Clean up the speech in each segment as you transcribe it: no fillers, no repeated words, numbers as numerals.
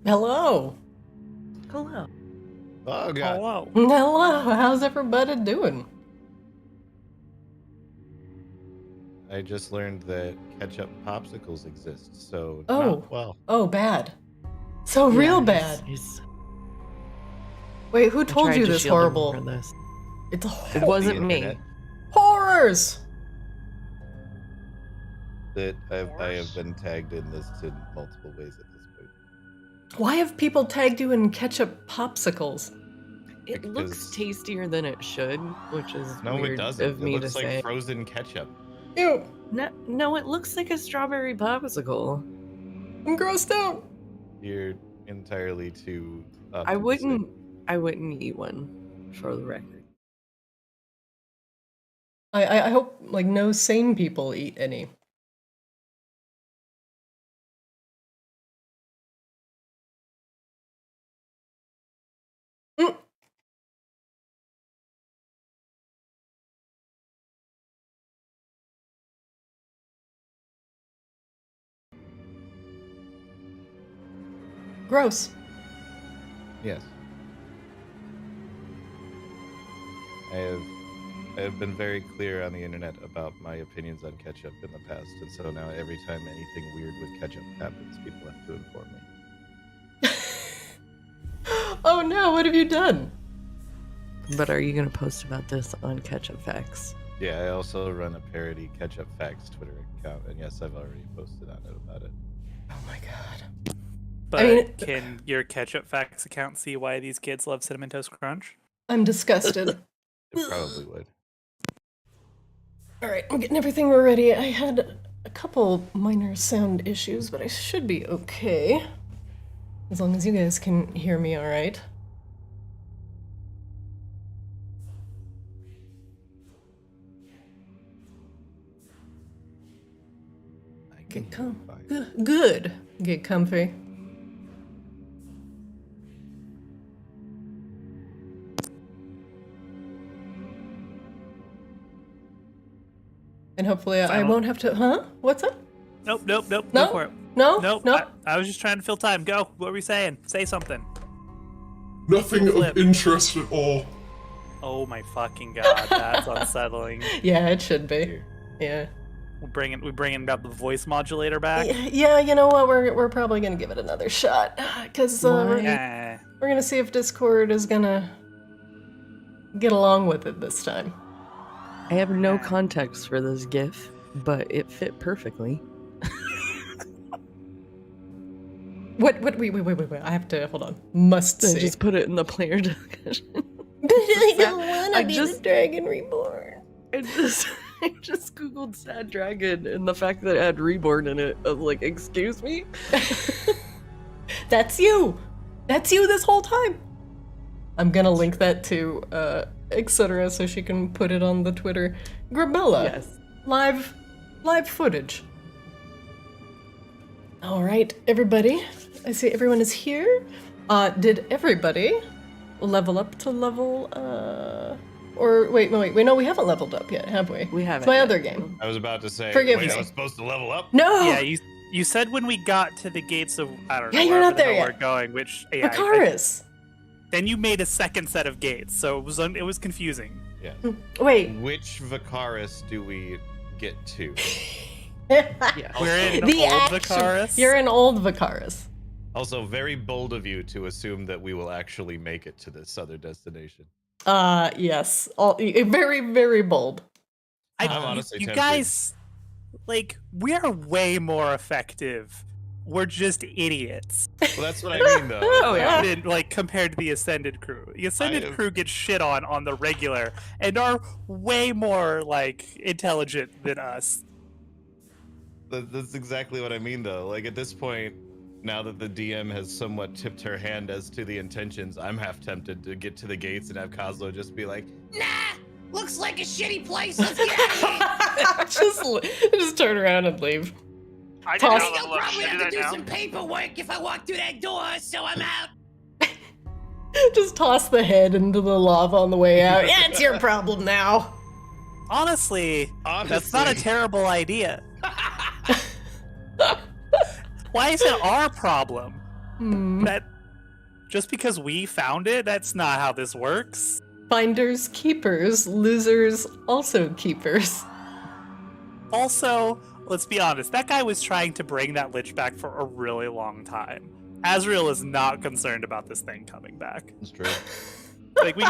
Hello. Hello. Oh, God. Hello. Hello. How's everybody doing? I just learned that ketchup popsicles exist, so Oh. not well. Oh, bad. So real bad. Wait, who told you this horrible? It's It wasn't me. Internet. horrors. That I have been tagged in this in multiple ways at this point. Why have people tagged you in ketchup popsicles? It looks Because- tastier than it should, which is No, weird it doesn't. of me It looks to like say. frozen ketchup. Ew. No, it looks like a strawberry popsicle. I'm grossed out. You're entirely too. I wouldn't eat one, for the record. I hope like no sane people eat any. Mm. Gross. Yes. I have been very clear on the internet about my opinions on ketchup in the past, and so now every time anything weird with ketchup happens, people have to inform me. Oh no, what have you done? But are you going to post about this on Ketchup Facts? Yeah, I also run a parody Ketchup Facts Twitter account, and yes, I've already posted on it about it. Oh my god. But I mean- can your Ketchup Facts account see why these kids love Cinnamon Toast Crunch? I'm disgusted. It probably would. Alright, I'm getting everything ready. I had a couple minor sound issues, but I should be okay. As long as you guys can hear me alright. Get good. Get comfy. And hopefully I Final. won't have to. Huh? What's up? Nope. No? Go for it. No? Nope. No? I was just trying to fill time. Go. What were you saying? Say something. Nothing Flip. of interest at all. Oh my fucking god, that's unsettling. Yeah, it should be. Yeah. We're bringing up the voice modulator back. Yeah, you know what? We're probably gonna give it another shot because we're Yeah. gonna see if Discord is gonna get along with it this time. I have no context for this GIF, but it fit perfectly. What? Wait! I have to hold on. Must I see. just put it in the player discussion. But I don't want I to be just- the Dragon Reborn. I just googled Sad Dragon and the fact that it had Reborn in it. I was like, excuse me? That's you. That's you this whole time. I'm gonna link that to etc. so she can put it on the Twitter. Grabella. Yes. Live footage. All right, everybody. I see everyone is here. Did everybody level up to level? Or wait, no, we haven't leveled up yet, have we? We haven't It's my yet. other game. I was about to say, Forgive wait, me. I was supposed to level up? No. Yeah, you said when we got to the gates of I don't know. Yeah, you're wherever not the there hell yet. We're going, which yeah, Vicaris. then you made a second set of gates, so it was confusing. Yeah. Wait. Which Vicaris do we get to? Yeah. We're in The old actual- Vicaris. You're in old Vicaris. Also, very bold of you to assume that we will actually make it to this other destination. Yes. Very, very bold. I'm honestly you tempted. guys, like, we're way more effective. We're just idiots. Well, that's what I mean, though. Oh, yeah. Than, like, compared to the Ascended crew. The Ascended I have- crew gets shit on the regular and are way more, like, intelligent than us. That's exactly what I mean, though. Like, at this point, now that the DM has somewhat tipped her hand as to the intentions, I'm half tempted to get to the gates and have Kozlo just be like, Nah, looks like a shitty place. Let's get out of here. just turn around and leave. I Toss- I think I'll probably have to do some paperwork if I walk through that door, so I'm out. Just toss the head into the lava on the way out. Yeah, it's your problem now. Honestly, that's not a terrible idea. Why is it our problem? That just because we found it, that's not how this works. Finders keepers, losers also keepers. Also, let's be honest, that guy was trying to bring that lich back for a really long time. Azrael is not concerned about this thing coming back. That's true. Like we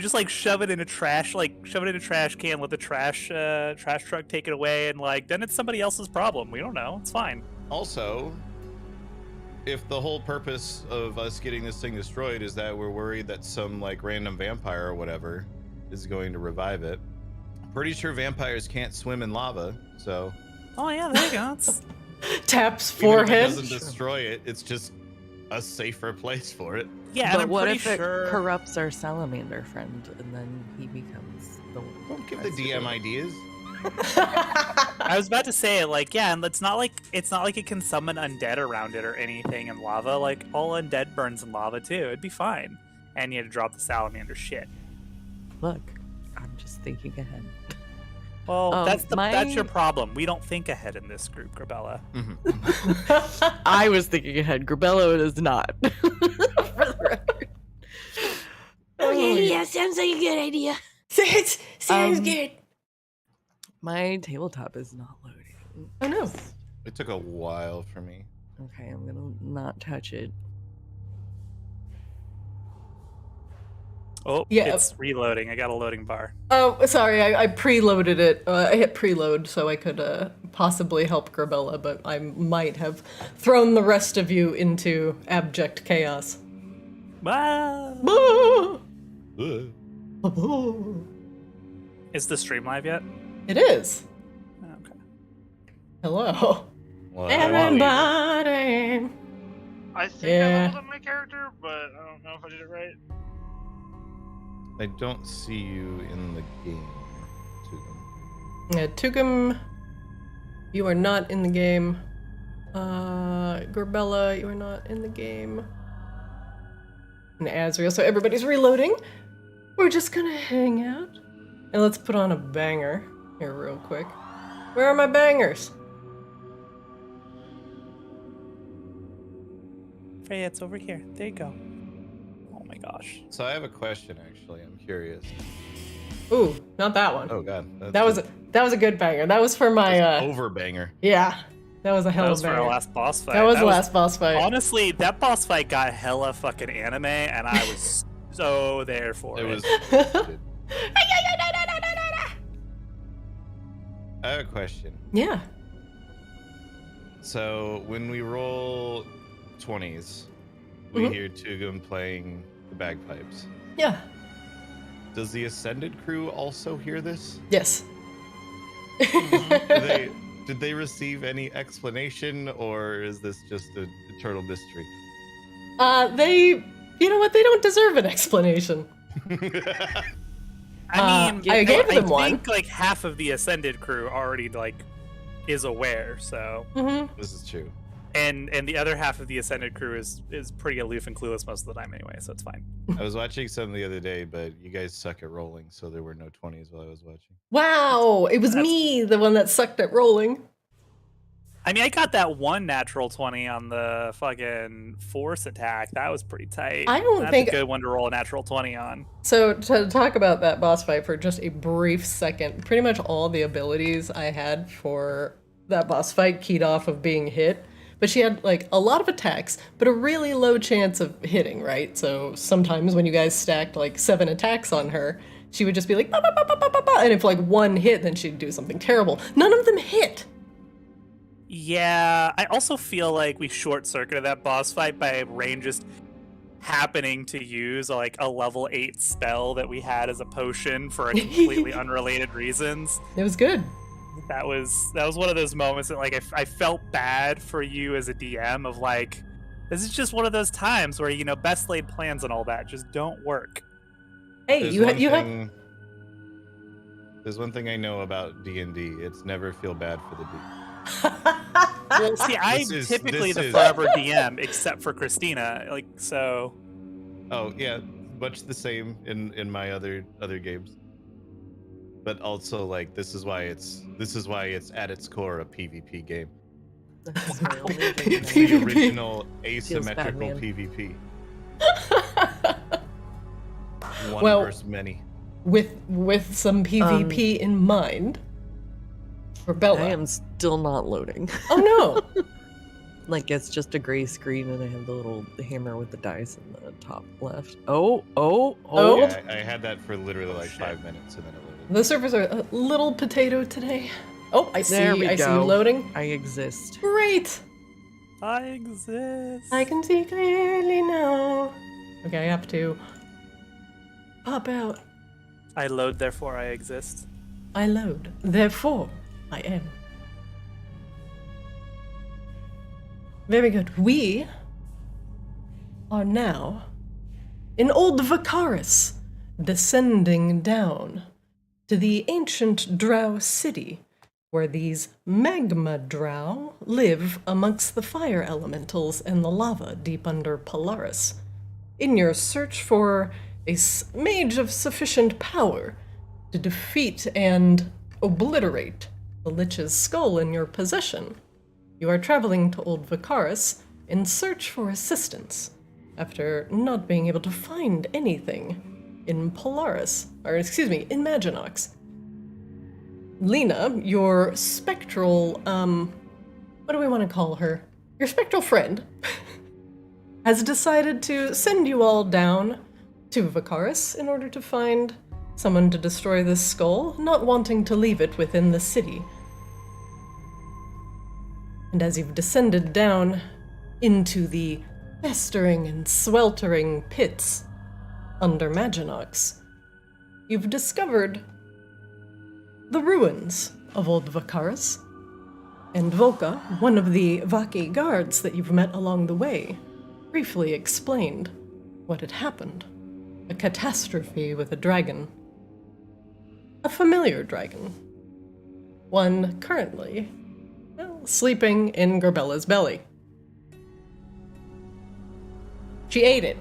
just like shove it in a trash can, let the trash truck take it away, and like then it's somebody else's problem. We don't know. It's fine. Also, if the whole purpose of us getting this thing destroyed is that we're worried that some like random vampire or whatever is going to revive it, pretty sure vampires can't swim in lava, so Oh yeah, there you go. It's, Taps even if it forehead. doesn't destroy it, it's just a safer place for it. yeah, and But I'm what pretty if it sure. corrupts our salamander friend and then he becomes the one? Don't give who the tries to do DM it? ideas. I was about to say, like, yeah, and it's not like it can summon undead around it or anything in lava. Like, all undead burns in lava too. It'd be fine. And you had to drop the salamander shit. Look, I'm just thinking ahead. Well, that's your my- problem. We don't think ahead in this group, Grabella. I was thinking ahead. Grabello is not. For the record. Okay, yeah, sounds like a good idea. Sounds good. My tabletop is not loading. Oh no. It took a while for me. Okay, I'm gonna not touch it. Oh, Yeah. it's reloading. I got a loading bar. Oh, sorry, I preloaded it. I hit preload so I could possibly help Grabella, but I might have thrown the rest of you into abject chaos. Ah! Ah! Ugh. Ah! Is the stream live yet? It is. Oh, okay. Hello. Well, Everybody. I think Yeah. I leveled up my character, but I don't know if I did it right. I don't see you in the game, Tugum. Yeah, Tugum, you are not in the game. Grabella, you are not in the game. And Azrael, so everybody's reloading. We're just gonna hang out. And let's put on a banger here real quick. Where are my bangers? Freya, it's over here. There you go. Oh my gosh. So I have a question, actually. I'm curious. Ooh, not that one. Oh God, that was a good banger. That was for my over banger. yeah. That was a hell That of was a for banger. our last boss fight. That was the last boss fight. Honestly, that boss fight got hella fucking anime, and I was so there for it. It was. I have a question. Yeah. So when we roll 20s, we Mhm. hear Tugum playing the bagpipes. Yeah. Does the Ascended crew also hear this? Yes. Did they receive any explanation, or is this just an eternal mystery? You know what? They don't deserve an explanation. I mean, I gave them I one. think like half of the Ascended crew already like is aware. So, Mm-hmm. This is true. and the other half of the Ascended crew is pretty aloof and clueless most of the time anyway. So it's fine. I was watching some the other day, but you guys suck at rolling, so there were no 20s while I was watching. Wow, it was me, the one that sucked at rolling. I mean, I got that one natural 20 on the fucking force attack. That was pretty tight. I don't That's think- a good one to roll a natural 20 on. So to talk about that boss fight for just a brief second, pretty much all the abilities I had for that boss fight keyed off of being hit. But she had like a lot of attacks, but a really low chance of hitting, right? So sometimes when you guys stacked like 7 attacks on her, she would just be like, bah, bah, bah, bah, bah, bah, bah, and if like one hit, then she'd do something terrible. None of them hit. Yeah, I also feel like we short-circuited that boss fight by Rain just happening to use like a level 8 spell that we had as a potion for a completely unrelated reasons. It was good. That was one of those moments that like I felt bad for you as a DM of like, this is just one of those times where, you know, best laid plans and all that just don't work. Hey, There's you one have thing- There's one thing I know about D&D. It's never feel bad for the DM. Well, see, I'm This is- typically this the is- forever DM, except for Christina. Like, so Oh yeah, much the same in my other games. But also like this is why it's at its core a PvP game. That's my only thing It's now. the original Feels bad, asymmetrical man. PvP. One Well- versus many. With some PvP in mind for Bella. I am still not loading. Oh no! Like, it's just a gray screen and I have the little hammer with the dice in the top left. Oh. Yeah, I had that for literally like 5 minutes and then it loaded. The servers are a little potato today. Oh, I see. There we I see you go. loading. I exist. Great. I exist. I can see clearly now. Okay, I have to pop out. I load, therefore I exist. I load. Therefore, I am. Very good. We are now in Old Vacaris, descending down to the ancient drow city, where these magma drow live amongst the fire elementals and the lava deep under Polaris. In your search for a mage of sufficient power to defeat and obliterate the Lich's skull in your possession, you are traveling to Old Vacaris in search for assistance after not being able to find anything in Polaris, or excuse me, in Maginox. Lena, your spectral, what do we want to call her? Your spectral friend has decided to send you all down to Vacaris in order to find someone to destroy this skull, not wanting to leave it within the city. And as you've descended down into the festering and sweltering pits under Maginox, you've discovered the ruins of Old Vacaris. And Volka, one of the Vaki guards that you've met along the way, briefly explained what had happened. A catastrophe with a dragon. A familiar dragon. One currently, well, sleeping in Grabella's belly. She ate it.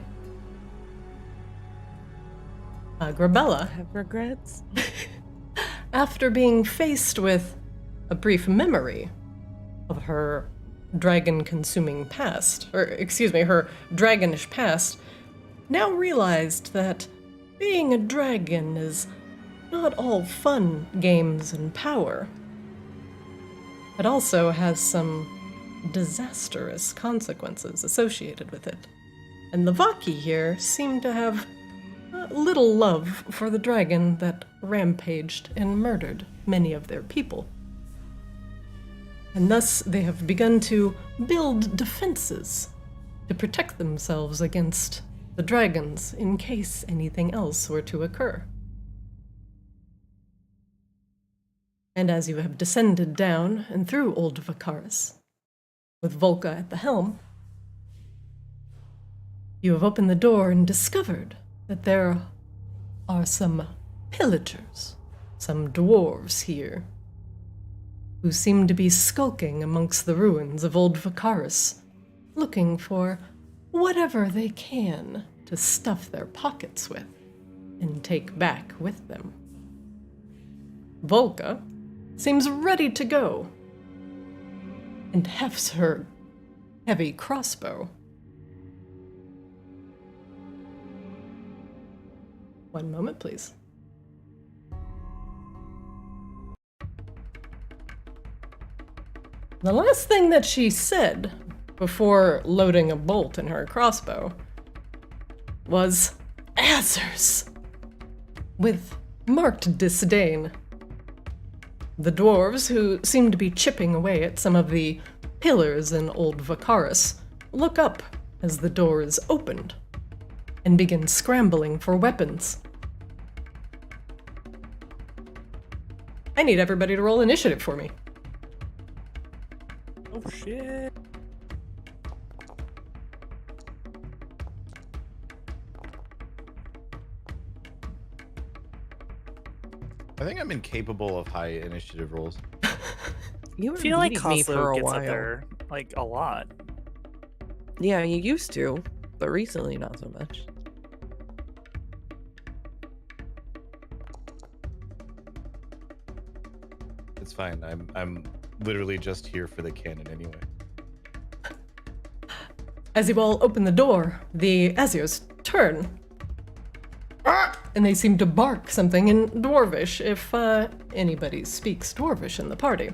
Grabella, Have regrets? after being faced with a brief memory of her dragon-consuming past, or excuse me, her dragonish past, now realized that being a dragon is not all fun, games, and power. It also has some disastrous consequences associated with it. And the Vaki here seem to have little love for the dragon that rampaged and murdered many of their people. And thus they have begun to build defenses to protect themselves against the dragons in case anything else were to occur. And as you have descended down and through Old Vacaris, with Volka at the helm, you have opened the door and discovered that there are some pillagers, some dwarves here, who seem to be skulking amongst the ruins of Old Vacaris, looking for whatever they can to stuff their pockets with and take back with them. Volka seems ready to go and hefts her heavy crossbow. One moment, please. The last thing that she said before loading a bolt in her crossbow was "Answers!" with marked disdain. The dwarves, who seem to be chipping away at some of the pillars in Old Vacaris, look up as the door is opened and begin scrambling for weapons. I need everybody to roll initiative for me. Oh shit. I think I'm incapable of high initiative rolls. You I were feel like beating me for Koso a gets while. up there like a lot. Yeah, you used to, but recently not so much. It's fine. I'm literally just here for the cannon anyway. As you all open the door, the Azios turn. And they seem to bark something in Dwarvish, if anybody speaks Dwarvish in the party.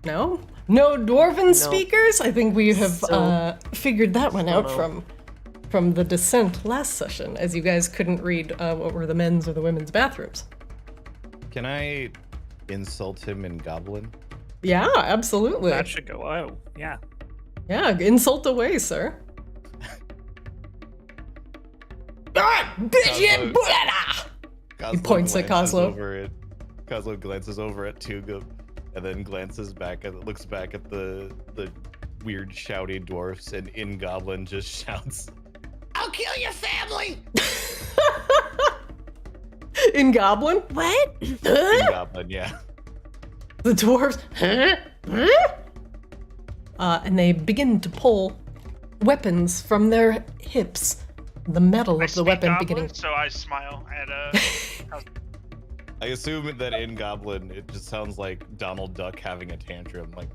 No? No Dwarven speakers? I think we have figured that one out from the descent last session, as you guys couldn't read what were the men's or the women's bathrooms. Can I insult him in Goblin? Yeah, absolutely. That should go. Oh, yeah. Yeah, insult away, sir. He points at Kozlo. Kozlo glances over at Tugum, and then looks back at the weird shouting dwarfs, and in Goblin just shouts, "I'll kill your family!" In Goblin? What? In Goblin, yeah. The dwarves, and they begin to pull weapons from their hips. The metal I of the speak weapon Goblin, beginning. So I smile at I assume that in Goblin, it just sounds like Donald Duck having a tantrum, like.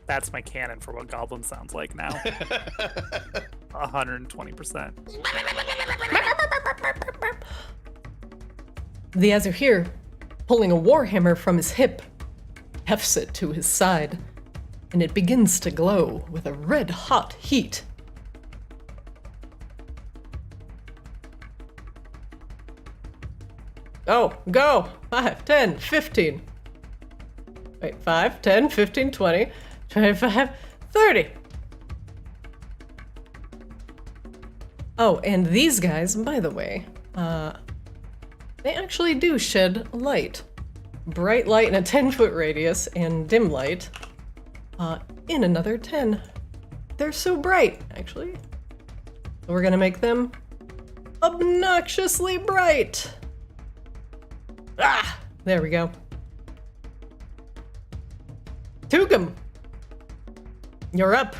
That's my canon for what Goblin sounds like now. 120%. The Azure pulling a warhammer from his hip, hefts it to his side, and it begins to glow with a red-hot heat. Oh, go! 5, 10, 15. Wait, 5, 10, 15, 20, 25, 30. Oh, and these guys, by the way, they actually do shed light. Bright light in a 10-foot radius and dim light in another 10. They're so bright, actually. So we're gonna make them obnoxiously bright. Ah, there we go. Tugum, you're up.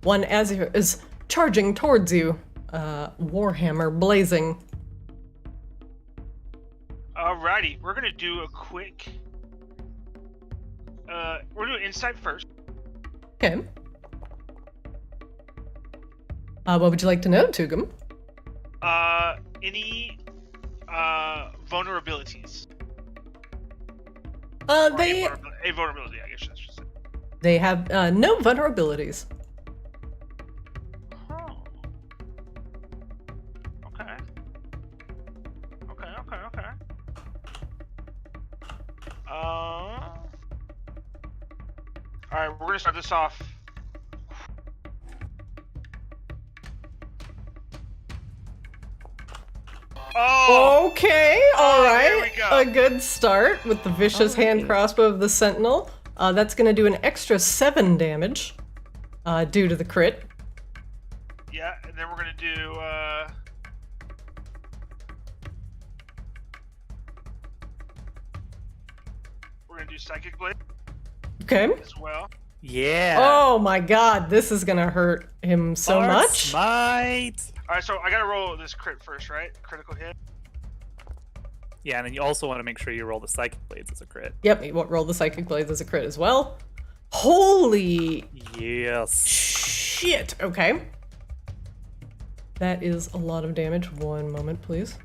One Azure is charging towards you, warhammer blazing. Alrighty, we're gonna do a quick. We're doing insight first. Okay. What would you like to know, Tugum? Any vulnerabilities? They A vulnerability, I guess I should say. they have no vulnerabilities. Oh. Okay. Okay. Alright, we're gonna start this off. Oh! Okay, all there right. we go. A good start with the vicious hand crossbow of the Sentinel. That's going to do an extra 7 damage due to the crit. Yeah, and then we're gonna do Psychic Blade Okay. as well. Yeah. Oh my god, this is going to hurt him so Arc much. Smite. Alright, so I gotta roll this crit first, right? Critical hit. Yeah, and then you also want to make sure you roll the Psychic Blades as a crit. Yep, you roll the Psychic Blades as a crit as well. Holy Yes. shit. Okay. That is a lot of damage. One moment, please.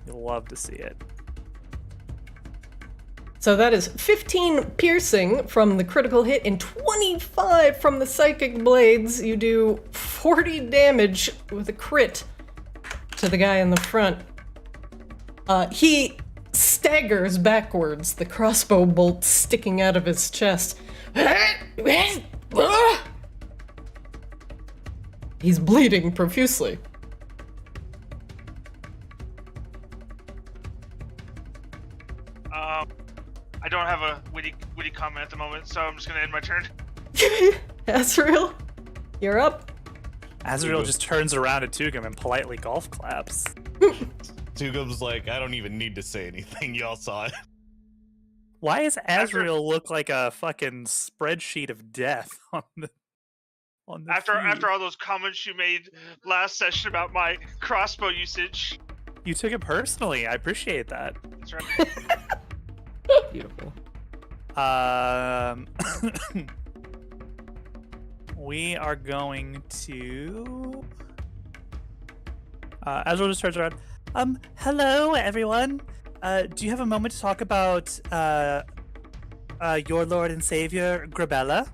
You'll love to see it. So that is 15 piercing from the critical hit and 25 from the Psychic Blades. You do 40 damage with a crit to the guy in the front. He staggers backwards, the crossbow bolt sticking out of his chest. He's bleeding profusely. I don't have a witty comment at the moment, so I'm just gonna end my turn. Azrael, you're up. Azrael just turns around at Tugum and politely golf claps. Tugum's like, I don't even need to say anything. Y'all saw it. Why does Azrael look like a fucking spreadsheet of death on the On the After all those comments you made last session about my crossbow usage. You took it personally. I appreciate that. That's right. Beautiful. We are going to. Azrael just turns around. Hello, everyone. Do you have a moment to talk about your Lord and Savior, Grabella?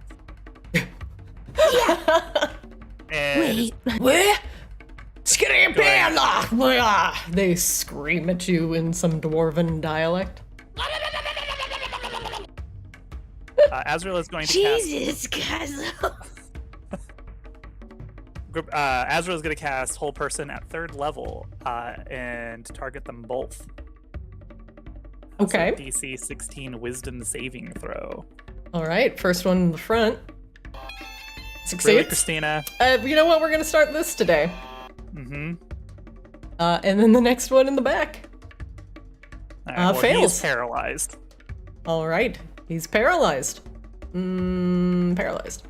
And Wait, where? They scream at you in some dwarven dialect. Azrael is going to Jesus, guys. Azrael is going to cast Whole Person at 3rd level and target them both. Okay. So DC 16 Wisdom saving throw. All right, first one in the front. Really, Succeeds. Christina? You know what? We're gonna start this today. Mm-hmm. And then the next one in the back. Well, fails. He is paralyzed. All right, he's paralyzed. Paralyzed.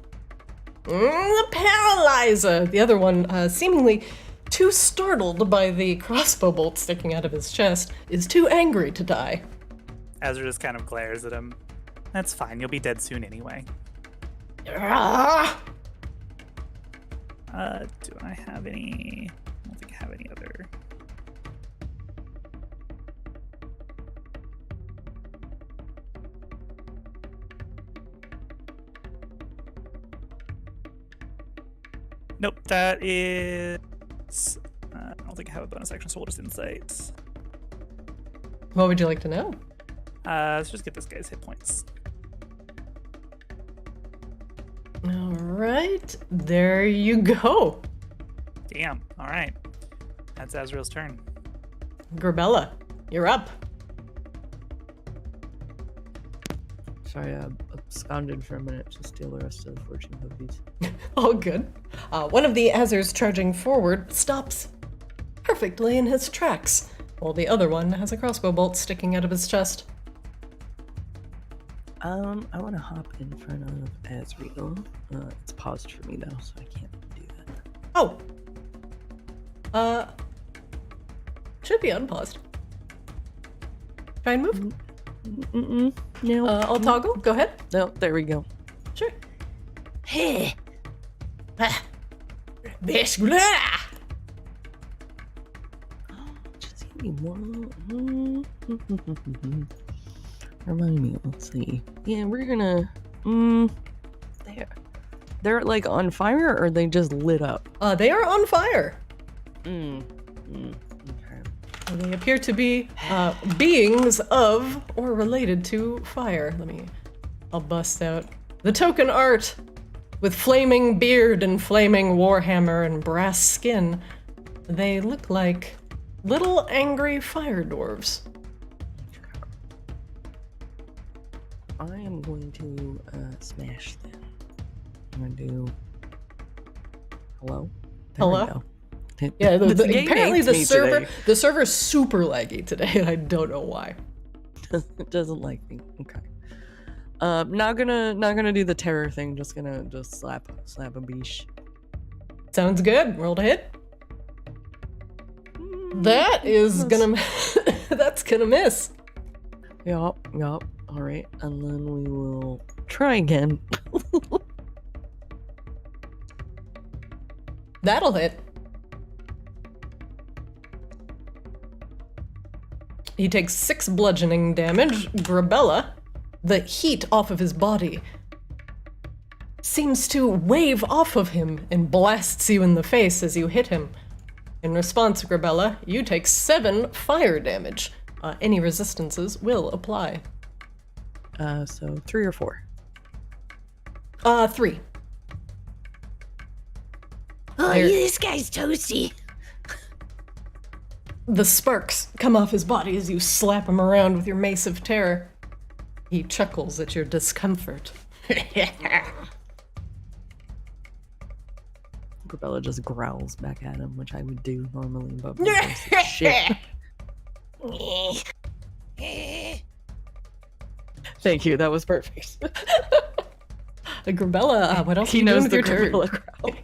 The paralyzer. The other one, seemingly too startled by the crossbow bolt sticking out of his chest, is too angry to die. Azrael just kind of glares at him. That's fine. You'll be dead soon anyway. Ah! Do I have any? I don't think I have any other. Nope, that is. I don't think I have a bonus action, so we'll just insight. What would you like to know? Let's just get this guy's hit points. All right, there you go. Damn. All right. That's Azrael's turn. Grabella, you're up. Sorry, I absconded for a minute to steal the rest of the fortune cookies. All good. One of the Azers charging forward stops perfectly in his tracks, while the other one has a crossbow bolt sticking out of his chest. I want to hop in front of Azrael. It's paused for me though, so I can't do that. Oh. Should be unpaused. Try and move. No. I'll toggle. Go ahead. No, there we go. Sure. Hey. Biscuit. Just give me one. Remind me. Let's see. Yeah, we're gonna. They're like on fire, or are they just lit up? They are on fire. Okay. And they appear to be beings of or related to fire. I'll bust out the token art with flaming beard and flaming warhammer and brass skin. They look like little angry fire dwarves. I am going to smash them. I'm gonna do. Hello. There we Hello? go. Yeah, game apparently hates the me server today. the server's super laggy today, and I don't know why. It doesn't like me. Okay. Not gonna do the terror thing. Just slap a beesh. Sounds good. Roll to hit. That is gonna that's gonna miss. Yup. All right, and then we will try again. That'll hit. He takes 6 bludgeoning damage. Grabella, the heat off of his body, seems to wave off of him and blasts you in the face as you hit him. In response, Grabella, you take 7 fire damage. Any resistances will apply. So 3 or 4. 3. Oh, There- this guy's toasty. The sparks come off his body as you slap him around with your mace of terror. He chuckles at your discomfort. Grabella just growls back at him, which I would do normally, but because it's shit. Thank you. That was perfect. Grabella, what else are He you doing knows with the your turn? Grabella growl.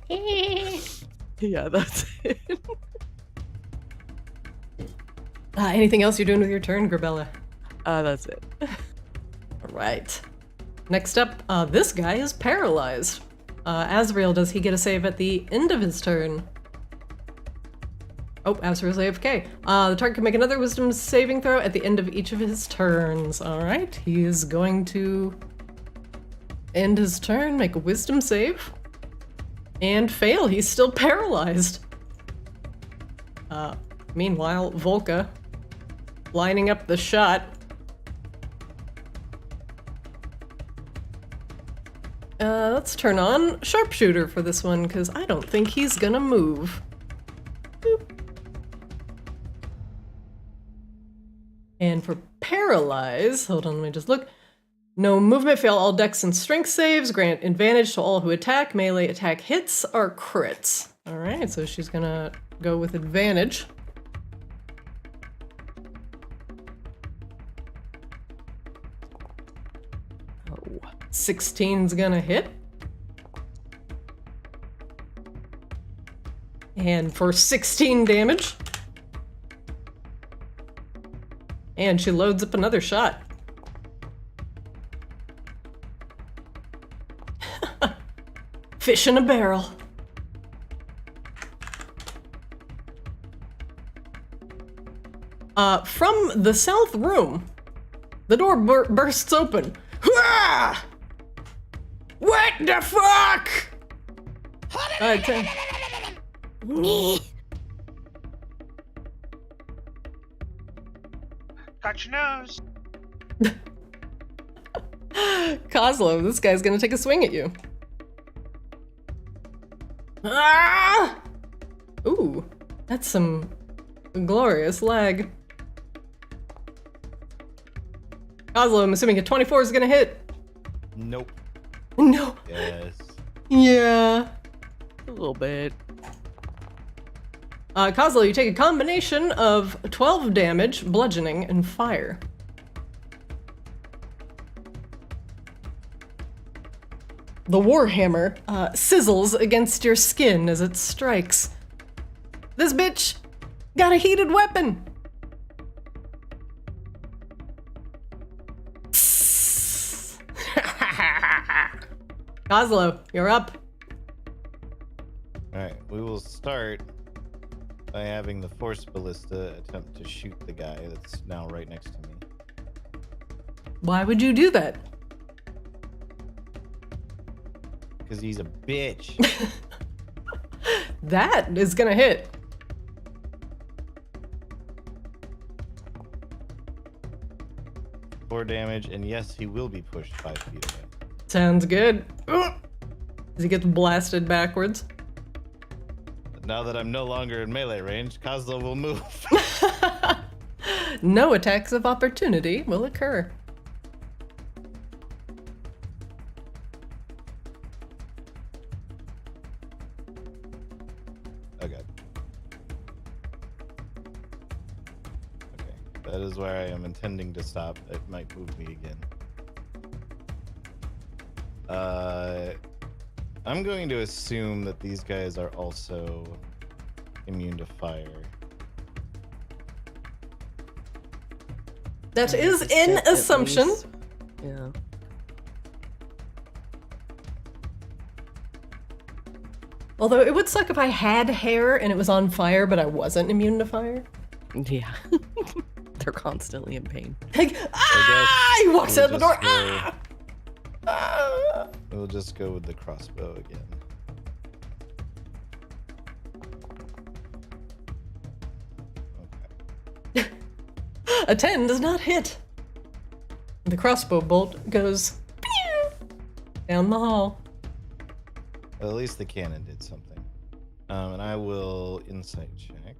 Yeah, that's it. Anything else you're doing with your turn, Grabella? That's it. All right. Next up, this guy is paralyzed. Azrael, does he get a save at the end of his turn? Oh, Azrael's AFK. The target can make another wisdom saving throw at the end of each of his turns. All right, he is going to end his turn, make a wisdom save, and fail. He's still paralyzed. Meanwhile, Volka, lining up the shot. Let's turn on Sharpshooter for this one, because I don't think he's gonna move. Boop. And for Paralyze, hold on, let me just look. No movement, fail all dex and strength saves, grant advantage to all who attack, melee attack hits or crits. All right, so she's gonna go with advantage. Oh, 16's gonna hit. And for 16 damage. And she loads up another shot. Fish in a barrel. From the south room, the door bursts open. Hurrah! What the fuck? Got your nose. Kozlo, this guy's gonna take a swing at you. Ah! Ooh, that's some glorious lag. Kozlo, I'm assuming a 24 is gonna hit. Nope. No. Yes. Yeah. A little bit. Kozlo, you take a combination of 12 damage, bludgeoning, and fire. The warhammer sizzles against your skin as it strikes. This bitch got a heated weapon. Kozlo, you're up. Alright, we will start by having the Force Ballista attempt to shoot the guy that's now right next to me. Why would you do that? Because he's a bitch. That is gonna hit. Four damage, and yes, he will be pushed 5 feet away. Sounds good. Ugh. As he gets blasted backwards. Now that I'm no longer in melee range, Kozlo will move. No attacks of opportunity will occur. Okay. Okay, that is where I am intending to stop. It might move me again. I'm going to assume that these guys are also immune to fire. That is an At assumption. least. Yeah. Although it would suck if I had hair and it was on fire, but I wasn't immune to fire. Yeah. They're constantly in pain. Like, ah! He walks we'll out the door. just go- Ah! Ah! We'll just go with the crossbow again. Okay. A 10 does not hit. The crossbow bolt goes down the hall. Well, at least the cannon did something. And I will insight check.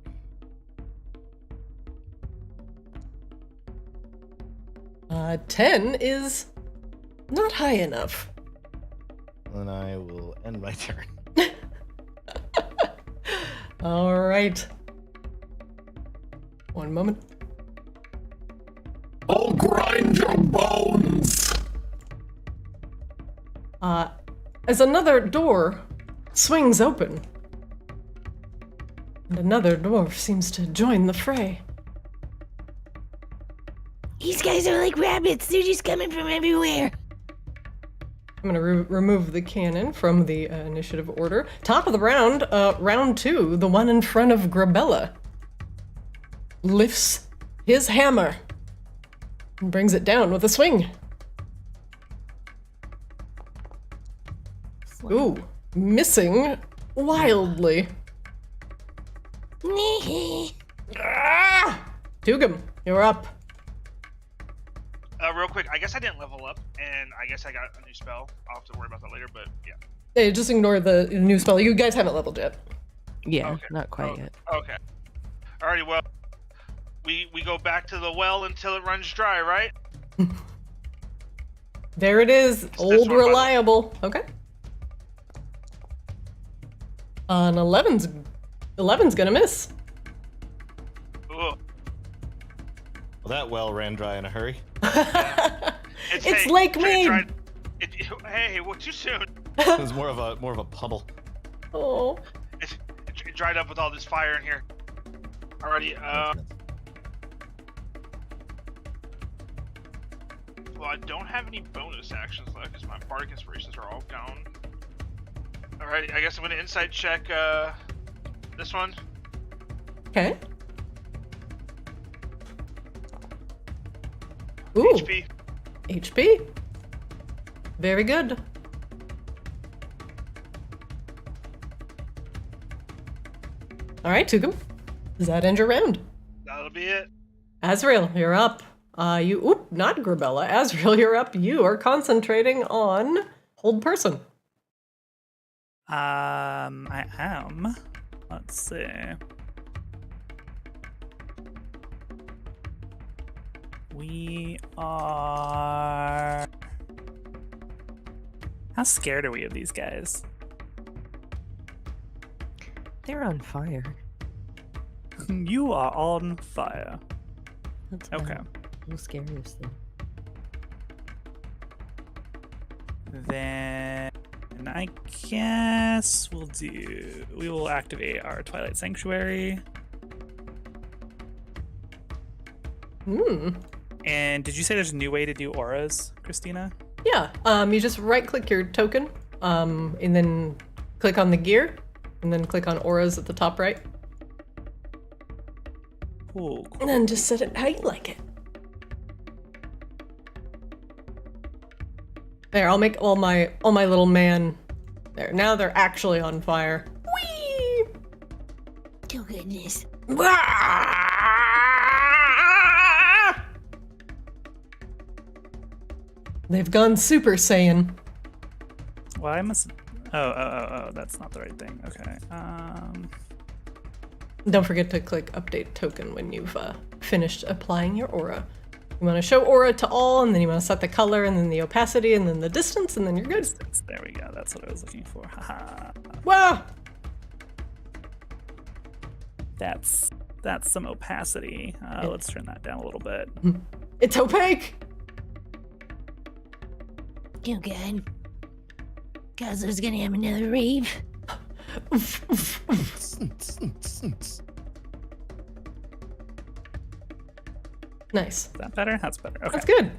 10 is not high enough. Then I will end my turn. All right. One moment. I'll grind your bones. as another door swings open. And another dwarf seems to join the fray. These guys are like rabbits. They're just coming from everywhere. I'm gonna remove the cannon from the initiative order. Top of the round, round 2, the one in front of Grabella lifts his hammer and brings it down with a swing. Ooh, missing wildly. Tugum, you're up. Real quick, I guess I didn't level up, and I guess I got a new spell. I'll have to worry about that later, but yeah. Hey, just ignore the new spell. You guys haven't leveled yet. Yeah, Okay. not quite yet. Okay. Alrighty, well, we go back to the well until it runs dry, right? There it is, old one, by the way. reliable. Okay. An 11's gonna miss. Ooh. Well, that well ran dry in a hurry. It's Lake Mead. Hey, well, too soon. It was more of a puddle. Oh. It dried up with all this fire in here. Alrighty, well, I don't have any bonus actions left because my bardic inspirations are all gone. Alrighty, I guess I'm gonna insight check this one. Okay. Ooh, HP. HP. Very good. All right, Tugum. Does that end your round? That'll be it. Azrael, you're up. Not Grabella. Azrael, you're up. You are concentrating on hold person. I am. Let's see. We are. How scared are we of these guys? They're on fire. You are on fire. That's Okay. about the scariest thing. Then I guess we will activate our Twilight Sanctuary. And did you say there's a new way to do auras, Christina? Yeah. You just right-click your token, and then click on the gear, and then click on auras at the top right, Cool. and then just set it how you like it. There, I'll make all my little man. There, now they're actually on fire. Whee! Oh, goodness. They've gone Super Saiyan. Well, I must. Oh, that's not the right thing. Okay. Don't forget to click update token when you've finished applying your aura. You want to show aura to all, and then you want to set the color, and then the opacity, and then the distance, and then you're good. There we go. That's what I was looking for. Haha. Wow! That's some opacity. Let's turn that down a little bit. It's opaque! Oh, God. Gosler's gonna have another rave. Nice. Is that better? That's better. Okay. That's good.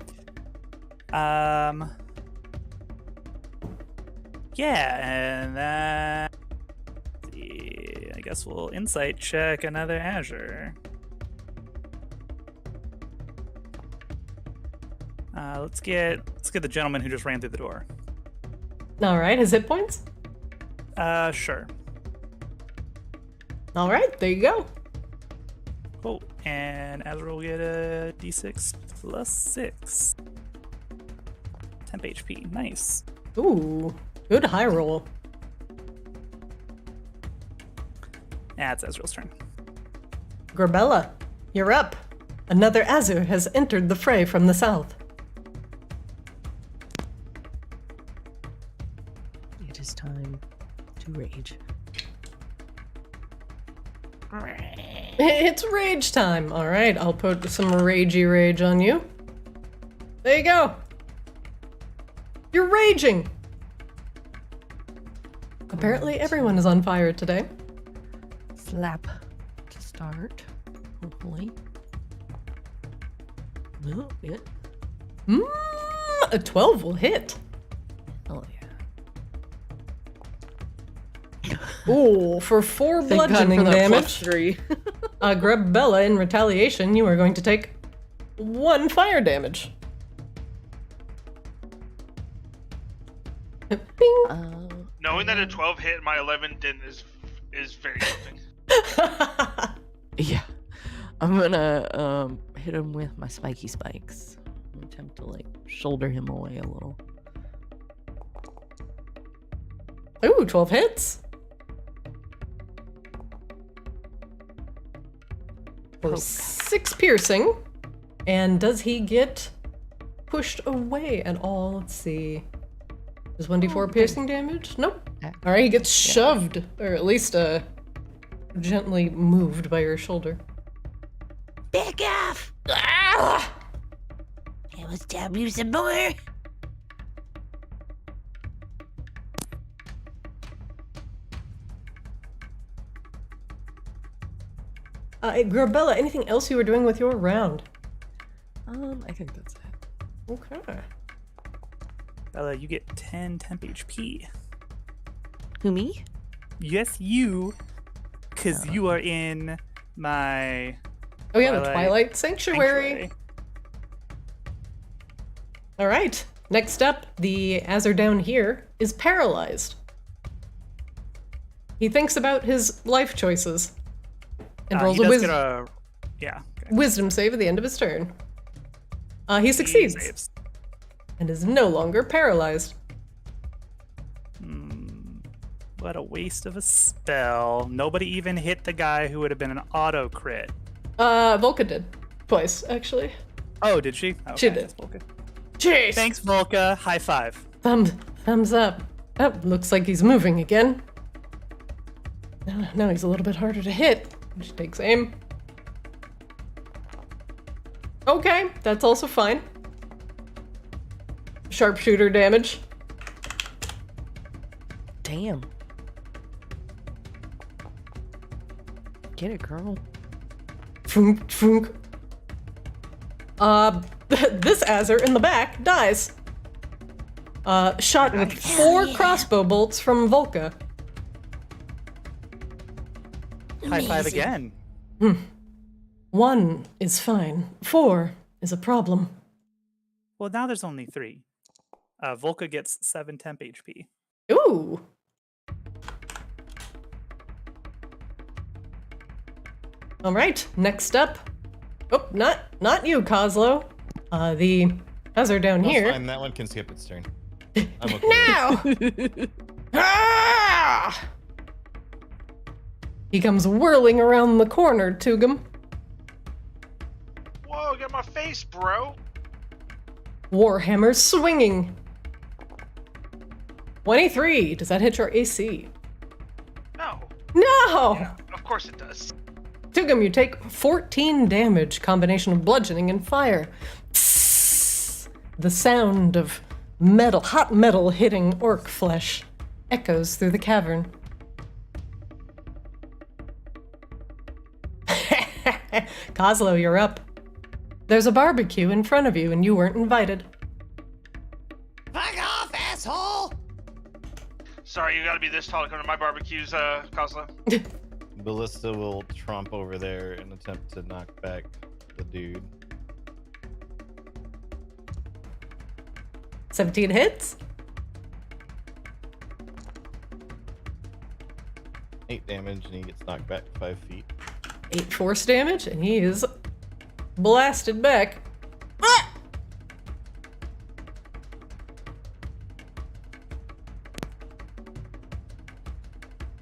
Yeah, and then I guess we'll insight check another Azure. Let's get the gentleman who just ran through the door. All right, his hit points? Sure. All right, there you go. Cool. And Azrael will get a d6 plus 6. Temp HP. Nice. Ooh, good high roll. It's Azrael's turn. Grabella, you're up. Another Azure has entered the fray from the south. It is time to rage. It's rage time. All right, I'll put some ragey rage on you. There you go. You're raging. Apparently everyone is on fire today. Slap to start. Hopefully. No, yeah. A 12 will hit. Oh yeah. Ooh, for 4 Thank God bludgeoning for that damage. +3. Grabella, in retaliation, you are going to take 1 fire damage. Bing. Knowing that a 12 hit my 11 didn't is very tempting. Yeah. I'm gonna hit him with my spiky spikes. Attempt to like shoulder him away a little. Ooh, 12 hits. For Poke. 6 piercing. And does he get pushed away at all? Let's see. Does 1d4 piercing damage? Nope. Alright, he gets shoved, or at least gently moved by your shoulder. Back off! Ah! I will stab you some more. Grabella, anything else you were doing with your round? I think that's it. Okay. Bella, you get 10 temp HP. Who, me? Yes, you. Because you are in my Oh yeah, the Twilight Sanctuary. Alright, next up, the Azur down here is paralyzed. He thinks about his life choices. And rolls he a does get a... Yeah. Okay. wisdom save at the end of his turn. He succeeds. Saves. And is no longer paralyzed. What a waste of a spell. Nobody even hit the guy who would have been an auto crit. Volka did. Twice, actually. Oh, did she? Okay, She did. that's Volka. Jeez! Thanks, Volka. High five. Thumbs up. Oh, looks like he's moving again. Now he's a little bit harder to hit. She takes aim. Okay, that's also fine. Sharpshooter damage. Damn. Get it, girl. Funk, funk. This Azur in the back dies. Shot with 4 crossbow bolts from Volka. High five again. 1 is fine. 4 is a problem. Well, now there's only 3. Volka gets 7 temp HP. Ooh. All right, next up. Oh, not you, Kozlo. The Azur down That's here. fine, that one can skip its turn. I'm okay. Now! Ah! He comes whirling around the corner, Tugum. Whoa, get my face, bro. Warhammer swinging. 23. Does that hit your AC? No. No! Yeah, of course it does. Tugum, you take 14 damage, combination of bludgeoning and fire. Psst. The sound of metal, hot metal hitting orc flesh echoes through the cavern. Kozlo, you're up. There's a barbecue in front of you and you weren't invited. Fuck off, asshole! Sorry, you gotta be this tall to come to my barbecues, Kozlo. Ballista will tromp over there and attempt to knock back the dude. 17 hits. 8 damage and he gets knocked back 5 feet. 8 force damage, and he is blasted back. Ah!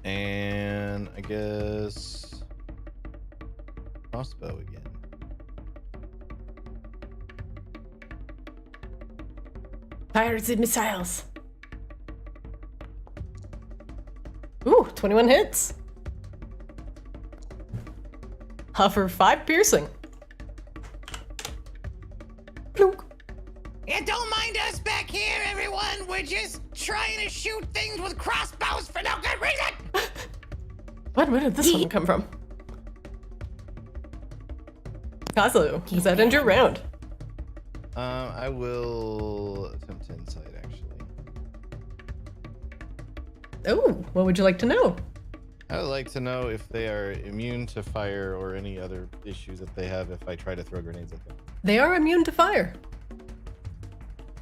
And I guess crossbow again. Fires and missiles. Ooh, 21 hits. For 5 piercing. Plunk. Yeah, don't mind us back here, everyone. We're just trying to shoot things with crossbows for no good reason. Where did this one come from? Kazu, does that end your round? I will attempt insight, actually. Oh, what would you like to know? I would like to know if they are immune to fire or any other issues that they have if I try to throw grenades at them. They are immune to fire.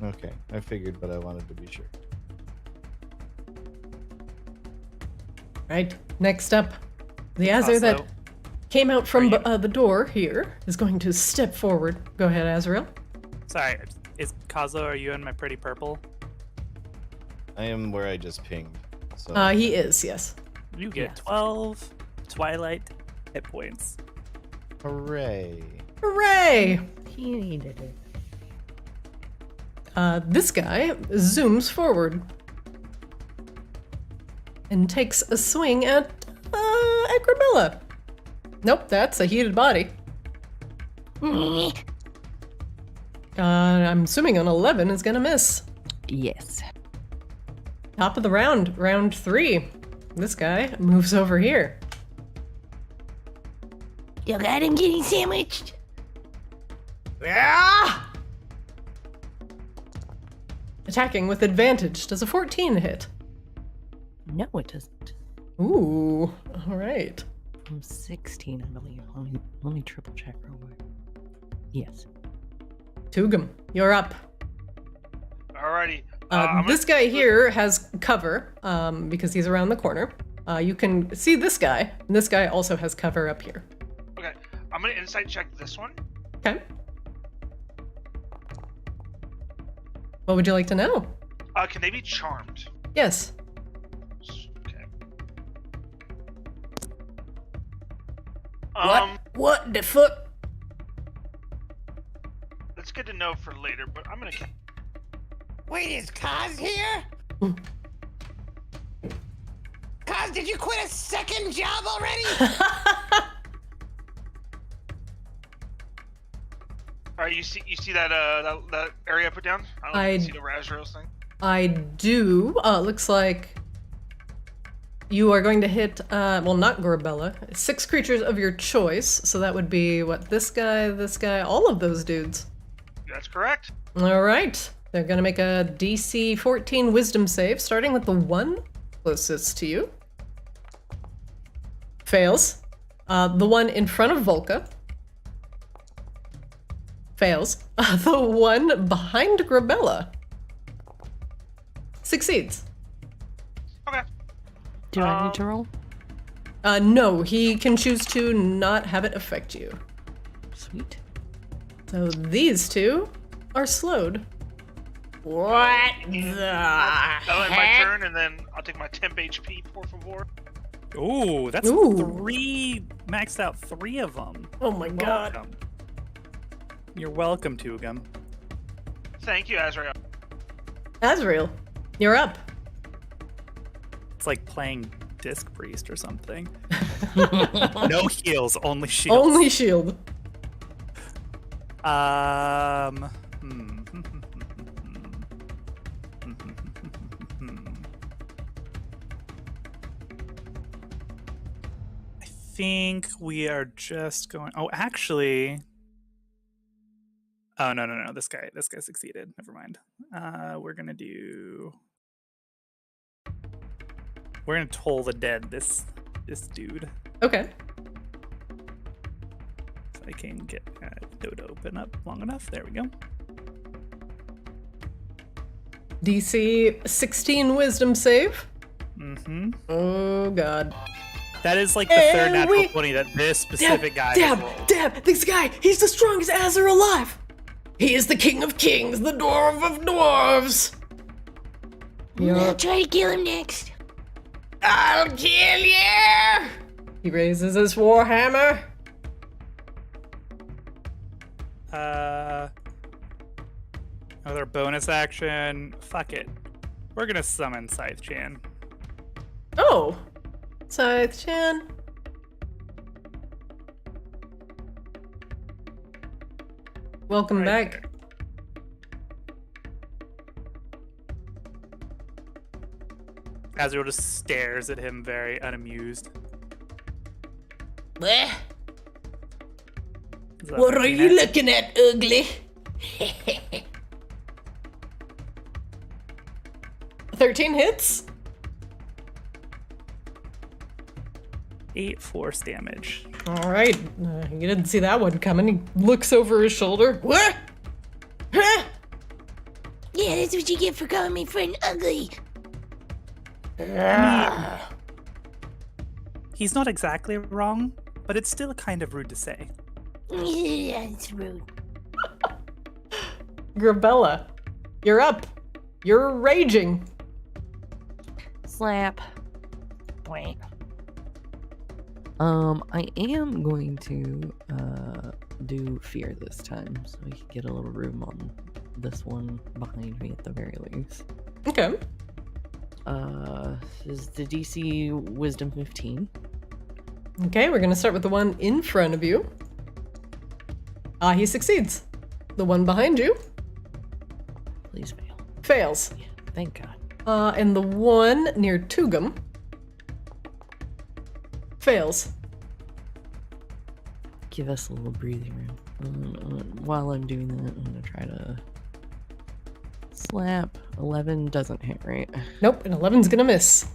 Okay, I figured, but I wanted to be sure. Right, next up, the Azure that came out from the door here is going to step forward. Go ahead, Azrael. Sorry, is Kazo, are you in my pretty purple? I am where I just pinged. So He is, yes. You get 12 Twilight hit points. hooray. Hooray! He needed it. This guy zooms forward and takes a swing at Grabella. Nope, that's a heated body. I'm assuming an 11 is gonna miss. Yes. Top of the round, round 3. This guy moves over here. You got him getting sandwiched. Ah! Attacking with advantage. Does a 14 hit? No, it doesn't. Ooh, all right. From 16, I believe. Let me triple check real quick. Yes. Tugum, you're up. Alrighty. This guy here has cover because he's around the corner. You can see this guy, and this guy also has cover up here. Okay, I'm gonna insight check this one. Okay. What would you like to know? Can they be charmed? Yes. Okay. What the fuck? That's good to know for later, but I'm gonna. Wait, is Kaz here? Kaz, did you quit a second job already? Alright, you see that that area I put down? I don't know if you see the Razrael's thing. I do. Looks like you are going to hit, well, not Gorbella. 6 creatures of your choice. So that would be, what, this guy, all of those dudes. That's correct. All right. They're going to make a DC 14 wisdom save, starting with the one closest to you. Fails. The one in front of Volca. Fails. The one behind Grabella succeeds. Okay. Do I need to roll? No, he can choose to not have it affect you. Sweet. So these two are slowed. What the That'll end my heck? turn, and then I'll take my temp HP, por favor. Ooh, that's Ooh. 3, maxed out 3 of them. Oh my god. Welcome. You're welcome, Tugum. Thank you, Azrael. Azrael, you're up. It's like playing Disc Priest or something. No heals, only shields. Only shield. I think we are just going. Oh, actually. Oh no! This guy succeeded. Never mind. We're gonna toll the dead. This dude. Okay. If I can get window to open up long enough. There we go. DC 16 wisdom save. Mm-hmm. Oh god. That is like the third natural 20 that this specific guy has rolled. Dab, this guy, he's the strongest Azure alive. He is the king of kings, the dwarf of dwarves. I'll try to kill him next. I'll kill you. He raises his warhammer. Another bonus action. Fuck it. We're gonna summon Scythe Chan. Oh, Scythe Chan. Welcome Right back. Azrael just stares at him very unamused. Bleh. Is that What are 13 you hit? looking at, ugly? 13 hits. 8 force damage. All right. You didn't see that one coming. He looks over his shoulder. What? Huh? Yeah, that's what you get for calling me friend ugly. He's not exactly wrong, but it's still kind of rude to say. Yeah, it's rude. Grabella, you're up. You're raging. Slap. Point. I am going to do fear this time, so we can get a little room on this one behind me at the very least. Okay. Is the DC Wisdom 15? Okay, we're gonna start with the one in front of you. He succeeds. The one behind you Please fail. fails. Yeah, thank God. And the one near Tugum fails. Give us a little breathing room. While I'm doing that, I'm gonna try to slap. 11 doesn't hit, right? Nope, and 11's gonna miss.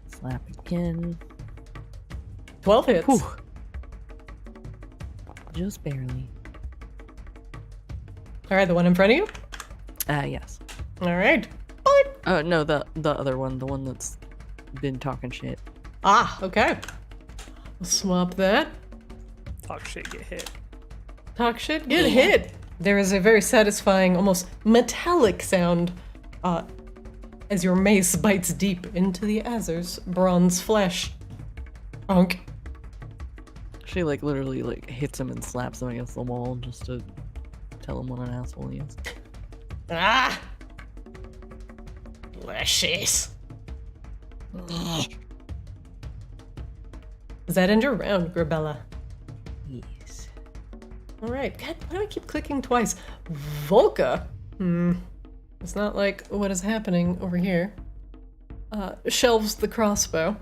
Slap again. 12 hits. Whew. Just barely. All right, the one in front of you. Yes. All right. No, the other one, the one that's been talking shit. Okay. We'll swap that. Talk shit, get hit. Talk shit, get hit. There is a very satisfying, almost metallic sound as your mace bites deep into the Azer's bronze flesh. Honk. She literally hits him and slaps him against the wall just to tell him what an asshole he is. Ah! Delicious. Does that end your round, Grabella? Yes. All right. God, why do I keep clicking twice? Volca. It's not like what is happening over here. Shelves the crossbow.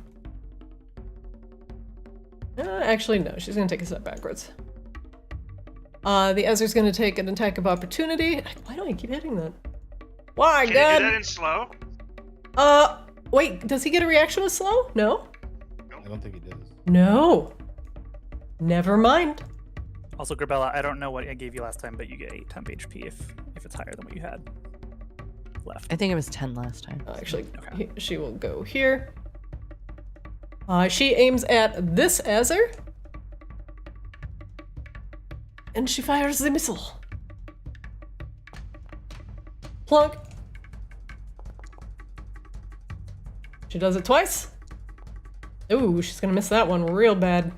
Actually, no. She's gonna take a step backwards. The Ezra's gonna take an attack of opportunity. Why do I keep hitting that? Why, Can you do that God? in slow? Wait. Does he get a reaction with slow? No. I don't think he does. No. Never mind. Also, Grabella, I don't know what I gave you last time, but you get 8 temp HP if it's higher than what you had left. I think it was 10 last time. Actually, Okay. she will go here. She aims at this Azer. And she fires the missile. Plunk. She does it twice. Ooh, she's gonna miss that one real bad.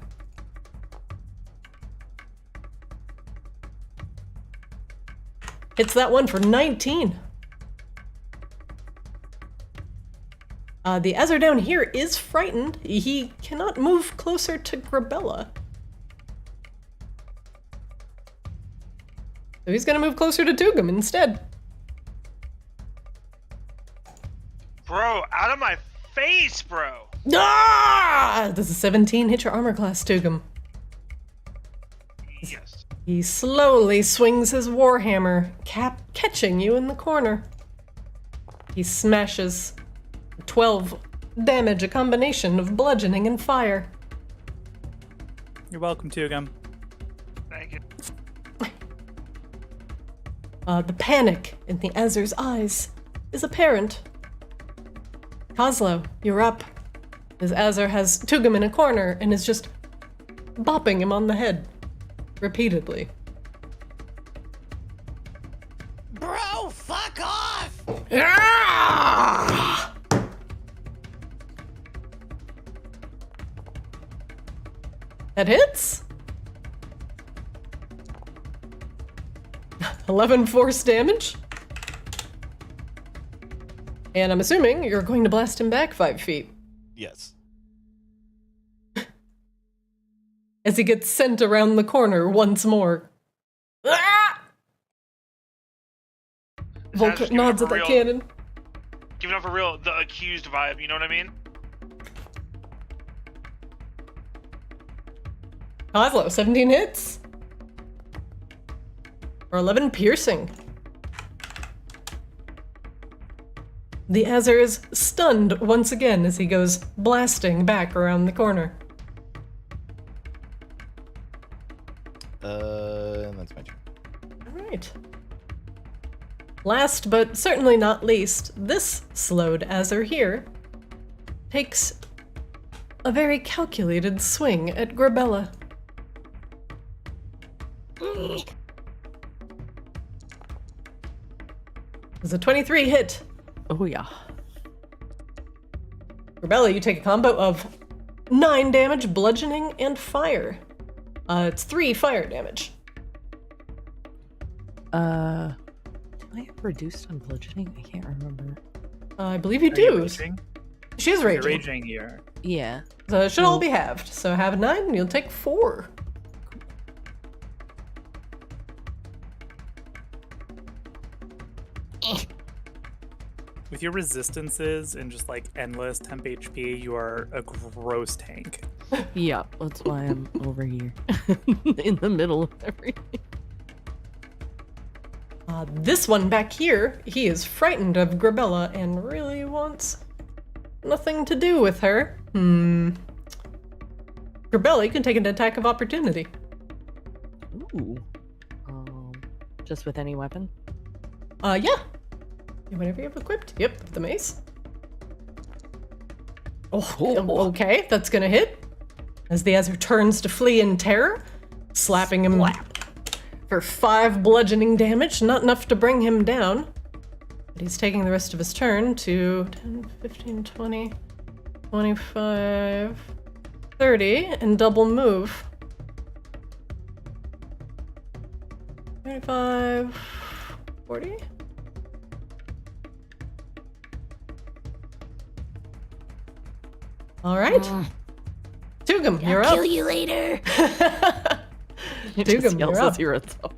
Hits that one for 19. The Ezer down here is frightened. He cannot move closer to Grabella. So he's gonna move closer to Tugum instead. Bro, out of my face, bro! Ah! Does a 17 hit your armor class, Tugum? Yes. He slowly swings his warhammer, catching you in the corner. He smashes 12 damage, a combination of bludgeoning and fire. You're welcome, Tugum. Thank you. The panic in the Ezer's eyes is apparent. Kozlo, you're up. As Ezer has Tugum in a corner and is just bopping him on the head repeatedly. Bro, fuck off! Ah! That hits. 11 force damage. And I'm assuming you're going to blast him back 5 feet Yes. as he gets sent around the corner once more. Ah! Volker giving nods off at a that real- cannon. Giving off the accused vibe, you know what I mean? Oslo, 17 hits. Or 11 piercing. The Azure is stunned once again as he goes blasting back around the corner. And that's my turn. Alright. Last but certainly not least, this slowed Azure here takes a very calculated swing at Grabella. It's a 23 hit. Oh yeah. Grabella, you take a combo of 9 damage, bludgeoning, and fire. It's 3 fire damage. Do I have reduced on bludgeoning? I can't remember. I believe you Are you do. raging? She is You're raging. raging here. Yeah. So it should all be halved. So have 9, and you'll take 4. With your resistances and just like endless temp HP, you are a gross tank. Yeah, that's why I'm over here. In the middle of everything. This one back here, he is frightened of Grabella and really wants nothing to do with her. Grabella, you can take an attack of opportunity. Ooh. Just with any weapon? Yeah. Whatever you have equipped. Yep, with the mace. Oh, okay, that's gonna hit. As the Azure turns to flee in terror, slapping him for 5 bludgeoning damage, not enough to bring him down. But he's taking the rest of his turn to 10, 15, 20, 25, 30, and double move. 35, 40? All right. Tugum, you're I'll up. kill you later. He Dugum, just yells you're as up. he runs up.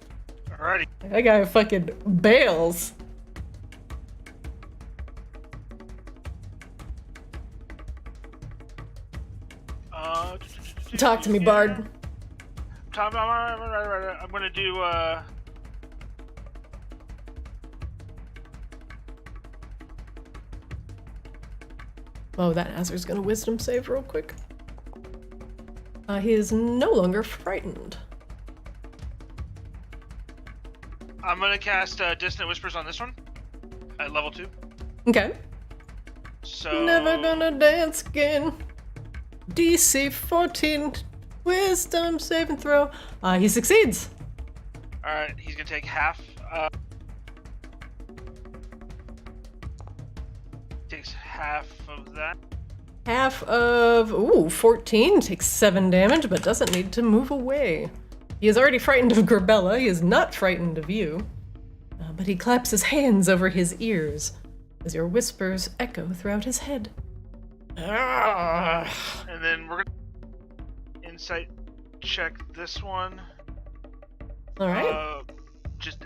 Alrighty. That guy fucking bails. Talk to me, Bard. I'm gonna do Oh, that Azur's gonna wisdom save real quick. He is no longer frightened. I'm gonna cast Dissonant Whispers on this one at level 2. Okay. So Never gonna dance again. DC 14 wisdom saving throw. He succeeds. Alright, he's gonna take half. Takes half of that. Half of 14 takes 7 damage, but doesn't need to move away. He is already frightened of Grabella. He is not frightened of you. But he claps his hands over his ears as your whispers echo throughout his head. And then we're gonna insight check this one. All right. Just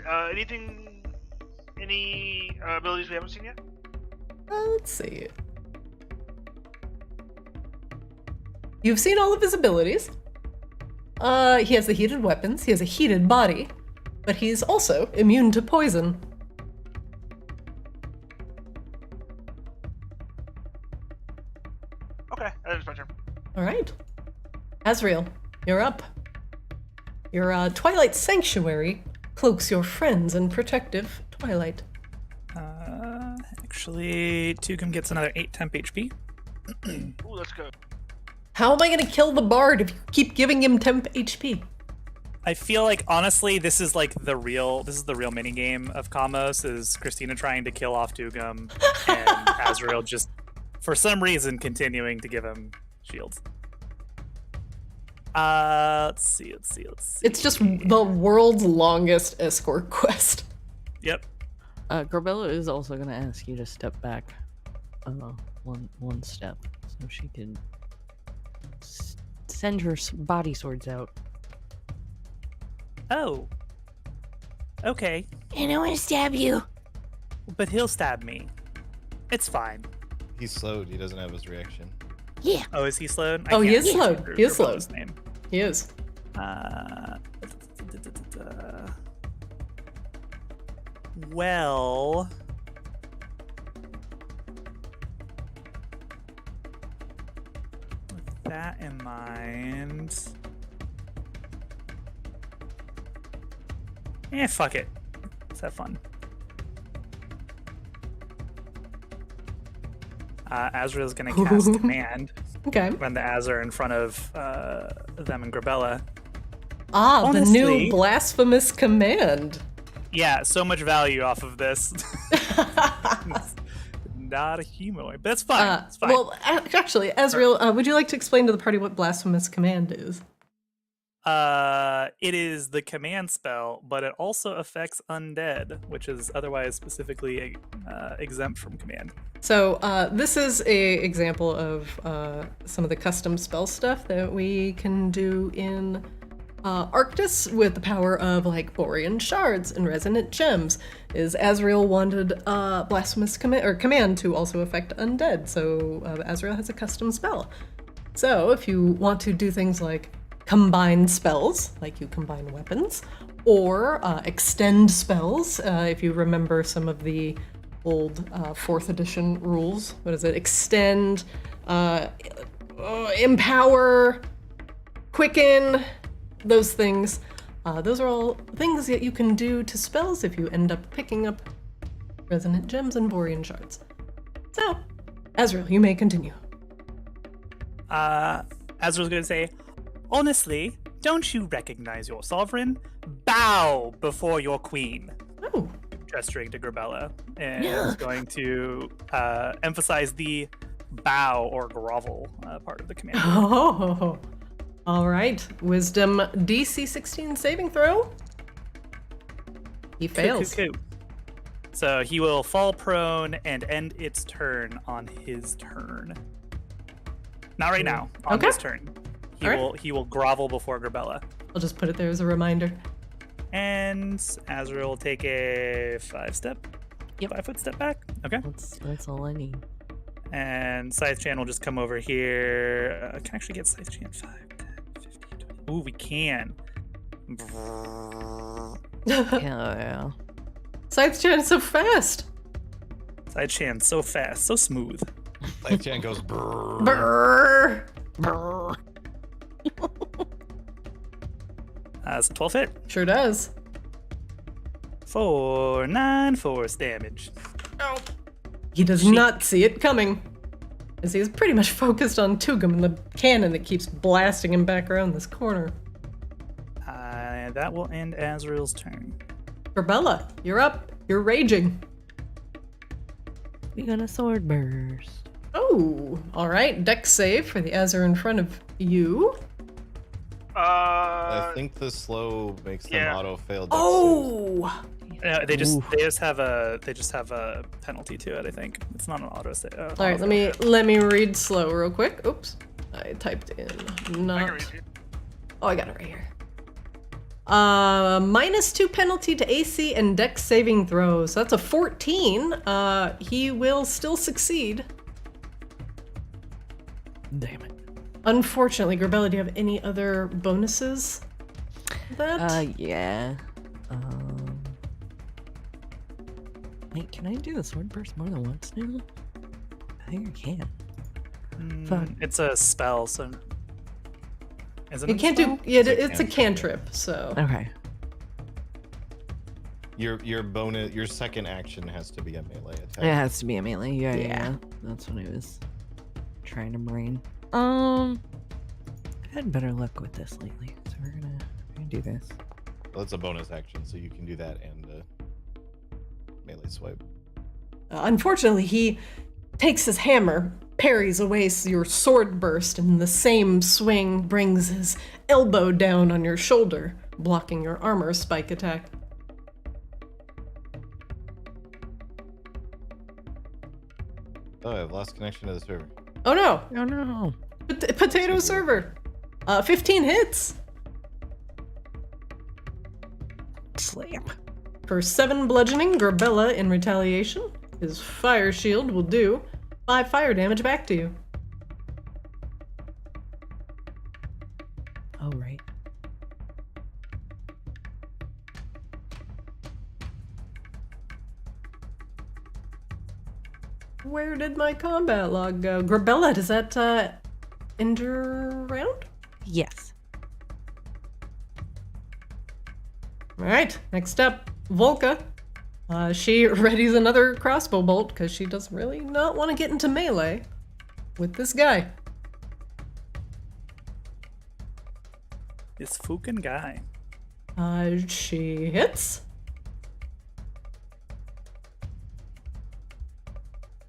any abilities we haven't seen yet? Let's see. You've seen all of his abilities. He has the heated weapons, he has a heated body, but he's also immune to poison. Okay, that is my turn. All right. Asriel, you're up. Your Twilight Sanctuary cloaks your friends in protective twilight. Actually, Tugum gets another 8 temp HP. Ooh, let's go. How am I gonna kill the bard if you keep giving him temp HP? I feel like honestly, this is the real mini game of Kaamos, is Christina trying to kill off Tugum and Azrael just for some reason continuing to give him shields. Let's see. It's just the world's longest escort quest. Yep. Grabella is also going to ask you to step back one step so she can send her body swords out. Oh. Okay. And I want to stab you. but he'll stab me. It's fine. He's slowed. He doesn't have his reaction. Yeah. Oh, is he slowed? Oh, he can't is slowed. remember He is slowed. his name. He is. Well, with that in mind, fuck it. Let's have fun. Azrael's gonna cast command Okay. when the Az are in front of them and Grabella. Ah, the Honestly- new blasphemous command. Yeah, so much value off of this. Not a humanoid, but it's fine. It's fine. Well, actually, Azrael, would you like to explain to the party what blasphemous command is? It is the command spell, but it also affects undead, which is otherwise specifically exempt from command. So this is a example of some of the custom spell stuff that we can do in Arctis with the power of like Borean shards and resonant gems. Is Azrael wanted blasphemous command to also affect undead, so Azrael has a custom spell. So if you want to do things like combine spells, like you combine weapons, or extend spells, if you remember some of the old 4th edition rules. What is it? Extend, empower, quicken, those things. Those are all things that you can do to spells if you end up picking up resonant gems and Borean shards. So, Azrael, you may continue. Azrael's gonna say, honestly, don't you recognize your sovereign? Bow before your queen. Oh. Gesturing to Grabella, and Yeah. is going to emphasize the bow or grovel part of the command. Oh. All right. Wisdom DC 16 saving throw. He fails. Coo. So he will fall prone and end its turn on his turn. Not right now. On Okay. his turn, he will grovel before Grabella, I'll just put it there as a reminder. and Azrael will take a 5-step. Yep. 5-foot step back. Okay. That's all I need. And Scythe Chan will just come over here. Can I actually get Scythe Chan 5, 10, 15, 20. Ooh, we can. Yeah. Scythe Chan is so fast. Scythe Chan so fast, so smooth. Life Chan goes brrr. Brrr. Brrr. It's a 12 hit Sure does. for 9 force damage. He does not see it coming, as he is pretty much focused on Tugum and the cannon that keeps blasting him back around this corner. That will end Azrael's turn. Grabella, you're up. You're raging. We got a sword burst. Oh, all right. Dex save for the Azure in front of you. I think the slow makes them yeah. auto fail. dex Oh, They just Oof. have a penalty to it. I think it's not an auto save. all right. Let me read slow real quick. Oops, I typed in I can not. read you. Oh, I got it right here. -2 penalty to AC and Dex saving throws. So that's a 14. He will still succeed. Damn it. Unfortunately, Grabella, do you have any other bonuses? That? Yeah. Wait, can I do the sword burst more than once now? I think I can. Fuck. It's a spell, so isn't You it a can't spell? do. Yeah, It's a it's a cantrip. So. Okay. Your bonus, your second action has to be a melee attack. It has to be a melee. Yeah. Yeah. That's what I was trying to brain. I've had better luck with this lately, so we're gonna do this. Well, it's a bonus action, so you can do that and melee swipe. Unfortunately, he takes his hammer, parries away your sword burst, and in the same swing brings his elbow down on your shoulder, blocking your armor spike attack. Oh, I've lost connection to the server. Oh no! Oh no! Potato server! 15 hits! Slap. For 7 bludgeoning, Grabella in retaliation. His fire shield will do 5 fire damage back to you. Oh, right. Where did my combat log go? Grabella, does that end your round? Yes. Alright, next up, Volka. She readies another crossbow bolt because she does really not want to get into melee with this guy. This fucking guy. She hits.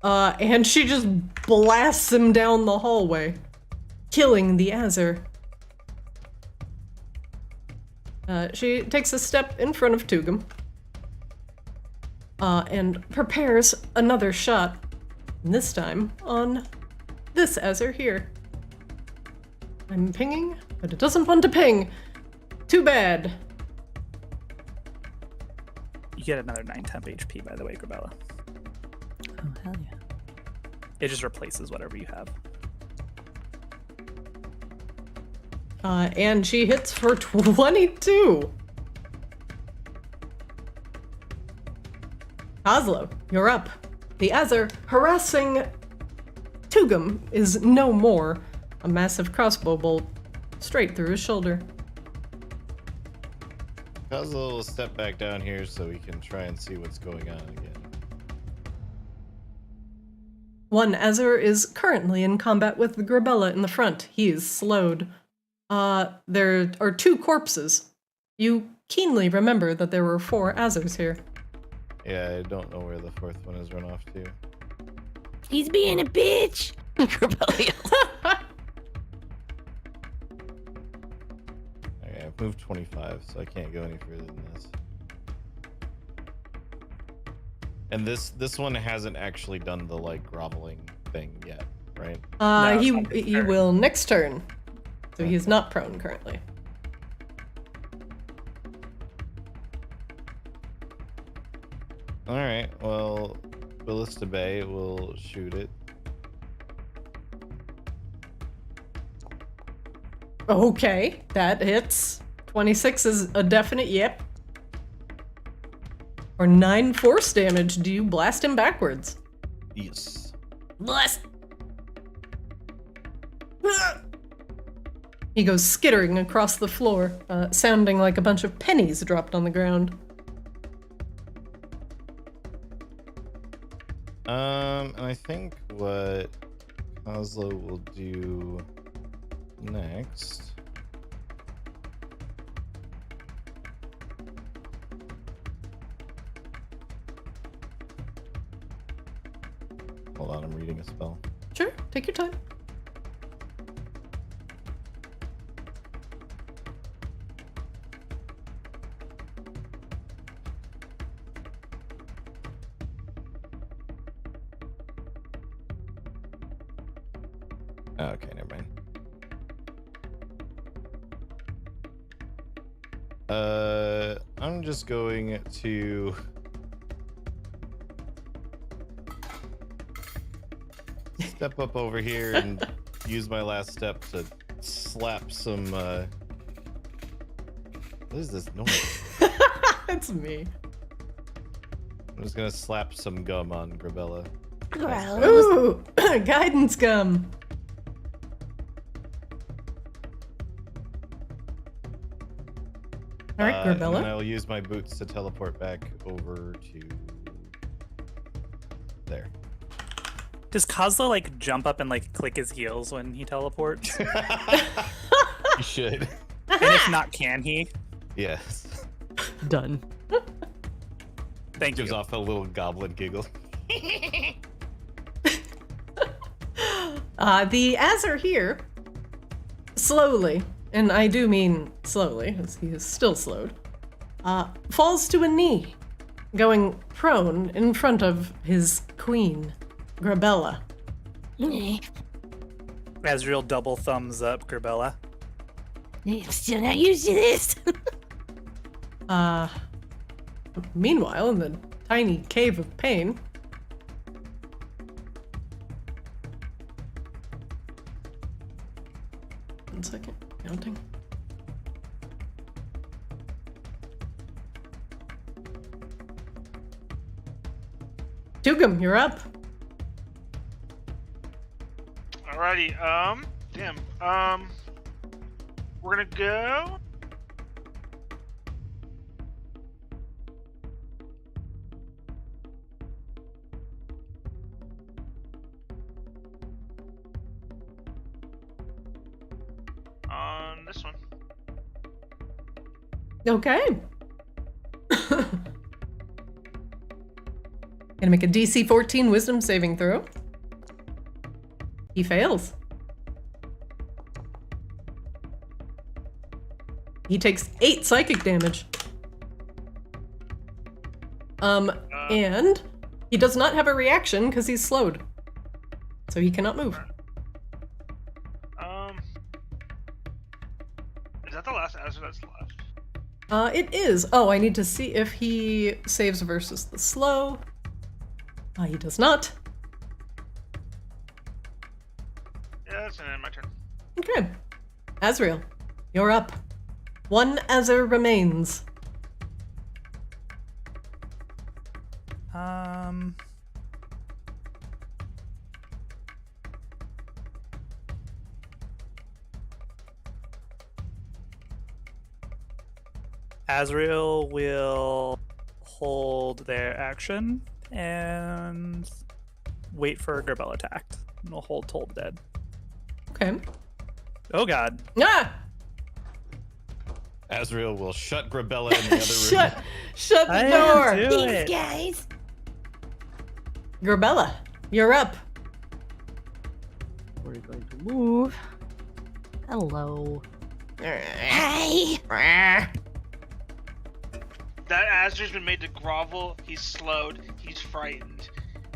And she just blasts him down the hallway, killing the Azur. She takes a step in front of Tugum. And prepares another shot, and this time on this Azur here. I'm pinging, but it doesn't want to ping. Too bad. You get another 9 temp HP, by the way, Grabella. Oh, hell yeah. It just replaces whatever you have. And she hits for 22. Oslo, you're up. The Azur harassing Tugum is no more. A massive crossbow bolt straight through his shoulder. Kozlo will step back down here so we can try and see what's going on again. One Azur is currently in combat with the Grabella in the front. He is slowed. There are 2 corpses. You keenly remember that there were 4 Azurs here. Yeah, I don't know where the 4th one has run off to. He's being a bitch. Rebellion. Okay, I've moved 25, so I can't go any further than this. And this one hasn't actually done the like groveling thing yet, right? No, He it's not his turn. will next turn. So he is not prone currently. All right. Well, Ballista Bay will shoot it. Okay, that hits. 26 is a definite yep. For 9 force damage, do you blast him backwards? Yes. Bless. He goes skittering across the floor, sounding like a bunch of pennies dropped on the ground. And I think what Oslo will do next. Hold on, I'm reading a spell. Sure, take your time. Okay, never mind. I'm just going to step up over here and use my last step to slap some what is this noise? It's me. I'm just gonna slap some gum on Grabella. Gross. Ooh, guidance gum. All right, And then Grabella. I'll use my boots to teleport back over to there. Does Kozlo like jump up and like click his heels when he teleports? And You should. if not, can he? Yes. Done. Thank Gives you. off a little goblin giggle. The Azur here, slowly, and I do mean slowly, as he is still slowed, falls to a knee, going prone in front of his queen, Grabella. Azrael double thumbs up, Grabella. I'm still not used to this. Meanwhile, in the tiny cave of pain... One second, counting. Tugum, you're up. Alrighty, damn. We're gonna go. On this one. Okay. Gonna make a DC 14 wisdom saving throw. He fails. He takes 8 psychic damage. And he does not have a reaction because he's slowed. So he cannot move. Is that the last answer that's left? It is. Oh, I need to see if he saves versus the slow. He does not. Yeah, that's my turn. Okay. Azrael, you're up. 1 Azure remains. Azrael will hold their action and wait for a Gerbel attack. And we'll hold Toll dead. Okay. Oh god. Ah! Azrael will shut Grabella in the other room. Shut the I door. didn't do Thanks, it. guys. Gerbella, you're up. We're going to move. Hello. Hi. That Azrael's been made to grovel. He's slowed. He's frightened.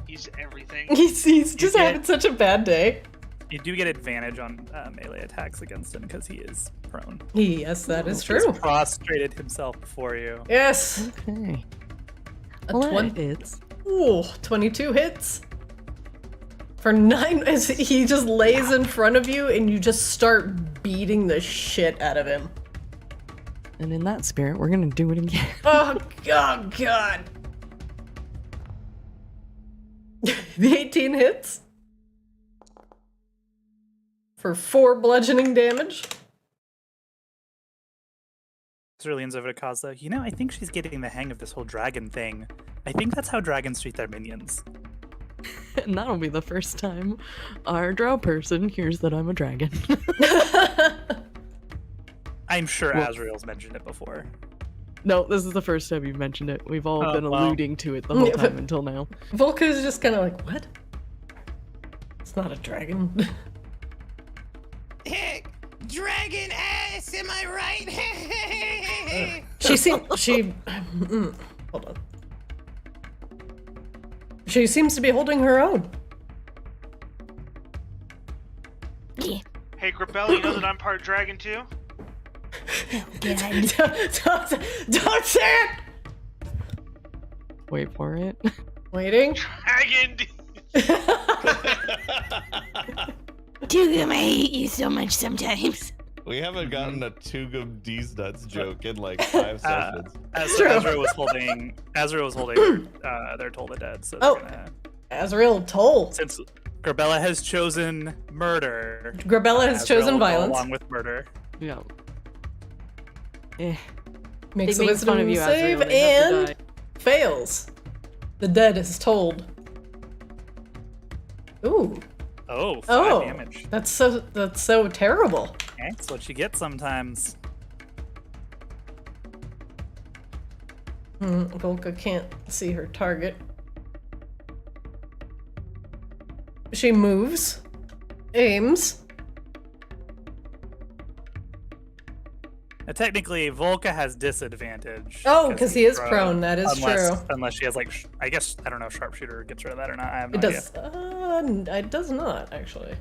He's everything. He's just having such a bad day. You do get advantage on melee attacks against him because he is prone. Yes, that is He's true. prostrated himself before you. Yes. Okay. A Well, 20 that hits. Ooh, 22 hits. For 9, as he just lays in front of you and you just start beating the shit out of him. And in that spirit, we're gonna do it again. Oh, God, God. The 18 hits. For 4 bludgeoning damage. Azrael leans over to Kaza. You know, I think she's getting the hang of this whole dragon thing. I think that's how dragons treat their minions. And that'll be the first time our drow person hears that I'm a dragon. I'm sure Well- Azrael's mentioned it before. No, this is the first time you've mentioned it. We've all Oh, been wow. alluding to it the whole time until now. Volka is just kind of like, what? It's not a dragon. Dragon ass, am I right? Hold on. She seems to be holding her own. Yeah. Hey, Grabella, you know that I'm part dragon too? Don't say it! Wait for it. Waiting. Dragon. Tugum, I hate you so much sometimes. We haven't gotten a Tugum D's nuts joke in like 5 sessions. True. Azrael was holding their Toll the Dead. So Oh. they're gonna, Azrael Toll. since Gerbella has chosen murder, Grabella has Azrael chosen will go violence. along with murder. Yeah. Eh. Makes They a make fun of wisdom you, save Azrael. They have to and die. fails. The dead is told. Ooh. Oh, 5 Oh. damage. That's so terrible. That's what you get sometimes. Volka can't see her target. She moves, aims. Now, technically, Volka has disadvantage. Oh, because he is prone. That is true. Unless she has like, I guess I don't know if sharpshooter gets rid of that or not. I have no It idea. does. It does not actually.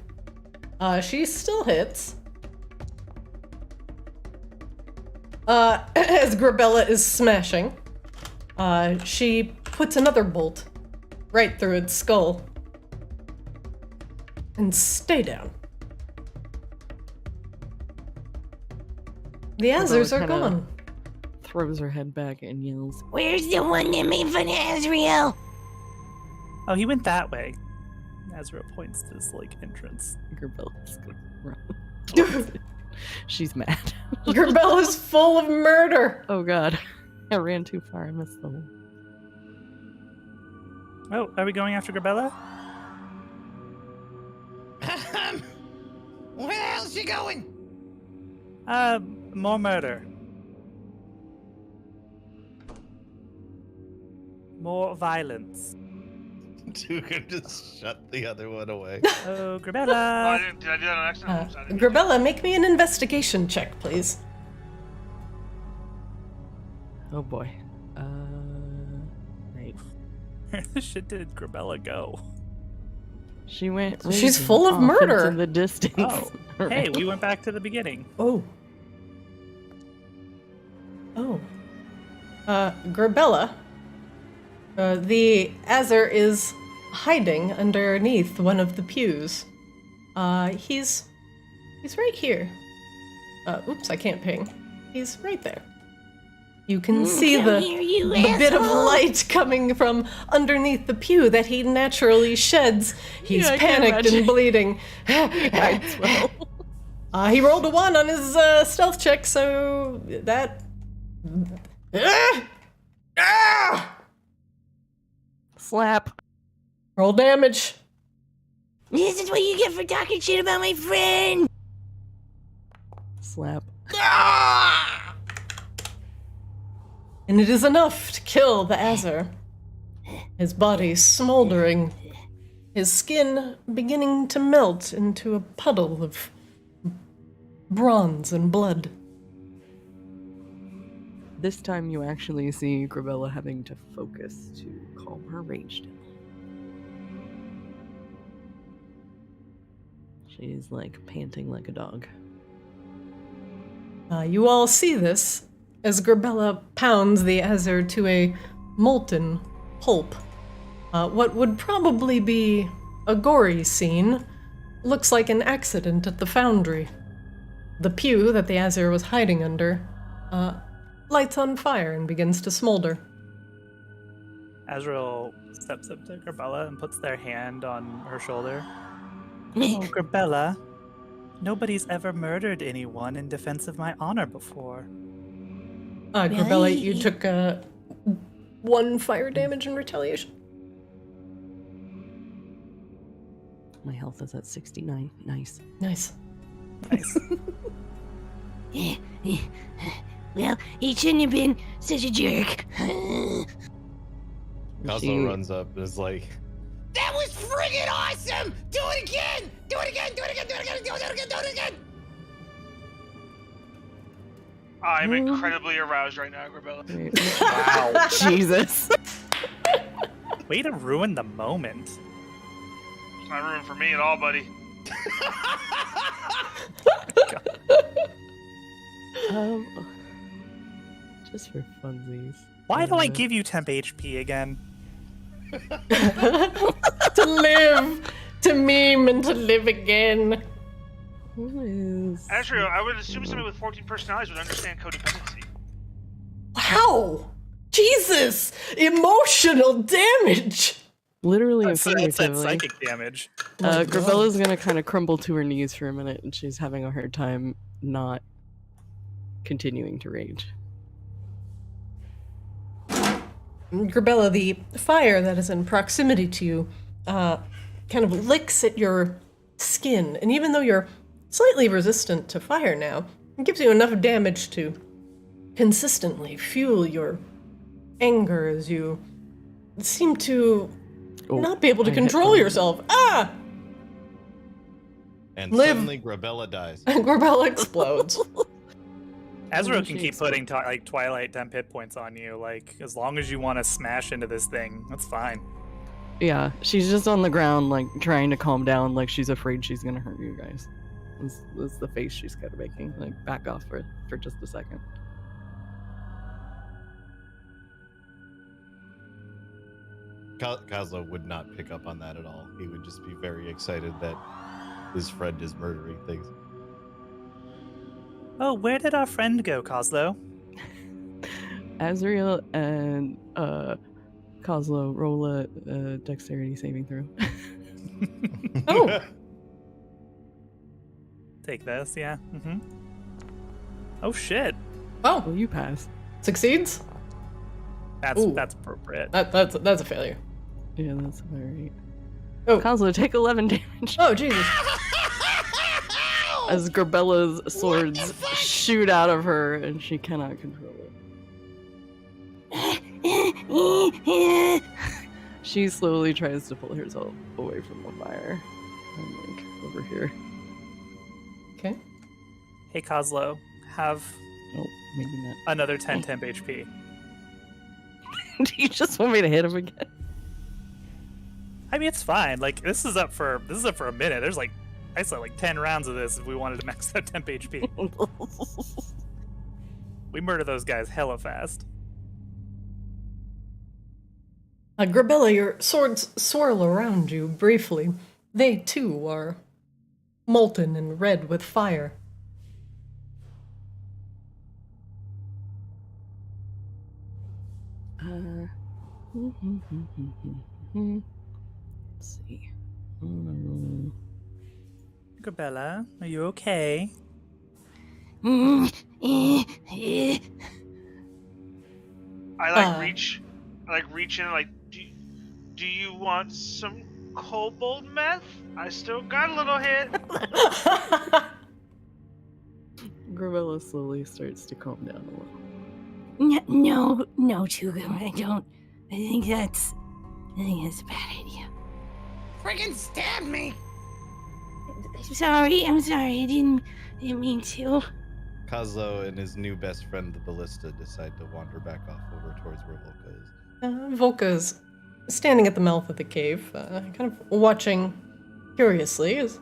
She still hits. As Grabella is smashing. She puts another bolt right through its skull. And stay down. The Azers are kinda gone. Throws her head back and yells, Where's the one that made fun of Azrael? Oh, he went that way. Azrael points to this like entrance. Grabella's gonna run towards it. She's mad. Grabella's full of murder. Oh god. I ran too far. I missed the hole. Oh, are we going after Grabella? Where the hell's she going? More murder. More violence. Two can just shut the other one away. Oh, Oh, Grabella! did I do that on accident? Oops, I didn't. Grabella, make me an investigation check, please. Oh boy. Right. Where the shit did Grabella go? She went. She's raging full of off murder. into the distance. Oh, hey, Right. we went back to the beginning. Oh. Grabella. The Azer is hiding underneath one of the pews. He's right here. Oops, I can't ping. He's right there. You can see come the here, you bit of asshole. light coming from underneath the pew that he naturally sheds. He's Yeah, I can panicked and imagine. bleeding. Hides well. He rolled a 1 on his stealth check, so that. Slap. Roll damage. This is what you get for talking shit about my friend. Slap. And it is enough to kill the Azer. His body smoldering, his skin beginning to melt into a puddle of bronze and blood. This time you actually see Grabella having to focus to calm her rage down. She's like panting like a dog. You all see this as Grabella pounds the Azer to a molten pulp. What would probably be a gory scene looks like an accident at the Foundry. The pew that the Azer was hiding under lights on fire and begins to smolder. Azrael steps up to Grabella and puts their hand on her shoulder. Oh, Grabella, nobody's ever murdered anyone in defense of my honor before. Grabella, you took 1 fire damage in retaliation. My health is at 69. Nice. Nice. Nice. Well, he shouldn't have been such a jerk. Also She- runs up and is like, That was friggin' awesome! Do it again! Do it again! Do it again! Do it again! Do it again! Do it again! I'm incredibly aroused right now, Grabella. Wait, Wow. Jesus. Way to ruin the moment. It's not room for me at all, buddy. Just for funsies. Why do I give you temp HP again? To live, to meme, and to live again. Who is? Azrael, I would assume somebody with 14 personalities would understand codependency. Wow! Jesus! Emotional damage! Literally and That's that figuratively. psychic damage. Grabella's gonna kind of crumble to her knees for a minute, and she's having a hard time not continuing to rage. Grabella, the fire that is in proximity to you kind of licks at your skin, and even though you're slightly resistant to fire now, it gives you enough damage to consistently fuel your anger as you seem to not be able to I hit control her. yourself. Ah! and Live. suddenly Grabella dies. And Grabella explodes. Azrael did can she keep putting like Twilight temp hit points on you. Like as long as you want to smash into this thing, that's fine. Yeah, she's just on the ground, like trying to calm down, like she's afraid she's gonna hurt you guys. That's the face she's kind of making. Like back off for just a second. Kozlo would not pick up on that at all. He would just be very excited that his friend is murdering things. Oh, where did our friend go, Kozlo? Azrael and Kozlo roll a dexterity saving throw. Oh. Take this, yeah. Mm-hmm. Oh shit. Oh, Well, you pass. succeeds? Ooh. That's appropriate. That's a failure. Yeah, that's about right. Oh. Kozlo, take 11 damage. Oh, Jesus. As Grabella's swords shoot out of her and she cannot control it. She slowly tries to pull herself away from the fire. I'm like, over here. Okay. Hey, Kozlo, have Oh, maybe not. another 10 temp HP. Do you just want me to hit him again? I mean, it's fine. Like, this is up for a minute. There's like, I saw like 10 rounds of this if we wanted to max out temp HP. We murder those guys hella fast. Grabella, your swords swirl around you briefly. They, too, are molten and red with fire. Let's see. Roll. Grabella, are you okay? I reach in like, do you want some kobold meth? I still got a little hit. Grabella slowly starts to calm down a little. No, Tugum, I don't. I think that's a bad idea. Friggin' stabbed me! I'm sorry, I didn't mean to. Kozlo and his new best friend, the Ballista, decide to wander back off over towards where Volka is. Volka's standing at the mouth of the cave, kind of watching curiously as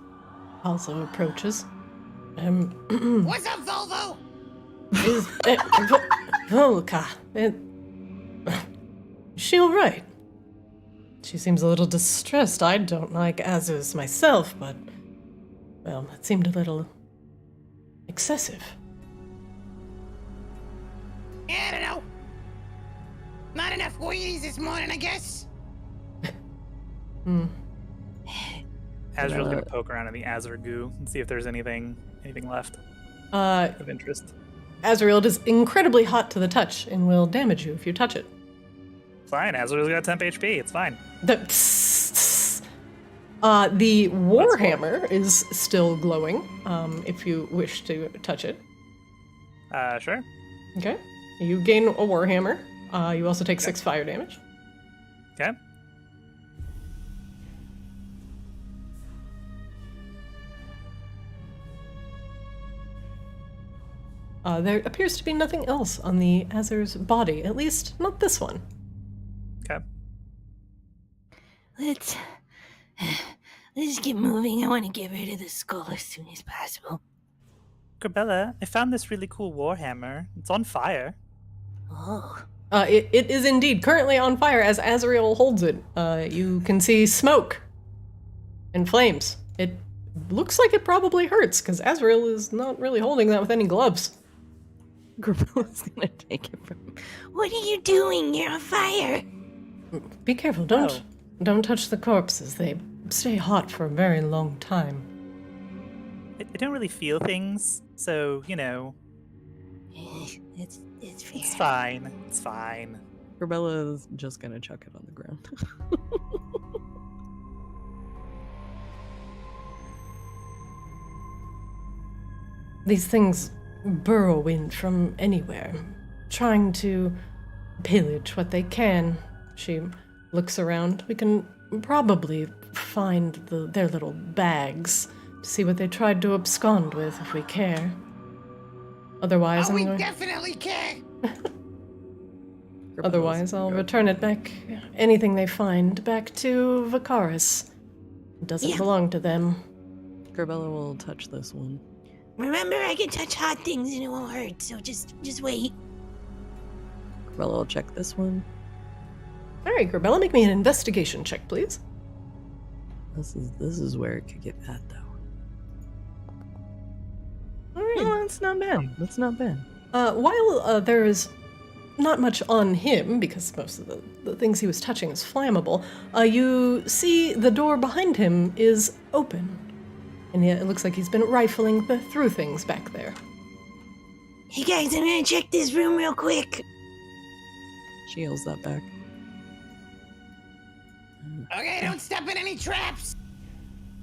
Kozlo approaches. What's up, Volvo? Volka, is she alright? She seems a little distressed. I don't like Azus myself, but, well, it seemed a little excessive. Yeah, I don't know. Not enough Wheaties this morning, I guess. Azrael's gonna poke around in the Azure goo and see if there's anything left of interest. Azrael is incredibly hot to the touch and will damage you if you touch it. Fine, Azrael's got temp HP. It's fine. The Warhammer is still glowing, if you wish to touch it. Sure. Okay. You gain a Warhammer. You also take 6 fire damage. Okay. There appears to be nothing else on the Azur's body, at least not this one. Okay. Let's get moving. I want to get rid of the skull as soon as possible. Grabella, I found this really cool Warhammer. It's on fire. Oh. It is indeed currently on fire as Azrael holds it. You can see smoke and flames. It looks like it probably hurts, because Azrael is not really holding that with any gloves. Grabella's gonna take it from him. What are you doing? You're on fire. Be careful, don't touch the corpses. They stay hot for a very long time. I don't really feel things, so, you know. It's fair. It's fine. It's fine. Grabella's just gonna chuck it on the ground. These things burrow in from anywhere, trying to pillage what they can. She looks around. We can probably find their little bags to see what they tried to abscond with if we care. Otherwise, We definitely care. Otherwise, I'll return it back, anything they find, back to Vicaris. It doesn't belong to them. Grabella will touch this one. Remember, I can touch hot things and it won't hurt, so just wait. Grabella will check this one. All right, Corbella, make me an investigation check, please. This is where it could get bad, though. All right. No, that's not bad. That's not bad. While there is not much on him, because most of the things he was touching is flammable, you see the door behind him is open. And yeah, it looks like he's been rifling through things back there. Hey guys, I'm gonna check this room real quick. She yells that back. Okay, don't step in any traps.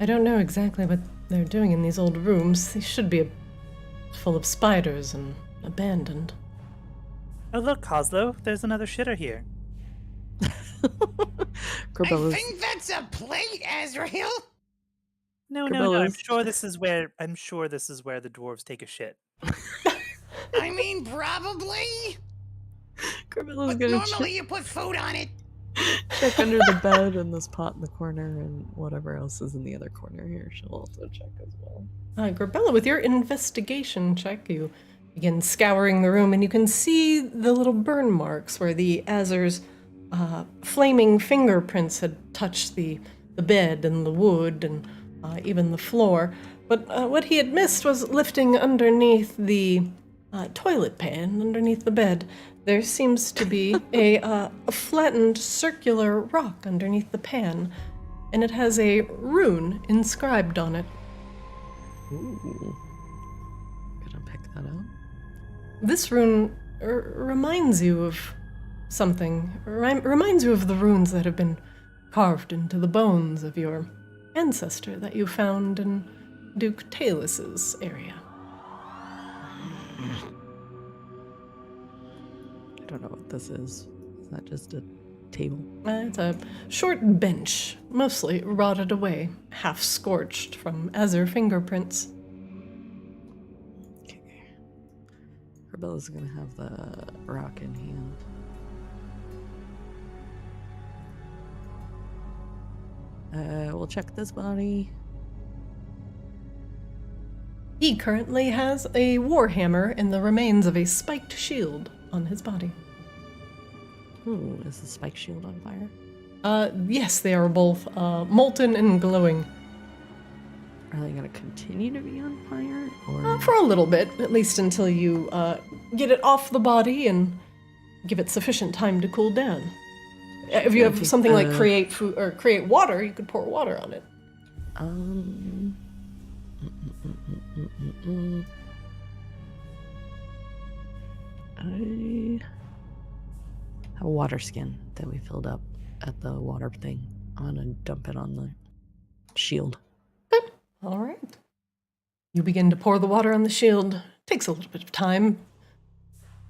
I don't know exactly what they're doing in these old rooms. They should be full of spiders and abandoned. Oh look, Coslo, there's another shitter here. I Corbella's think that's a plate, Azrael. No, I'm Corbella's- sure this is where the dwarves take a shit. I mean, probably. Corbella's But gonna normally you put food on it. check under the bed and this pot in the corner and whatever else is in the other corner here. She'll also check as well. Corbella, with your investigation check, you begin scouring the room, and you can see the little burn marks where the Azur's flaming fingerprints had touched the bed and the wood and even the floor. But what he had missed was lifting underneath the toilet pan, underneath the bed. There seems to be a flattened circular rock underneath the pan, and it has a rune inscribed on it. Ooh. Gonna pick that up. This rune reminds you of something. Reminds you of the runes that have been carved into the bones of your ancestor that you found in Duke Talus's area. I don't know what this is. Is that just a table? It's a short bench, mostly rotted away, half scorched from Azur fingerprints. Okay. Corbella's gonna have the rock in hand. We'll check this body. He currently has a warhammer and the remains of a spiked shield on his body. Ooh, is the spike shield on fire? Yes, they are both molten and glowing. Are they gonna continue to be on fire? Or For a little bit, at least until you get it off the body and give it sufficient time to cool down. If you have something like create food or create water, you could pour water on it. I have a water skin that we filled up at the water thing. I'm gonna dump it on the shield. Good. All right. You begin to pour the water on the shield. Takes a little bit of time,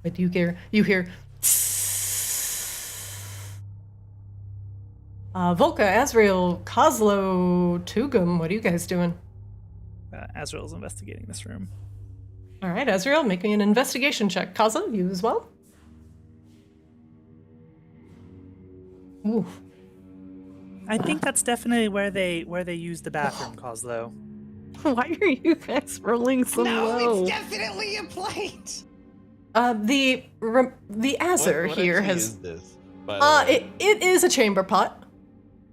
but you hear Volka, Azrael, Kozlo, Tugum, what are you guys doing? Azrael's investigating this room. All right, Azrael, make me an investigation check. Kozlo, you as well? Ooh. I think that's definitely where they use the bathroom, Coslo. Why are you guys rolling so No, low? it's definitely a plate. The Azur What here actually has. is this, by the way? It is a chamber pot.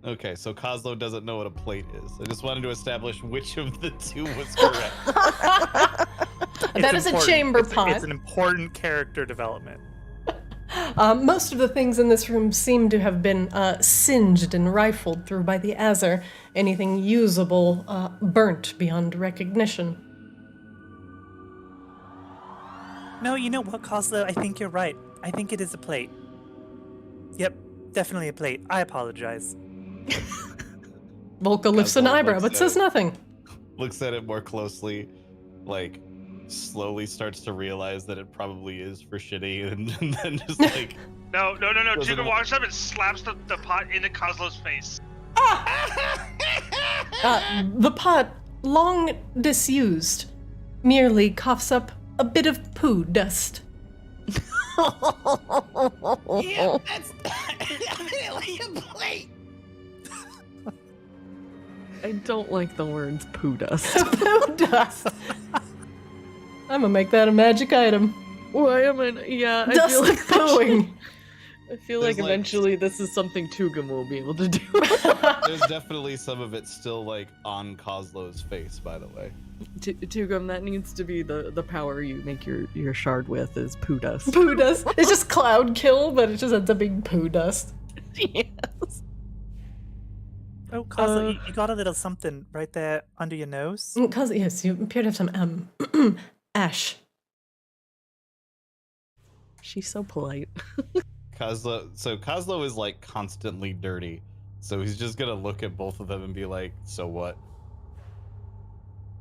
Okay, so Kozlo doesn't know what a plate is. I just wanted to establish which of the two was correct. That is a important. chamber pot. It's an important character development. Most of the things in this room seem to have been singed and rifled through by the Azur. Anything usable burnt beyond recognition. No, you know what, Coslo? I think you're right. I think it is a plate. Yep, definitely a plate. I apologize. Volka lifts an Kozlo eyebrow, looks but at says it. nothing. Looks at it more closely, like slowly starts to realize that it probably is for shitty, and then just like No. Doesn't Tuga wa- walks up and slaps the pot into Kozlo's face. The pot, long disused, merely coughs up a bit of poo dust. Yeah, that's definitely a plate. I don't like the words poo dust. Poo dust. I'm gonna make that a magic item. Why am I? Yeah, I Dust feel like of pooing. I feel There's, like eventually this is something Tugum will be able to do. There's definitely some of it still like on Kozlo's face, by the way. Tugum, that needs to be the power you make your shard with is poo dust. Poo dust. It's just cloud kill, but it just ends up being poo dust. Yes. Oh, Kozlo, you got a little something right there under your nose. Cause yes, you appear to have some ash. She's so polite. Kozlo is like constantly dirty, so he's just gonna look at both of them and be like, "So what?"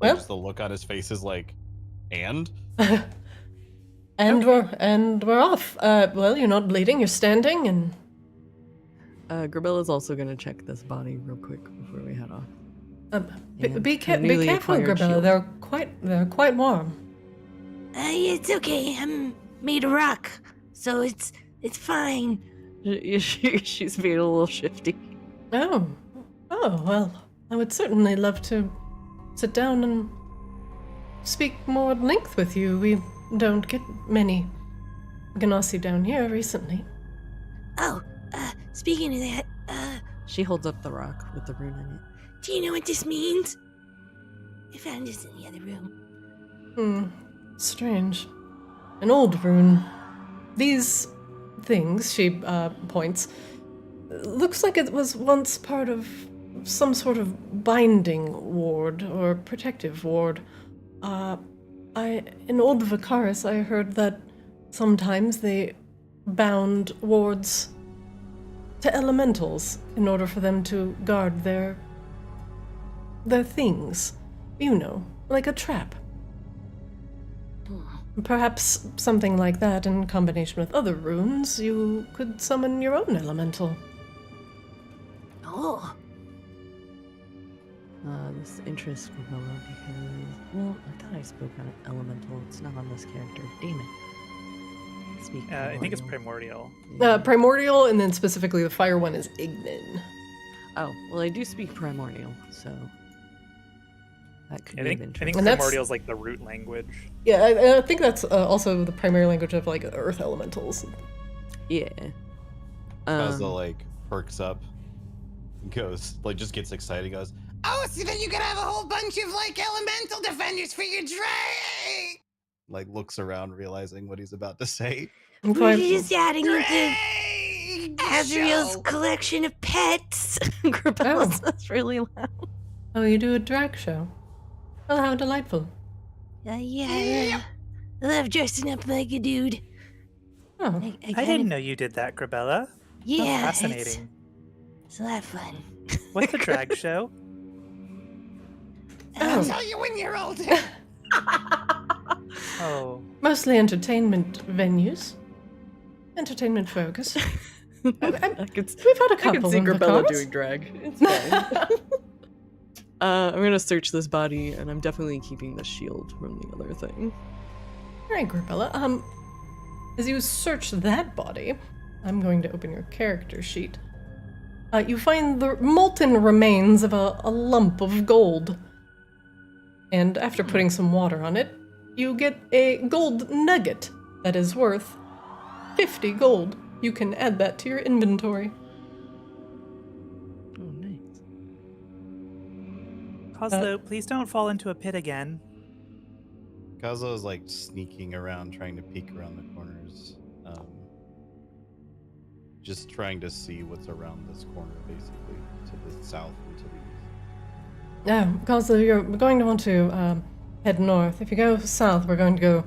Like, Well, just the look on his face is like, "And?" and we're off. Well, you're not bleeding. You're standing, and Grabella's also gonna check this body real quick before we head off. be her careful, newly acquired Grabella. shield. They're quite warm. It's okay. I'm made of rock, so it's fine. She's being a little shifty. Oh, well, I would certainly love to sit down and speak more at length with you. We don't get many Ganassi down here recently. Oh, speaking of that, She holds up the rock with the rune in it. do you know what this means? I found this in the other room. Strange. An old rune. These things, she points, looks like it was once part of some sort of binding ward or protective ward. In Old Vicaris, I heard that sometimes they bound wards to elementals in order for them to guard their things. You know, like a trap. Perhaps something like that in combination with other runes, you could summon your own elemental. Oh, This interests Grabella because, well, I thought I spoke on elemental. It's not on this character. Damn it. Speak I think it's primordial. primordial. Primordial, and then specifically the fire one is Ignin. Oh, well, I do speak primordial, so that could I be think of I interest. think And that's- primordial is like the root language. Yeah, I think that's also the primary language of like earth elementals. Yeah. Kozlo like perks up, goes like just gets excited, goes, Oh, so then you could have a whole bunch of like elemental defenders for your drag. like looks around, realizing what he's about to say. we're just adding into Drag Azriel's show. collection of pets. Grabella Oh. says really loud. Oh, you do a drag show? Well, how delightful. Yeah, I love dressing up like a dude. Oh, I kind didn't of- know you did that, Grabella. Yeah, Fascinating. It's a lot of fun. What's the drag show? I'll tell you when you're older. Oh, mostly entertainment venues. Entertainment focus. I could, We've had a I couple could see of Grabella Vicaris. doing drag. It's fine. I'm gonna search this body, and I'm definitely keeping the shield from the other thing. All right, Grabella. As you search that body, I'm going to open your character sheet. You find the molten remains of a lump of gold. And after putting some water on it, you get a gold nugget that is worth 50 gold. You can add that to your inventory. Oh, nice. Kozlo, please don't fall into a pit again. Kozlo is like sneaking around, trying to peek around the corners, just trying to see what's around this corner, basically to the south and to the east. Yeah, because you're going to want to head north. If you go south, we're going to go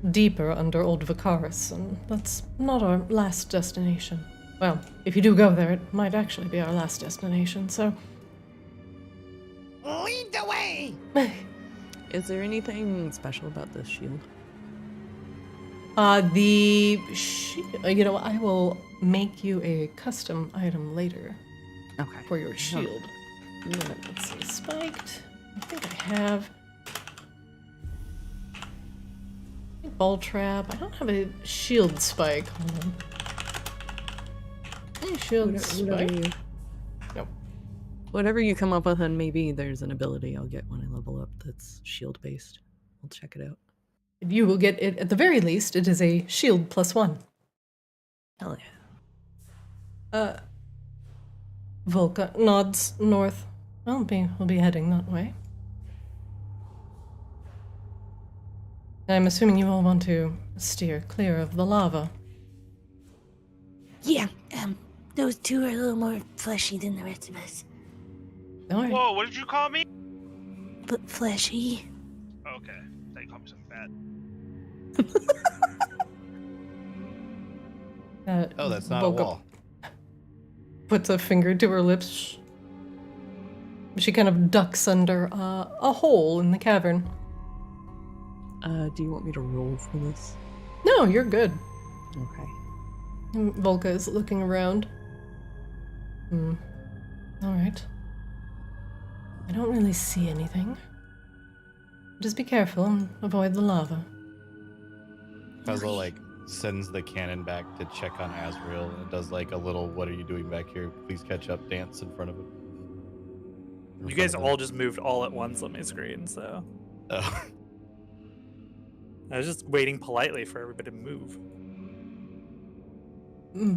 deeper under Old Vicaris, and that's not our last destination. Well, if you do go there, it might actually be our last destination, so... Lead the way. Is there anything special about this shield? You know, I will make you a custom item later Okay. for your shield. Let's see, spiked. I think I have... Ball trap. I don't have a shield spike. Hold on. Any shield spike? Nope. Whatever you come up with, and maybe there's an ability I'll get when I level up that's shield based. We'll check it out. You will get it, at the very least, it is a shield +1. Hell yeah. Volka nods north. We'll be heading that way. I'm assuming you all want to steer clear of the lava. Yeah, those two are a little more fleshy than the rest of us. All right. Whoa, what did you call me? But fleshy? Okay, I thought you called me something bad. Oh, that's not a Volka wall. puts a finger to her lips. She kind of ducks under a hole in the cavern. Do you want me to roll for this? No, you're good. Okay. And Volka is looking around. All right. I don't really see anything. Just be careful and avoid the lava. Puzzle like sends the cannon back to check on Azrael, and it does like a little "What are you doing back here? Please catch up" dance in front of him. You guys all just moved all at once on my screen, so Oh. I was just waiting politely for everybody to move.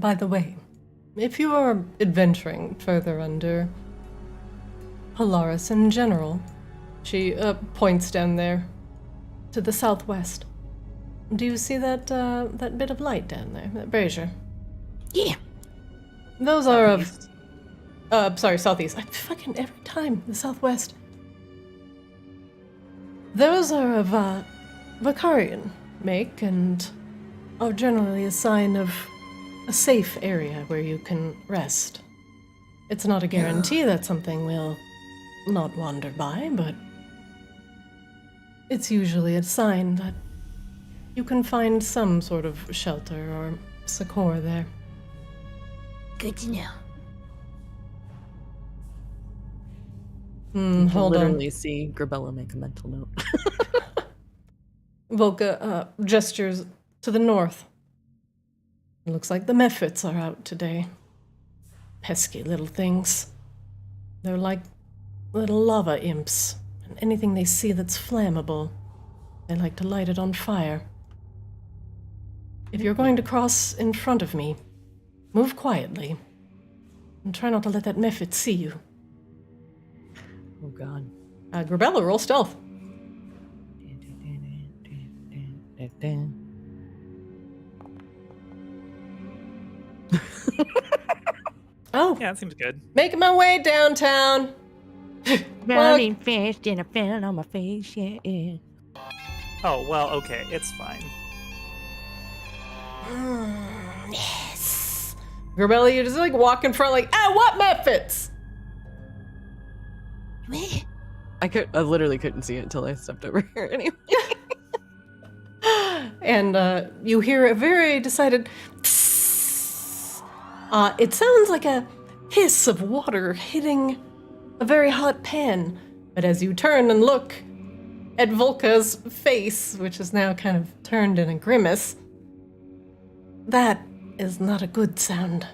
By the way, if you are adventuring further under Polaris in general, she points down there to the southwest. Do you see that that bit of light down there, that brazier? Yeah. Those are of southeast. I fucking every time the southwest. Those are of Vicarian make and are generally a sign of a safe area where you can rest. It's not a guarantee that something will not wander by, but it's usually a sign that you can find some sort of shelter or succor there. Good to know. You can Hold on. literally see Grabella make a mental note. Volka gestures to the north. It looks like the Mephits are out today. Pesky little things. They're like little lava imps, and anything they see that's flammable, they like to light it on fire. If you're going to cross in front of me, move quietly, and try not to let that Mephit see you. Oh god. Grabella, roll stealth. Oh, Yeah, that seems good. making my way downtown. Running fast and I fell on my face, yeah. Oh, well, okay, it's fine. Yes. Grabella, you just like walk in front like, what Mephits? Meh. I literally couldn't see it until I stepped over here anyway. And you hear a very decided tss. It sounds like a hiss of water hitting a very hot pan. But as you turn and look at Volka's face, which is now kind of turned in a grimace, that is not a good sound.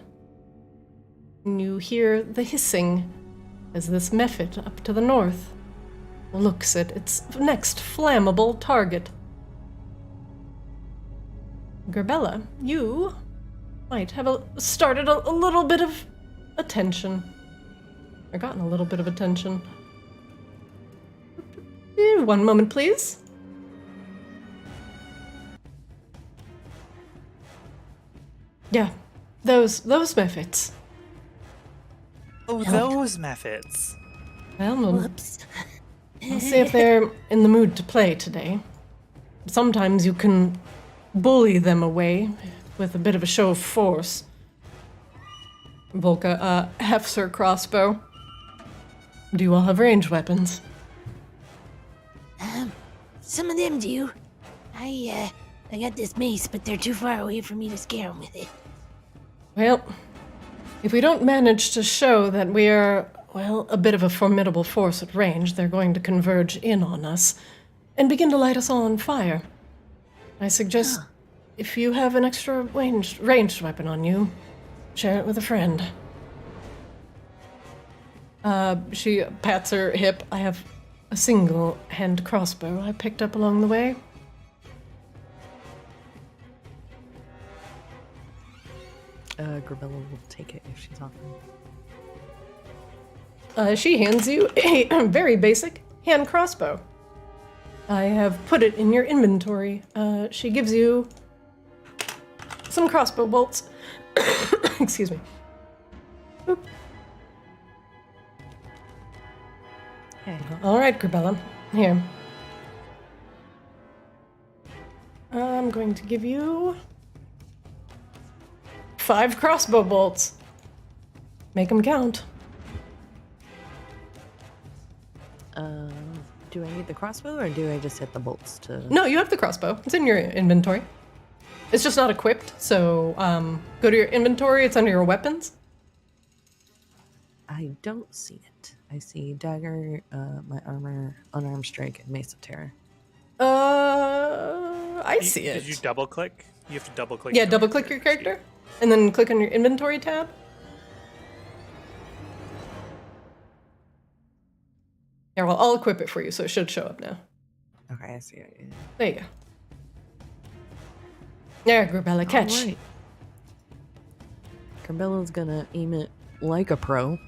And you hear the hissing as this Mephit up to the north looks at its next flammable target. Grabella, you might have started a little bit of attention. Or gotten a little bit of attention. 1 moment, please. Yeah, those Mephits. Oh, those Mephits. Well, Whoops. we'll see if they're in the mood to play today. Sometimes you can bully them away with a bit of a show of force. Volka hefts her crossbow. Do you all have ranged weapons? Some of them do. I got this mace, but they're too far away for me to scare them with it. Well, if we don't manage to show that we are, well, a bit of a formidable force at range, they're going to converge in on us and begin to light us all on fire. I suggest if you have an extra ranged weapon on you, share it with a friend. She pats her hip. I have a single-hand crossbow I picked up along the way. Grabella will take it if she's offering. She hands you a very basic hand crossbow. I have put it in your inventory. She gives you some crossbow bolts. Excuse me. Oop. Hey. All right, Grabella. Here. I'm going to give you 5 crossbow bolts. Make them count. Do I need the crossbow or do I just hit the bolts to... No, you have the crossbow. It's in your inventory. It's just not equipped, so go to your inventory. It's under your weapons. I don't see it. I see dagger, my armor, unarmed strike, and mace of terror. I see it. Did you double click? You have to double click. Yeah, double click your character, and then click on your inventory tab. Yeah, well, I'll equip it for you, so it should show up now. Okay, I see it. There you go. There, Grabella, catch. All right. Grabella's gonna aim it like a pro.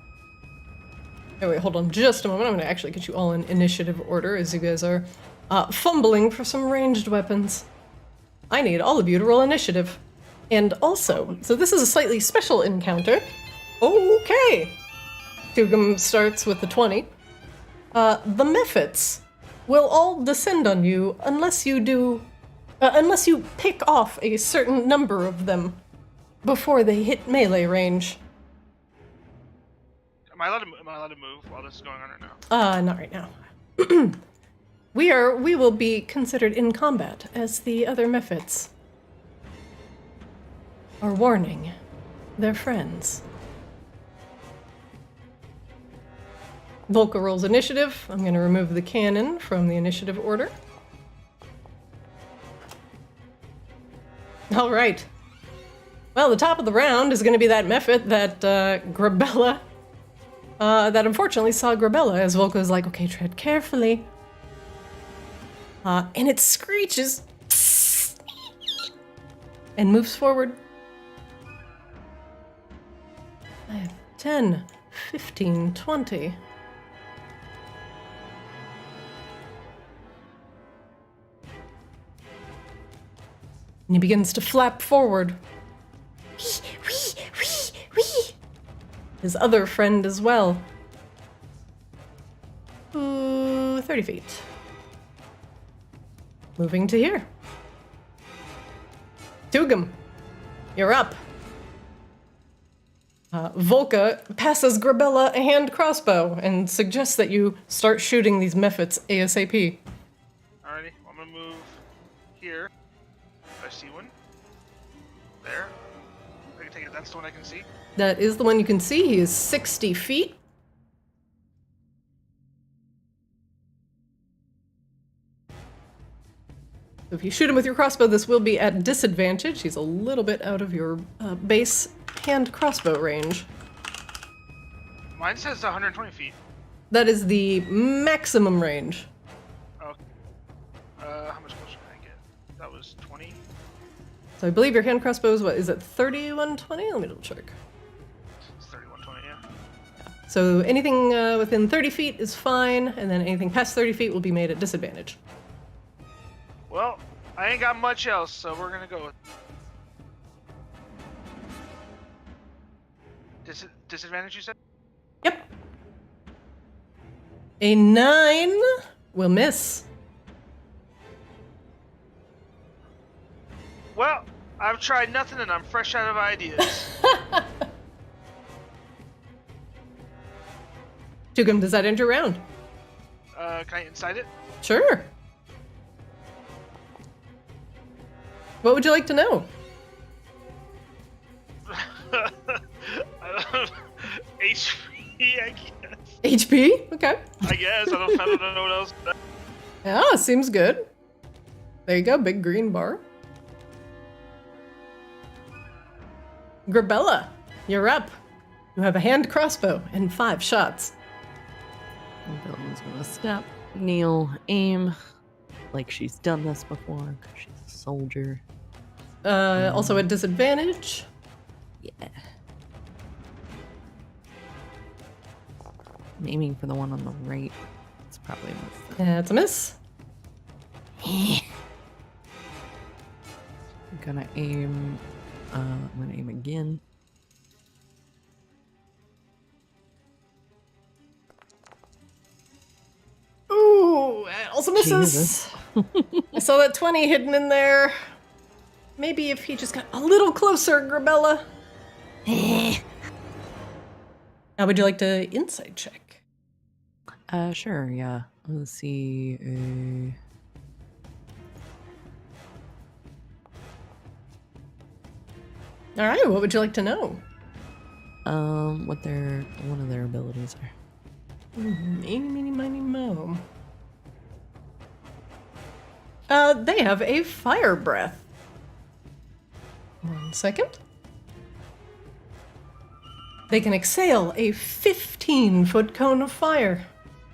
Oh, wait, hold on just a moment. I'm going to actually get you all in initiative order as you guys are fumbling for some ranged weapons. I need all of you to roll initiative. And also, so this is a slightly special encounter. Okay. Tugum starts with the 20. The Mephits will all descend on you unless you pick off a certain number of them before they hit melee range. Am I allowed to move while this is going on right now? Not right now. We will be considered in combat as the other Mephits are warning their friends. Volka rolls initiative. I'm going to remove the cannon from the initiative order. All right. Well, the top of the round is going to be that Mephit that Grabella, that unfortunately saw Grabella as Volka is like, okay, tread carefully. And it screeches and moves forward. 5, 10, 15, 20. And he begins to flap forward. His other friend as well. Ooh, 30 feet. Moving to here. Tugum, you're up. Volka passes Grabella a hand crossbow and suggests that you start shooting these Mephits ASAP. Alrighty, I'm gonna move here. I see one. There. I can take it. That's the one I can see. That is the one you can see. He is 60 feet. So if you shoot him with your crossbow, this will be at disadvantage. He's a little bit out of your base hand crossbow range. Mine says 120 feet. That is the maximum range. Okay. How much closer can I get? That was 20. So I believe your hand crossbow is what? Is it 3120? Let me double check. It's 3120, yeah. So anything within 30 feet is fine, and then anything past 30 feet will be made at disadvantage. Well, I ain't got much else, so we're gonna go with disadvantage, you said? Yep. A 9 will miss. Well, I've tried nothing and I'm fresh out of ideas. Tugum, does that end your round? Can I incite it? Sure. What would you like to know? HP, I guess. HP? Okay. I guess. I don't know what else. Yeah, seems good. There you go, big green bar. Grabella, you're up. You have a hand crossbow and 5 shots. Grabella's gonna step, kneel, aim, like she's done this before, because she's a soldier. Also at disadvantage. Yeah. I'm aiming for the one on the right. It's probably a miss. That's a miss. I'm gonna aim. I'm gonna aim again. Ooh, that also misses. Jesus. I saw that 20 hidden in there. Maybe if he just got a little closer, Grabella. How would you like to insight check? Sure, yeah. Let's see. All right, what would you like to know? What one of their abilities are. Eeny, meeny, miny, moe. They have a fire breath. 1 second. They can exhale a 15-foot cone of fire,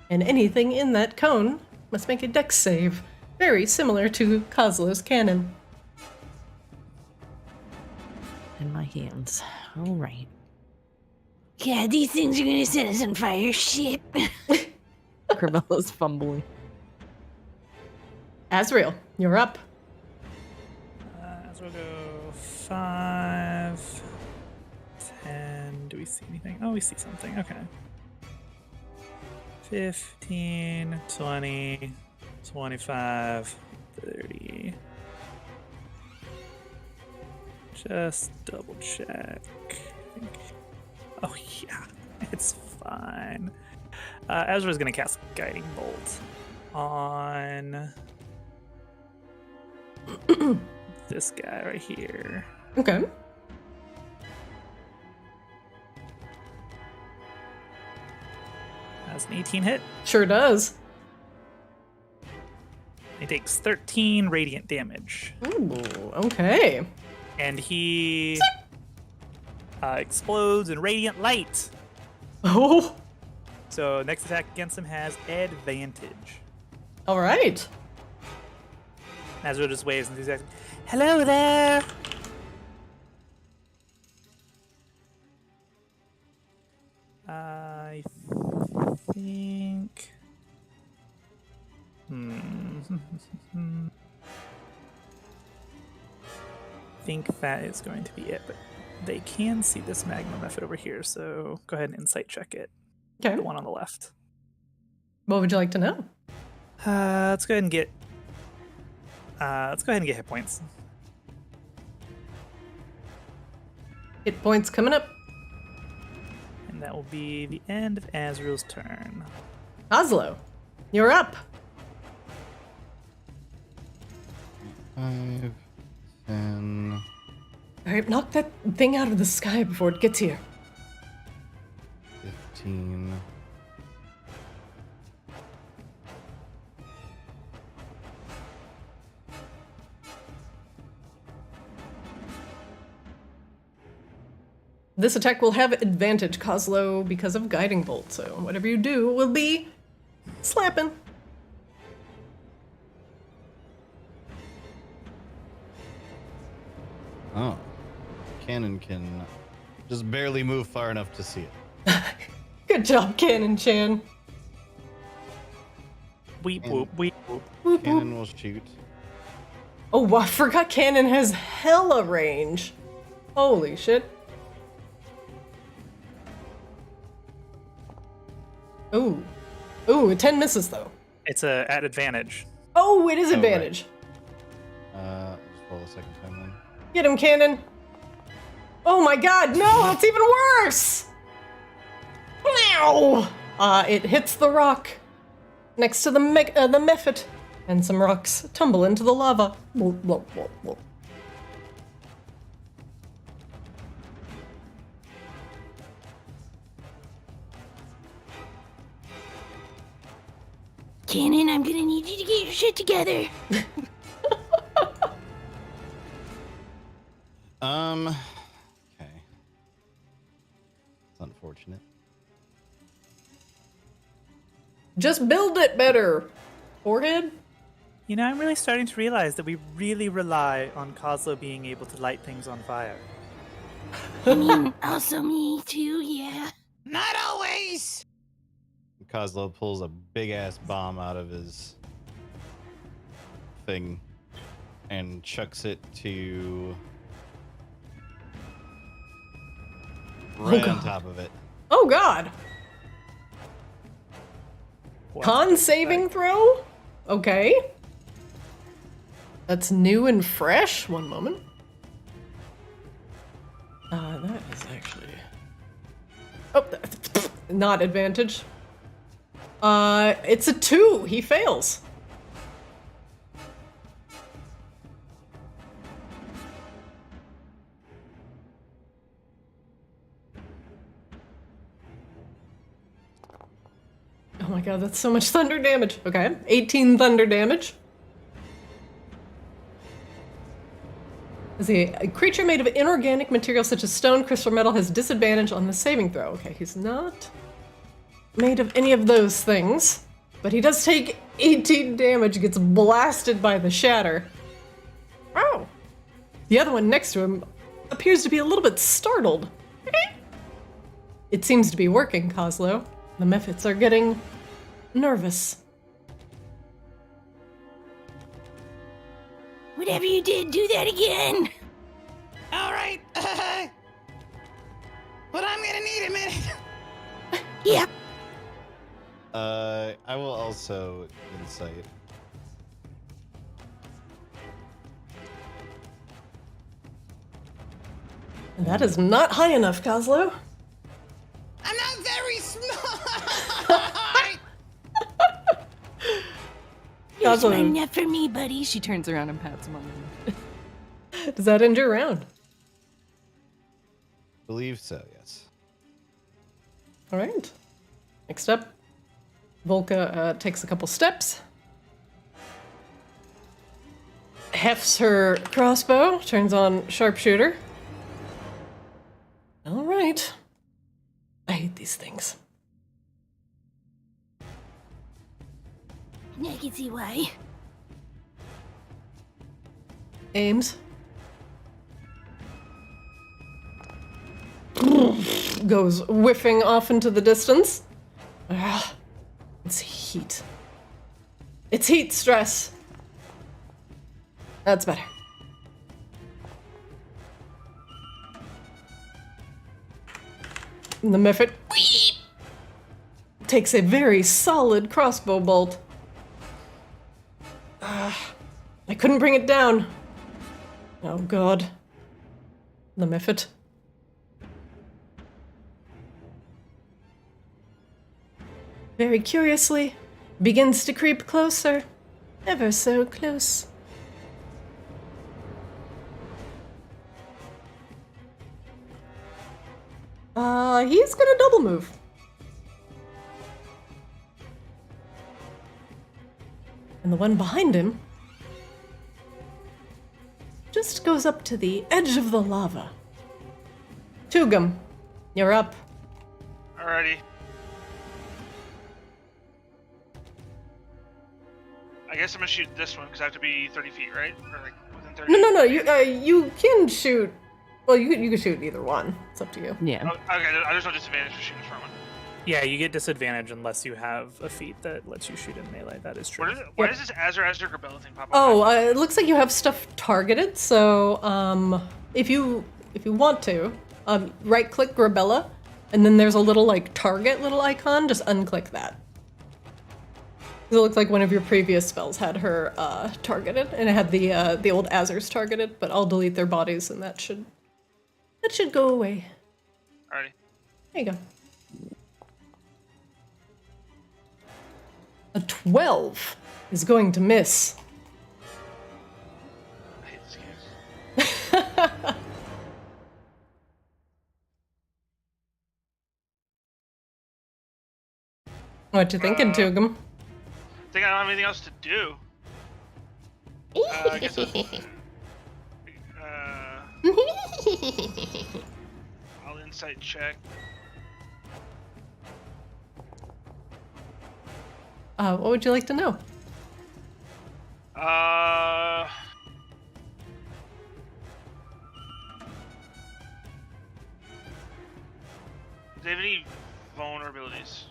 and anything in that cone must make a dex save, very similar to Kozlo's cannon. In my hands. All right. Yeah, these things are gonna set us on fire. Shit. Grabella's fumbling. Asriel, you're up. So we'll go 5, 10. Do we see anything? Oh, we see something. Okay. 15, 20, 25, 30. Just double check. Oh, yeah. It's fine. Ezra's going to cast Guiding Bolt on this guy right here. Okay. That's an 18 hit. Sure does. He takes 13 radiant damage. Ooh, okay. And he explodes in radiant light. Oh, So next attack against him has advantage. all right. Ezra just waves enthusiastically. Hello there! I think... I think that is going to be it, but they can see this magma method over here, so go ahead and insight check it. Okay. The one on the left. What would you like to know? Let's go ahead and get... hit points. Hit points coming up. And that will be the end of Azriel's turn. Oslo, you're up. 5, 10. All right, knock that thing out of the sky before it gets here. 15. This attack will have advantage, Kozlo, because of Guiding Bolt, so whatever you do will be slapping. Oh. Cannon can just barely move far enough to see it. Good job, Cannon Chan. Weep And- whoop, weep whoop. Cannon will shoot. Oh, I forgot Cannon has hella range. Holy shit. Ooh. Ooh, a 10 misses, though. It's at advantage. Oh, it is right. advantage. Just roll a second time then. Get him, Cannon. Oh my god, no, it's even worse! Now! It hits the rock next to the mephit, and some rocks tumble into the lava. Whoa, whoa, whoa, whoa. Cannon, I'm gonna need you to get your shit together. Okay. It's unfortunate. Just build it better, forehead. You know, I'm really starting to realize that we really rely on Kozlo being able to light things on fire. I mean, also me too, yeah. Not always. Kozlo pulls a big ass bomb out of his thing and chucks it to right on God. top of it. Oh god! What Con the saving heck? throw? Okay. That's new and fresh. One moment. That is actually... Oh, not advantage. It's a 2. He fails. Oh my god, that's so much thunder damage. Okay, 18 thunder damage. A creature made of inorganic material such as stone, crystal, or metal has disadvantage on the saving throw. Okay, he's not made of any of those things, but he does take 18 damage, gets blasted by the shatter. Oh! The other one next to him appears to be a little bit startled. It seems to be working, Kozlo. The Mephits are getting nervous. Whatever you did, do that again. All right. But I'm gonna need a minute. Yep. I will also insight. That is not high enough, Kozlo. I'm not very smart. You're Kozlo. smart enough for me, buddy. She turns around and pats him on the head. Does that end your round? Believe so, yes. All right. Next up, Volka takes a couple steps, hefts her crossbow, turns on sharpshooter. All right. I hate these things. I can see why. Aims. Goes whiffing off into the distance. Ah, it's heat. It's heat stress. That's better. And the Mephit takes a very solid crossbow bolt. I couldn't bring it down. Oh god. The Mephit. Very curiously, begins to creep closer. Ever so close. He's gonna double move. And the one behind him just goes up to the edge of the lava. Tugum, you're up. Alrighty. I guess I'm gonna shoot this one because I have to be 30 feet, right? Or like within 30. No. You can shoot. Well, you can shoot either one. It's up to you. Yeah. Oh, okay, there's no disadvantage for shooting this front one. Yeah, you get disadvantage unless you have a feat that lets you shoot in melee. That is true. Why does this Azure Gabella thing pop up? Oh, it looks like you have stuff targeted. So, if you want to, right-click Grabella, and then there's a little like target little icon. Just unclick that. It looks like one of your previous spells had her targeted, and it had the old Azers targeted. But I'll delete their bodies, and that should go away. Alrighty. There you go. A 12 is going to miss. I hate this game. What you thinking, Tugum? I think I don't have anything else to do. I guess I'll insight check. What would you like to know? they have any vulnerabilities?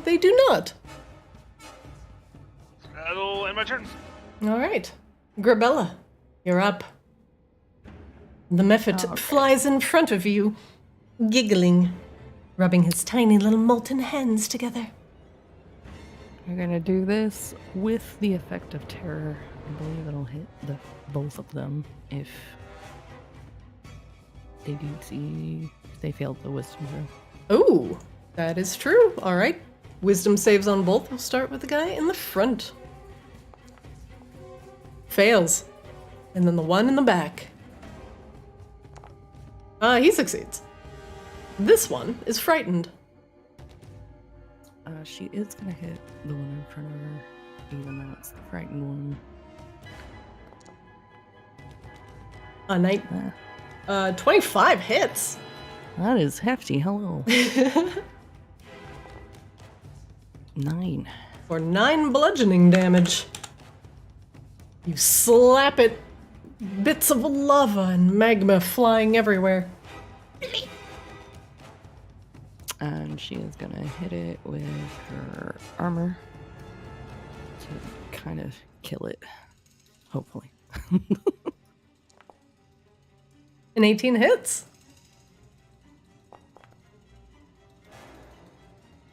They do not. That'll end my turn. All right. Grabella, you're up. The Mephit Okay. flies in front of you, giggling, rubbing his tiny little molten hands together. We're gonna do this with the effect of terror. I believe it'll hit both of them if they failed the wisdom throw. Oh, that is true. All right. Wisdom saves on both. We'll start with the guy in the front. Fails. And then the one in the back. He succeeds. This one is frightened. She is gonna hit the one in front of her, even though it's the frightened one. A night. 25 hits. That is hefty. Hello. 9. For 9 bludgeoning damage. You slap it. Bits of lava and magma flying everywhere. And she is gonna hit it with her armor to kind of kill it. Hopefully. And 18 hits.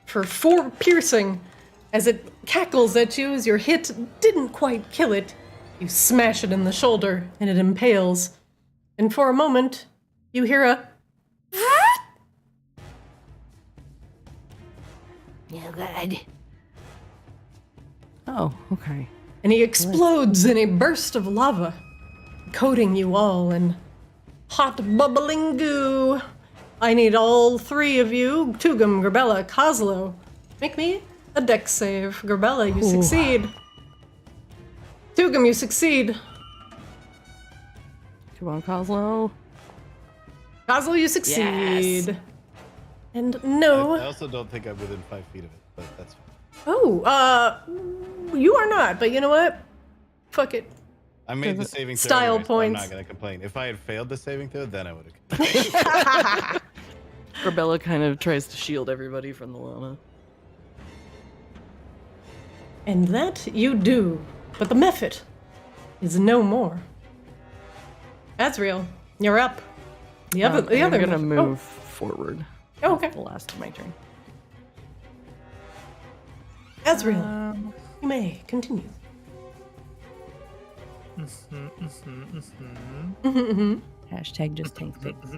For 4 piercing. As it cackles at you as your hit didn't quite kill it, you smash it in the shoulder and it impales. And for a moment, you hear a Oh, God. Oh, okay. and he explodes in a burst of lava, coating you all in hot bubbling goo. I need all 3 of you, Tugum, Grabella, Kozlo, make me a dex save. Grabella, you succeed. Tugum, you succeed. Come on, Kozlo. Kozlo, you succeed. Yes. And I no. also don't think I'm within 5 feet of it, but that's fine. Oh, you are not, but you know what? Fuck it. I made the saving throw. Style anyway, so points. I'm not gonna complain. If I had failed the saving throw, then I would have. Grabella kind of tries to shield everybody from the llama. And that you do. But the Mephit is no more. Azriel, you're up. The other I'm gonna Mephit- move forward. Oh, okay. The last of my turn. Azriel, you may continue. Hashtag just tank pics.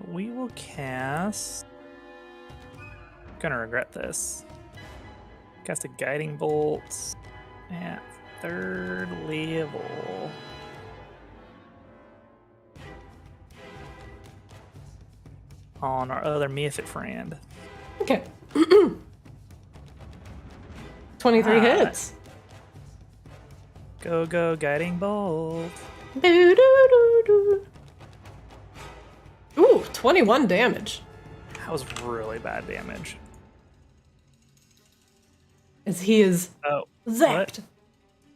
We will cast. Gonna regret this. Cast a guiding bolt at 3rd level. On our other Mephit friend. Okay. 23 hits. Go, go, guiding bolt. Doo-doo-doo-doo. Ooh, 21 damage. That was really bad damage. As he is Oh, zapped.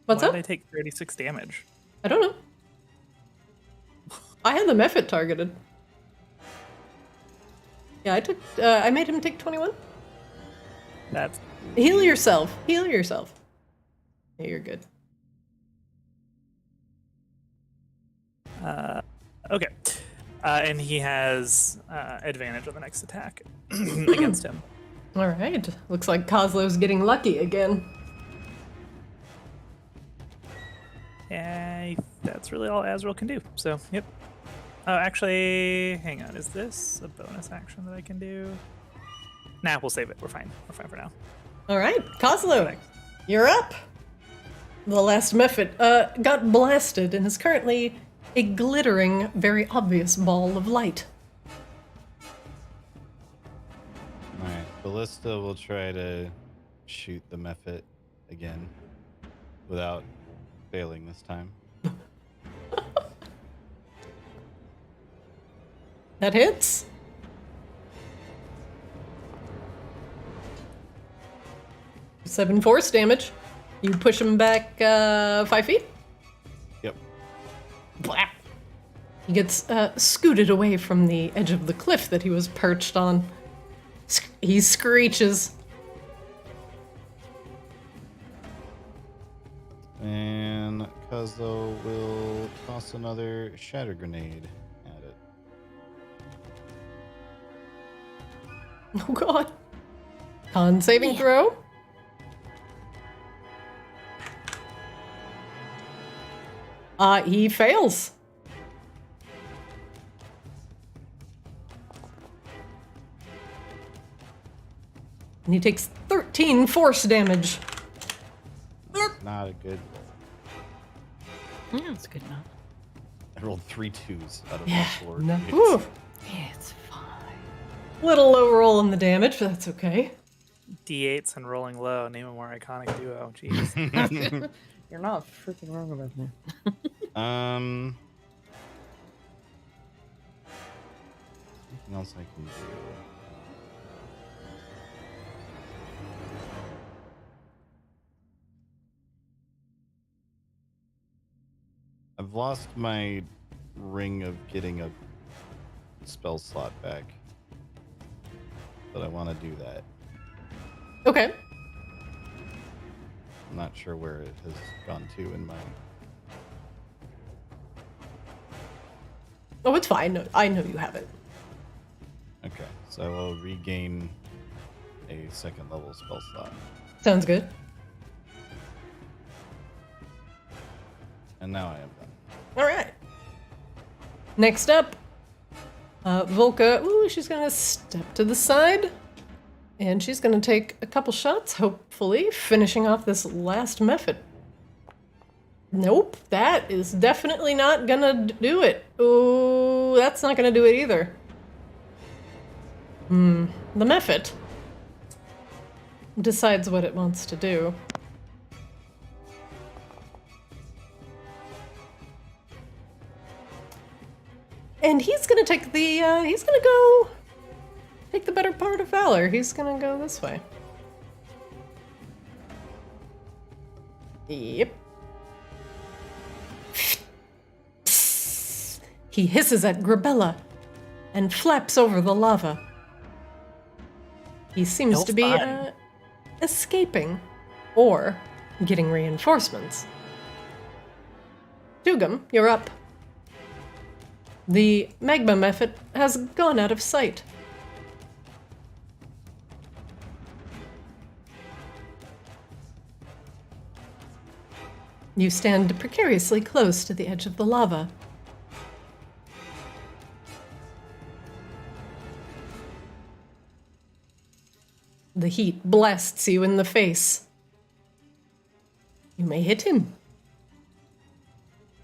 What's why up? did I take 36 damage? I don't know. I had the Mephit targeted. Yeah, I made him take 21. That's Heal yourself. Heal yourself. Yeah, you're good. okay. And he has advantage on the next attack against him. All right. Looks like Kozlo's getting lucky again. And that's really all Azrael can do. So, yep. Oh, actually, hang on. Is this a bonus action that I can do? Nah, we'll save it. We're fine. We're fine for now. All right, Kozlo, you're up. The last Mephit got blasted and is currently a glittering, very obvious ball of light. Alright, Ballista will try to shoot the Mephit again without failing this time. That hits. Seven force damage. You push him back 5 feet. Yep. Blap. He gets scooted away from the edge of the cliff that he was perched on. He screeches. And Kazo will toss another shatter grenade at it. Oh god. Con saving throw. He fails. And he takes 13 force damage. Not a good roll. Yeah, it's good enough. I rolled 3 2s out of Yeah, my 4. no. hits. Ooh, Yeah, it's fine. little low roll in the damage, but that's okay. D8s and rolling low. Name a more iconic duo. Jeez. You're not freaking wrong about that. Anything else I can do? I've lost my ring of getting a spell slot back, but I want to do that. Okay. I'm not sure where it has gone to in my... Oh, it's fine. No, I know you have it. Okay, so I will regain a 2nd level spell slot. Sounds good. And now I am done. All right. Next up, Volka. Ooh, she's gonna step to the side, and she's gonna take a couple shots, hopefully finishing off this last method. Nope, that is definitely not gonna do it. Ooh, that's not gonna do it either. The method decides what it wants to do. And he's gonna take the, he's gonna go take the better part of valor. He's gonna go this way. Yep. He hisses at Grabella and flaps over the lava. He seems No to be fun. escaping or getting reinforcements. Dugam, you're up. The magma method has gone out of sight. You stand precariously close to the edge of the lava. The heat blasts you in the face. You may hit him.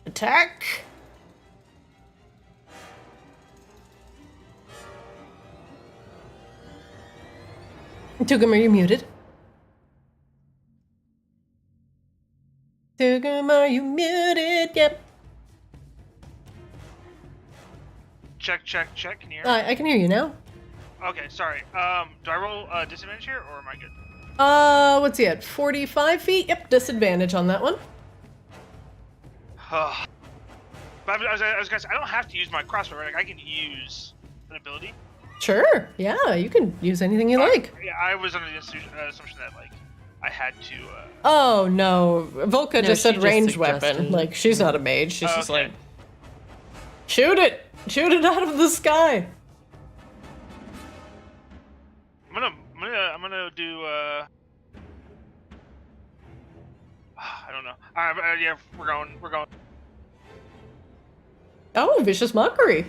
Attack! Tugam, are you muted? Tugam, are you muted? Yep. Check. Can you hear me? I can hear you now. Okay, sorry. Do I roll disadvantage here, or am I good? What's he at? 45 feet? Yep, disadvantage on that one. But I was gonna say, I don't have to use my crossbow, right? Like, I can use an ability. Sure, yeah, you can use anything you like. Yeah, I was under the assumption that, like, I had to, Oh, no. Volka No, just she said just ranged suggested- weapon. Like, she's not a mage. She's just Okay. like, shoot it! Shoot it out of the sky! I'm gonna do, I don't know. Alright, yeah, we're going. Oh, vicious mockery.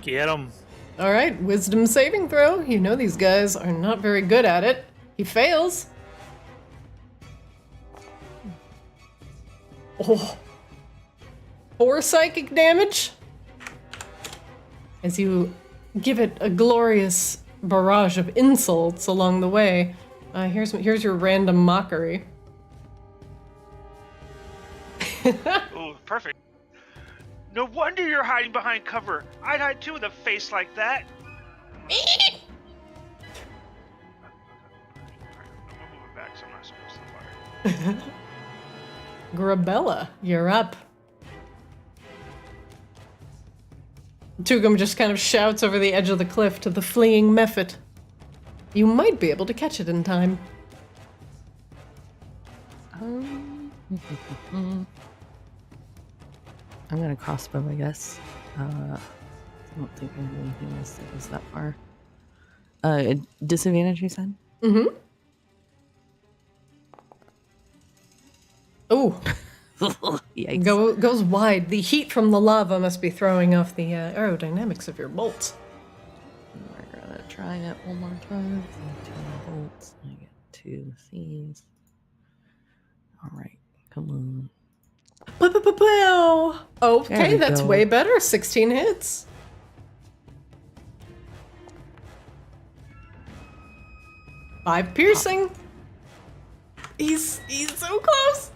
Get him. All right, wisdom saving throw. You know these guys are not very good at it. He fails. Oh. 4 psychic damage. As you give it a glorious barrage of insults along the way. Here's your random mockery. Ooh, perfect. No wonder you're hiding behind cover. I'd hide too with a face like that. I'm moving back, so I'm not supposed to the fire. Grabella, you're up. Tugum just kind of shouts over the edge of the cliff to the fleeing Mephit. You might be able to catch it in time. I'm gonna crossbow, I guess. I don't think I have anything else that goes that far. Disadvantage, you said? Mm-hmm. Oh, Yikes. goes wide. The heat from the lava must be throwing off the aerodynamics of your bolts. We're gonna try it one more time. 2 bolts. I get 2 of these. Alright, come on. Okay, we that's go. way better. 16 hits. Five piercing. He's so close.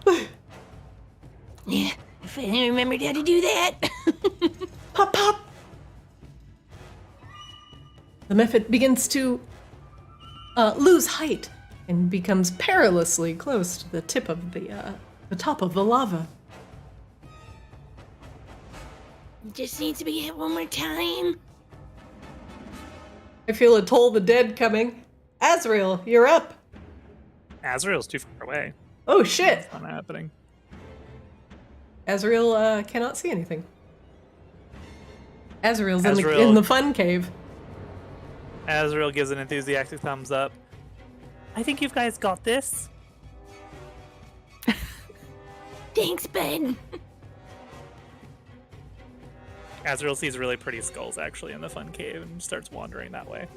Yeah, if I didn't remember how to do that. Pop, pop. The Mephit begins to lose height and becomes perilously close to the tip of the top of the lava. Just needs to be hit one more time. I feel a Toll the Dead coming. Azrael, you're up. Azrael's too far away. Oh shit. It's not happening. Azrael cannot see anything. Azrael's in Azrael- the fun cave. Azrael gives an enthusiastic thumbs up. I think you guys got this. Thanks, bud. Azrael sees really pretty skulls actually in the fun cave and starts wandering that way.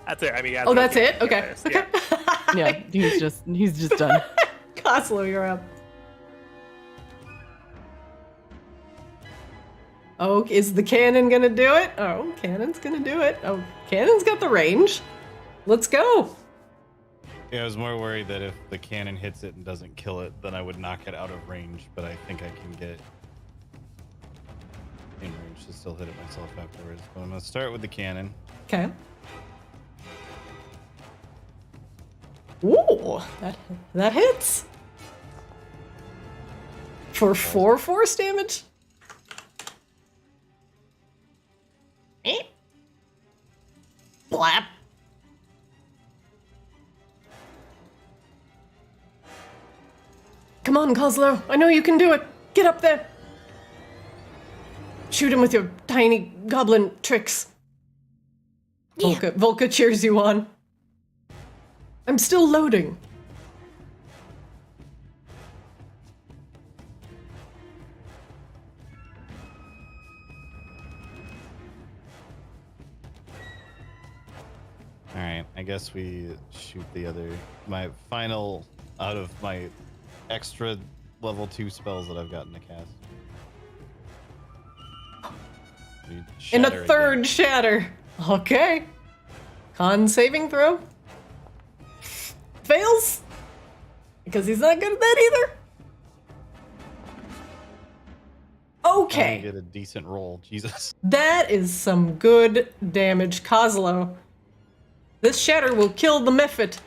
That's it. I mean, Oh, Azrael that's can't it? do Okay. this, Okay. Yeah, he's just done. Coslow, you're up. Oh, is the cannon gonna do it? Oh, cannon's gonna do it. Oh, cannon's got the range. Let's go. Yeah, I was more worried that if the cannon hits it and doesn't kill it, then I would knock it out of range, but I think I can get in range to still hit it myself afterwards. But I'm gonna start with the cannon. Okay. Ooh, that hits. For 4 force damage. Eh. Blap. Come on, Coslow. I know you can do it. Get up there. Shoot him with your tiny goblin tricks. Yeah. Volca cheers you on. I'm still loading. Alright, I guess we shoot the other. My final out of my extra level 2 spells that I've gotten to cast. We And shatter a again. third shatter. Okay. Con saving throw. Fails. Because he's not good at that either. I Okay. get a decent roll. Jesus. That is some good damage, Coslow. This shatter will kill the Mephit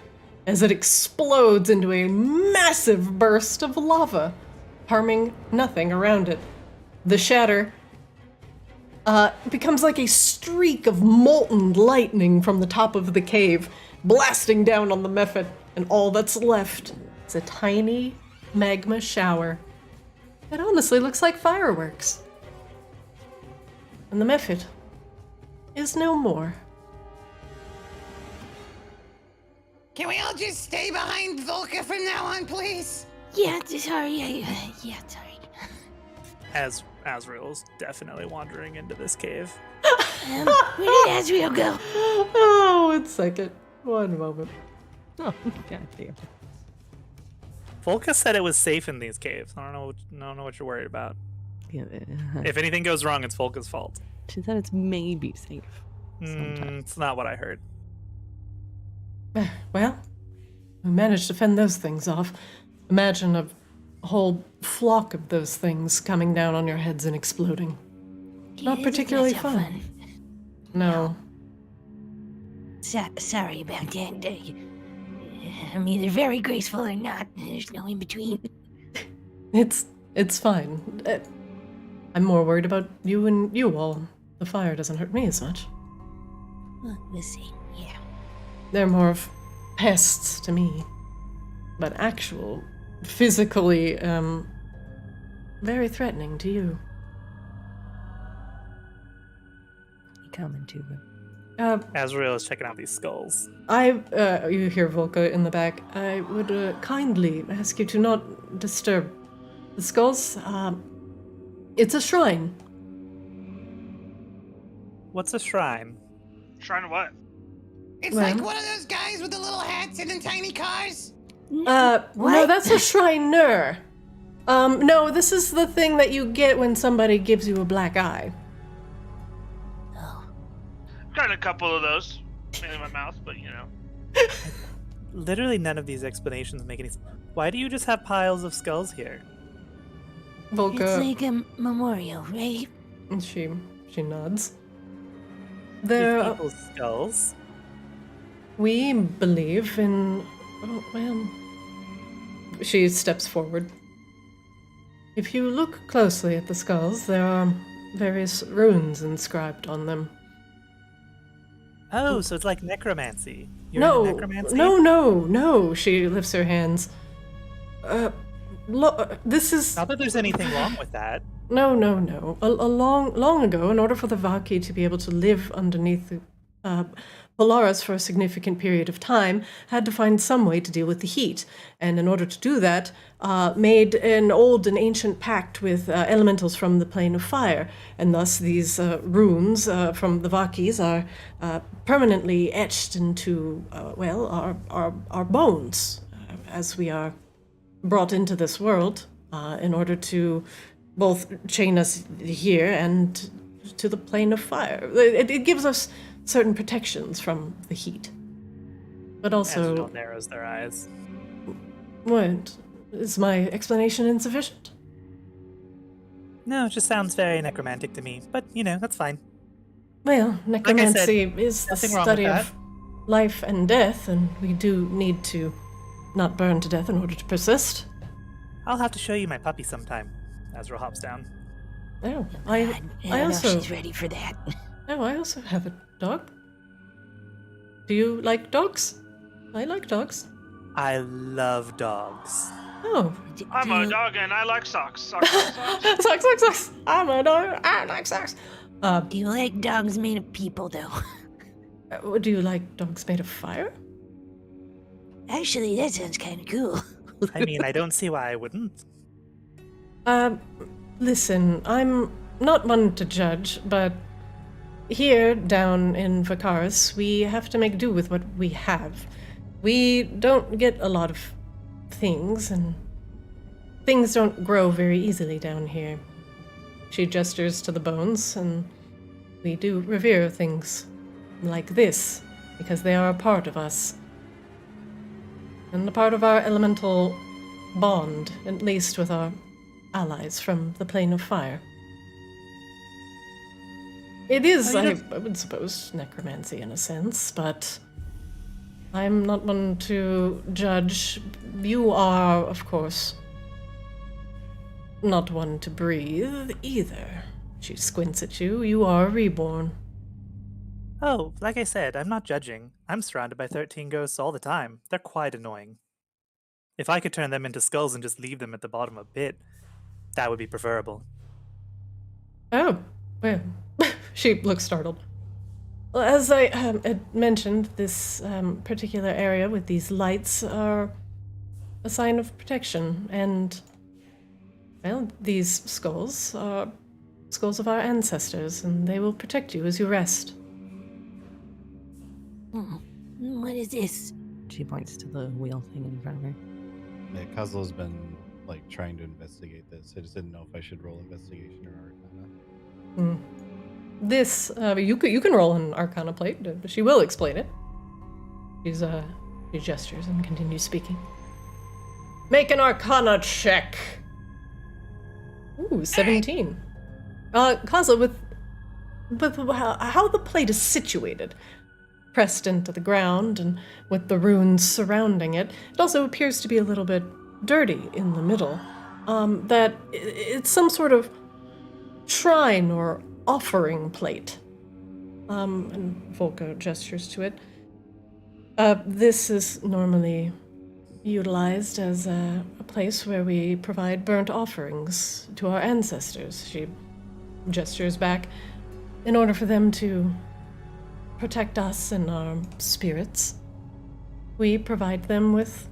as it explodes into a massive burst of lava, harming nothing around it. The shatter becomes like a streak of molten lightning from the top of the cave, blasting down on the Mephit, and all that's left is a tiny magma shower. It honestly looks like fireworks. And the Mephit is no more. Can we all just stay behind Volca from now on, please? Yeah, sorry. Yeah, sorry. As Azrael's definitely wandering into this cave. Where did Azrael go? Oh, 1 second. One moment. Oh, god damn. Volca said it was safe in these caves. I don't know what you're worried about. Yeah, If anything goes wrong, it's Volca's fault. she said it's maybe safe. Sometimes. It's not what I heard. Well, we managed to fend those things off. Imagine a whole flock of those things coming down on your heads and exploding. Not Yeah, particularly that's not fun. No. Sorry about that. I'm either very graceful or not. There's no in between. It's fine. I'm more worried about you and you all. The fire doesn't hurt me as much. Well, we'll see. Yeah. They're more of pests to me. But actual, physically, very threatening to you. You coming to them? Azrael is checking out these skulls. You hear Volka in the back. I would kindly ask you to not disturb the skulls. It's a shrine. What's a shrine? Trying to what? It's Well. like one of those guys with the little hats and in tiny cars. No, that's a shriner. No, this is the thing that you get when somebody gives you a black eye. Got a couple of those. Mainly in my mouth, but you know. Literally none of these explanations make any sense. Why do you just have piles of skulls here? Volka, It's like a memorial, right? and she nods. With There, people's skulls? we believe in. Oh, well. She steps forward. If you look closely at the skulls, there are various runes inscribed on them. Oh, so it's like necromancy. You're No, into necromancy? no. She lifts her hands. This is Not that there's anything wrong with that. no. A long ago, in order for the Vaki to be able to live underneath the Polaris for a significant period of time, had to find some way to deal with the heat, and in order to do that, made an old and ancient pact with elementals from the plane of fire, and thus these runes from the Vakis are permanently etched into our bones as we are brought into this world in order to both chain us here and to the plane of fire. It gives us certain protections from the heat. But also, Azrael narrows their eyes. what? Is my explanation insufficient? No, it just sounds very necromantic to me. But, you know, that's fine. Well, necromancy is the nothing wrong with study that. of life and death, and we do need to not burn to death in order to persist. I'll have to show you my puppy sometime. Azrael hops down. Oh, I I don't know if also she's ready for that. I also have a dog. Do you like dogs? I like dogs. I love dogs. Oh, I'm a dog and I like socks. Socks. socks. I'm a dog. I like socks. Do you like dogs made of people, though? Do you like dogs made of fire? Actually, that sounds kind of cool. I mean, I don't see why I wouldn't. Listen, I'm not one to judge, but here down in Vakaris, we have to make do with what we have. We don't get a lot of things, and things don't grow very easily down here. She gestures to the bones, and we do revere things like this, because they are a part of us. And a part of our elemental bond, at least with our allies from the plane of fire. It is, Oh, you I would suppose, necromancy in a sense, but I'm not one to judge. You are, of course, not one to breathe either. She squints at you. You are reborn. Oh, like I said, I'm not judging. I'm surrounded by 13 ghosts all the time. They're quite annoying. If I could turn them into skulls and just leave them at the bottom of a pit, that would be preferable. Oh, well, she looks startled. Well, as I had mentioned, this particular area with these lights are a sign of protection, and, well, these skulls are skulls of our ancestors, and they will protect you as you rest. What is this? She points to the wheel thing in front of her. Yeah, Kozlo's been like trying to investigate this. I just didn't know if I should roll investigation or Arcana. This, you can roll an Arcana plate, but she will explain it. She gestures and continues speaking. Make an Arcana check. Ooh, 17. Kozlo, with how the plate is situated, pressed into the ground and with the runes surrounding it, it also appears to be a little bit dirty in the middle. that it's some sort of shrine or offering plate. And Volko gestures to it. This is normally utilized as a place where we provide burnt offerings to our ancestors. She gestures back in order for them to protect us and our spirits. We provide them with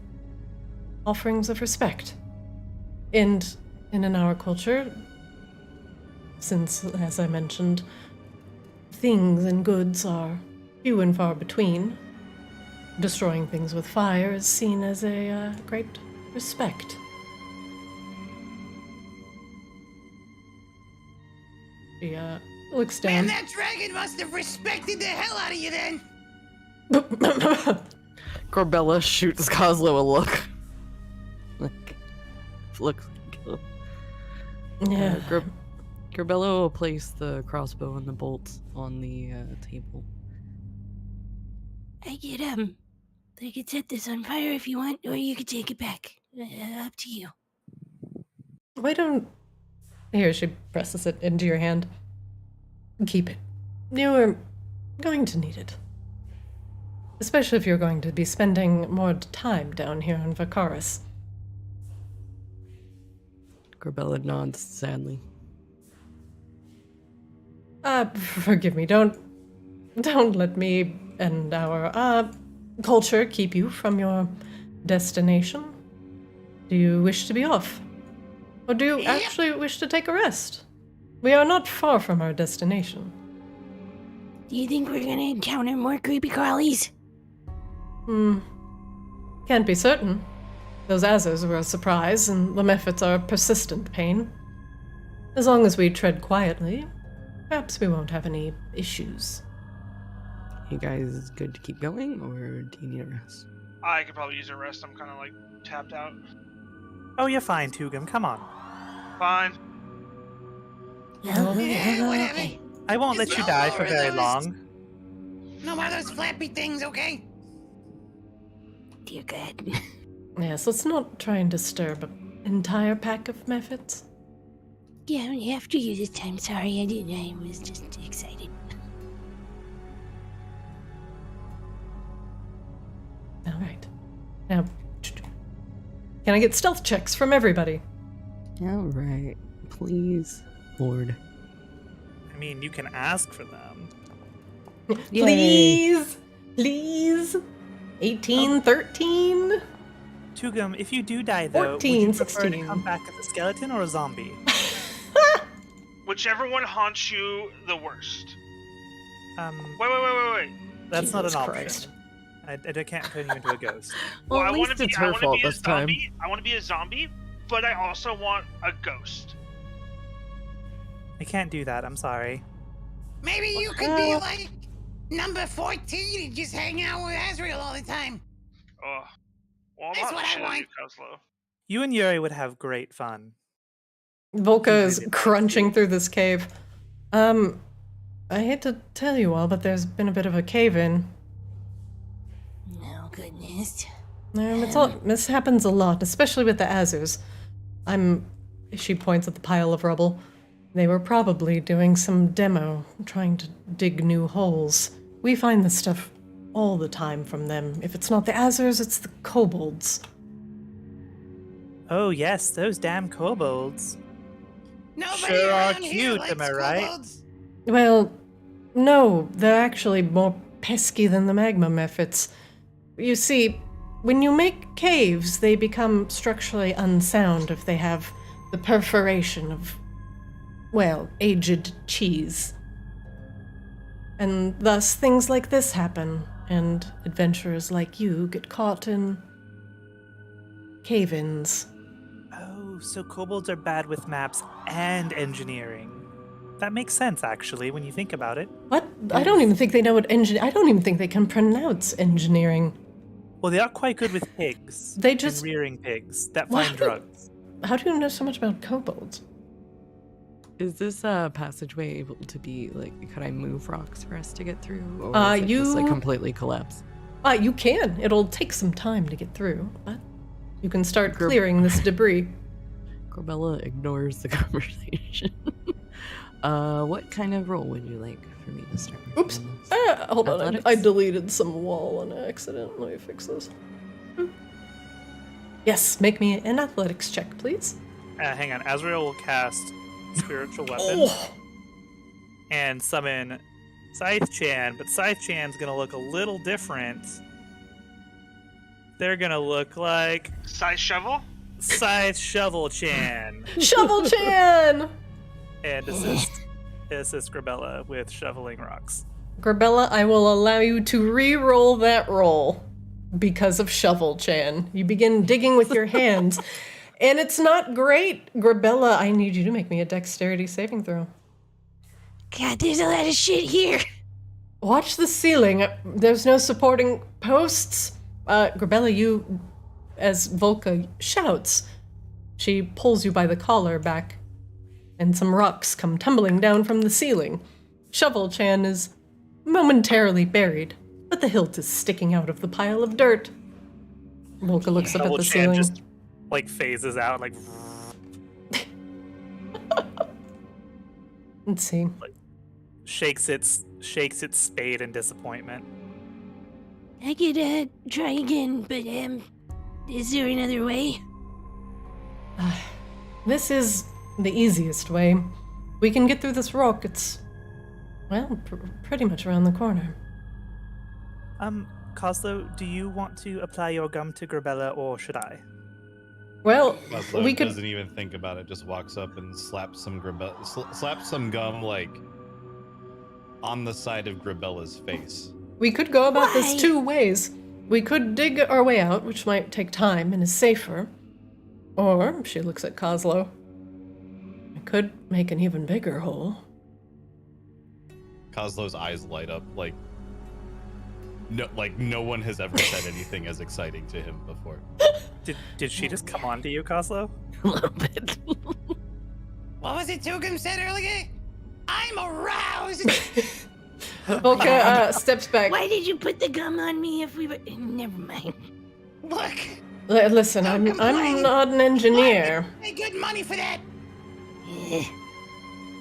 offerings of respect. And in our culture, since, as I mentioned, things and goods are few and far between, destroying things with fire is seen as a great respect. She looks down. Man, that dragon must have respected the hell out of you then. Corbella shoots Coslow a look. Looks. Yeah. Corbella will place the crossbow and the bolts on the table. I could set this on fire if you want, or you could take it back. Up to you. Why don't... Here, she presses it into your hand. Keep it. You're going to need it. Especially if you're going to be spending more time down here in Vakaris. Corbella nods sadly. Forgive me, don't let me and our, culture keep you from your destination. Do you wish to be off? Or do you actually wish to take a rest? We are not far from our destination. Do you think we're gonna encounter more creepy crawlies? Can't be certain. Those Azers were a surprise, and the Mephits are a persistent pain. As long as we tread quietly, perhaps we won't have any issues. You guys good to keep going, or do you need a rest? I could probably use a rest. I'm kind of like tapped out. Oh, you're fine, Tugum. Come on. Fine. Whatever. I won't let you die for very long. No more of those flappy things, okay? Dear God. Yes, let's not try and disturb an entire pack of Mephits. Yeah, after you this time. Sorry, I was just excited. All right. Now, can I get stealth checks from everybody? All right, please, Lord. I mean, you can ask for them. Please! Please! 18, 13? Tugum, if you do die, though, 14, would you prefer 16. to come back as a skeleton or a zombie? Whichever one haunts you the worst. Wait. That's not an Jesus option. Christ. I can't turn you into a ghost. Well, I at wanna least be- it's I her wanna fault be a this time. zombie. I want to be a zombie, but I also want a ghost. I can't do that. I'm sorry. Maybe you could be like number 14 and just hang out with Azrael all the time. Oh, well, I'm That's not what I shit at want. you, Kozlo. You and Yuri would have great fun. Volka is Really crunching through this cave. I hate to tell you all, but there's been a bit of a cave-in. Oh, goodness. This happens a lot, especially with the Azers. She points at the pile of rubble. They were probably doing some demo, trying to dig new holes. We find this stuff all the time from them. If it's not the Azers, it's the kobolds. Oh, yes, those damn kobolds. Nobody Sure are around here cute, likes am I right? kobolds. Well, no, they're actually more pesky than the magma mephits. You see, when you make caves, they become structurally unsound if they have the perforation of, well, aged cheese. And thus things like this happen, and adventurers like you get caught in cave-ins. Oh, so kobolds are bad with maps and engineering. That makes sense, actually, when you think about it. What? I don't even think they know what I don't even think they can pronounce engineering. Well, they are quite good with pigs. They just- and rearing pigs that What? find drugs. How do you know so much about kobolds? Is this passageway able to be like? Could I move rocks for us to get through, or is it you- just like completely collapse? You can. It'll take some time to get through, but you can start Grub- clearing this debris. Corbella ignores the conversation. What kind of roll would you like for me to start? Oops. Hold on. Athletics? I deleted some wall on accident. Let me fix this. Yes, make me an athletics check, please. Hang on. Azrael will cast Spiritual Weapon Oh, and summon Scythe-chan, but Scythe-chan's gonna look a little different. They're gonna look like Size shovel? Scythe Shovel-chan. Shovel Chan! And assist Grabella with shoveling rocks. Grabella, I will allow you to re-roll that roll because of Shovel Chan. You begin digging with your hands, and it's not great. Grabella, I need you to make me a dexterity saving throw. God, there's a lot of shit here. Watch the ceiling. There's no supporting posts. Grabella, you, as Volka shouts, she pulls you by the collar back, and some rocks come tumbling down from the ceiling. Shovel Chan is momentarily buried, but the hilt is sticking out of the pile of dirt. Volka looks up at the Shovel-chan ceiling. just like phases out, like Let's see. shakes its spade in disappointment. I could try again, but is there another way? This is the easiest way. We can get through this rock. It's, well, pretty much around the corner. Coslo, do you want to apply your gum to Grabella, or should I? Well, Laszlo we could. doesn't even think about it. Just walks up and slaps some slaps some gum like on the side of Grabella's face. We could go about Why? this two ways. We could dig our way out, which might take time and is safer. Or, she looks at Coslo, I could make an even bigger hole. Coslo's eyes light up like no one has ever said anything as exciting to him before. Did she just come on to you, Coslo? A little bit. What was it Tugum said earlier? I'm aroused! Volka steps back. Why did you put the gum on me if we were... Never mind. Look! Listen, I'm not an engineer. Pay good money for that!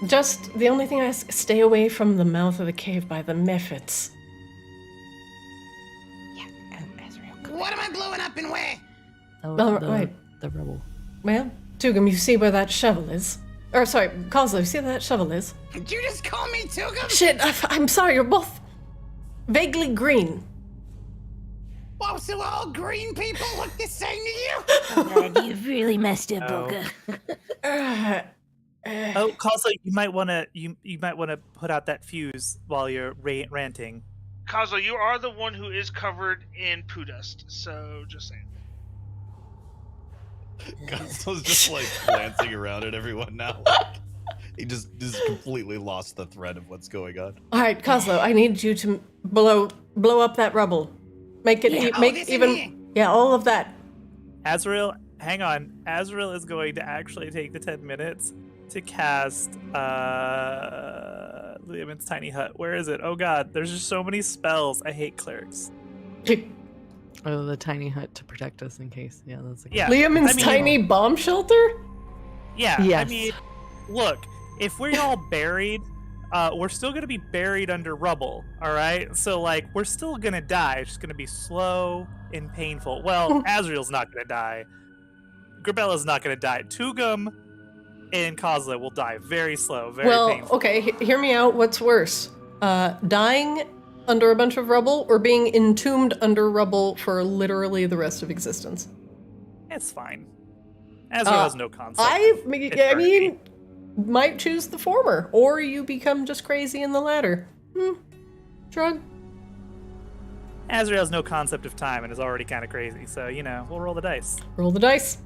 Just the only thing I ask, stay away from the mouth of the cave by the mephits. What am I blowing up and where? Right. The rubble. Well, Tugum, you see where that shovel is? Or, sorry, Coslo, you see where that shovel is? Did you just call me Tugum? Shit, I'm sorry, you're both vaguely green. Whoa, so all green people look the same to you? God, you've really messed up, No. Boga. Oh, Coslo, you might want to put out that fuse while you're ranting. Kazo, you are the one who is covered in poo dust, so just saying. Coslo's just like glancing around at everyone now. Like, he just completely lost the thread of what's going on. All right, Coslo, I need you to blow up that rubble. Make it Yeah, make this in even here. yeah, all of that. Azrael, hang on. Azrael is going to actually take the 10 minutes to cast Liamon's Tiny Hut. Where is it? Oh god, there's just so many spells. I hate clerics. Oh, the tiny hut to protect us in case. Yeah, that's a good. Yeah. Liamon's I mean- tiny bomb shelter? Yeah, I Yes. mean, look, if we're all buried, we're still gonna be buried under rubble, alright? So, like, we're still gonna die. It's just gonna be slow and painful. Well, Azrael's not gonna die. Grabella's not gonna die. Tugum and Kozla will die very slow, very painful. Okay, hear me out. What's worse? Dying under a bunch of rubble or being entombed under rubble for literally the rest of existence? It's fine. Azrael has no concept. I mean, might choose the former, or you become just crazy in the latter. Shrug. Azrael has no concept of time and is already kind of crazy, so, you know, we'll roll the dice. Roll the dice.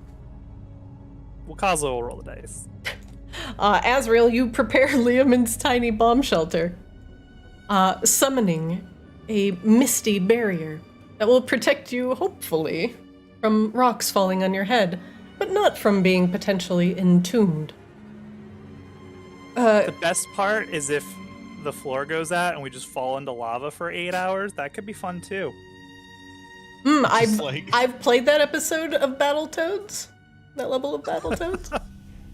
Well, Kozla will roll the dice. Azrael, you prepare Liamon's tiny bomb shelter, summoning a misty barrier that will protect you, hopefully, from rocks falling on your head, but not from being potentially entombed. The best part is if the floor goes out and we just fall into lava for 8 hours. That could be fun too. I've played that episode of Battletoads. That level of Battletoads.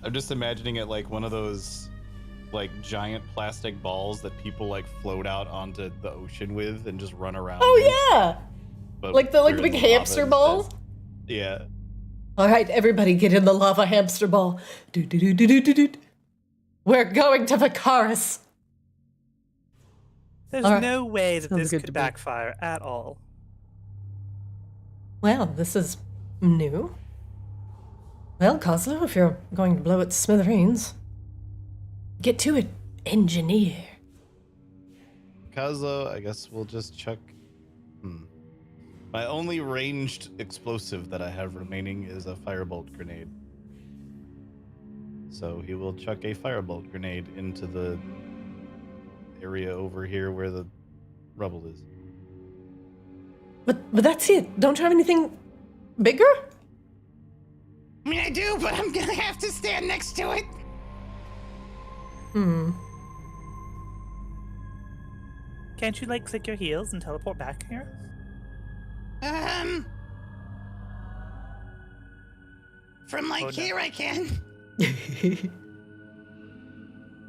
I'm just imagining it like one of those like giant plastic balls that people like float out onto the ocean with and just run around. Oh yeah, But like the they're big in lava hamster ball. instead. Yeah. All right, everybody, get in the lava hamster ball. Do do do do do do do. We're going to Vicaris. There's All right. no way that Sounds this good could to me. backfire at all. Well, this is new. Well, Coslo, if you're going to blow it to smithereens, get to it, engineer. Kazlo, I guess we'll just chuck. My only ranged explosive that I have remaining is a firebolt grenade. So he will chuck a firebolt grenade into the area over here where the rubble is. But that's it. Don't you have anything bigger? I mean, I do, but I'm gonna have to stand next to it. Can't you like click your heels and teleport back here? From like Oh, no. here I can.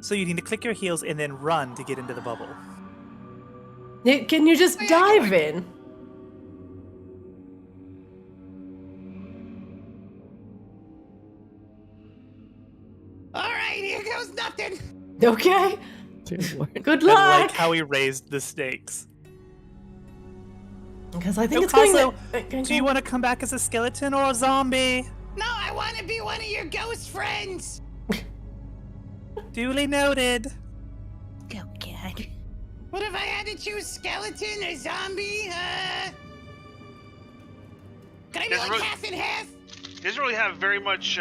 So you need to click your heels and then run to get into the bubble. Can you just dive in? All right, here goes nothing. Okay. Dude, Good I luck. like how he raised the stakes. Because I think Oh, it's going Coslo, to... do you want to come back as a skeleton or a zombie? No, I want to be one of your ghost friends. Duly noted. Oh, God. What if I had to choose skeleton or zombie? Can I be Doesn't like really- half and half? He doesn't really have very much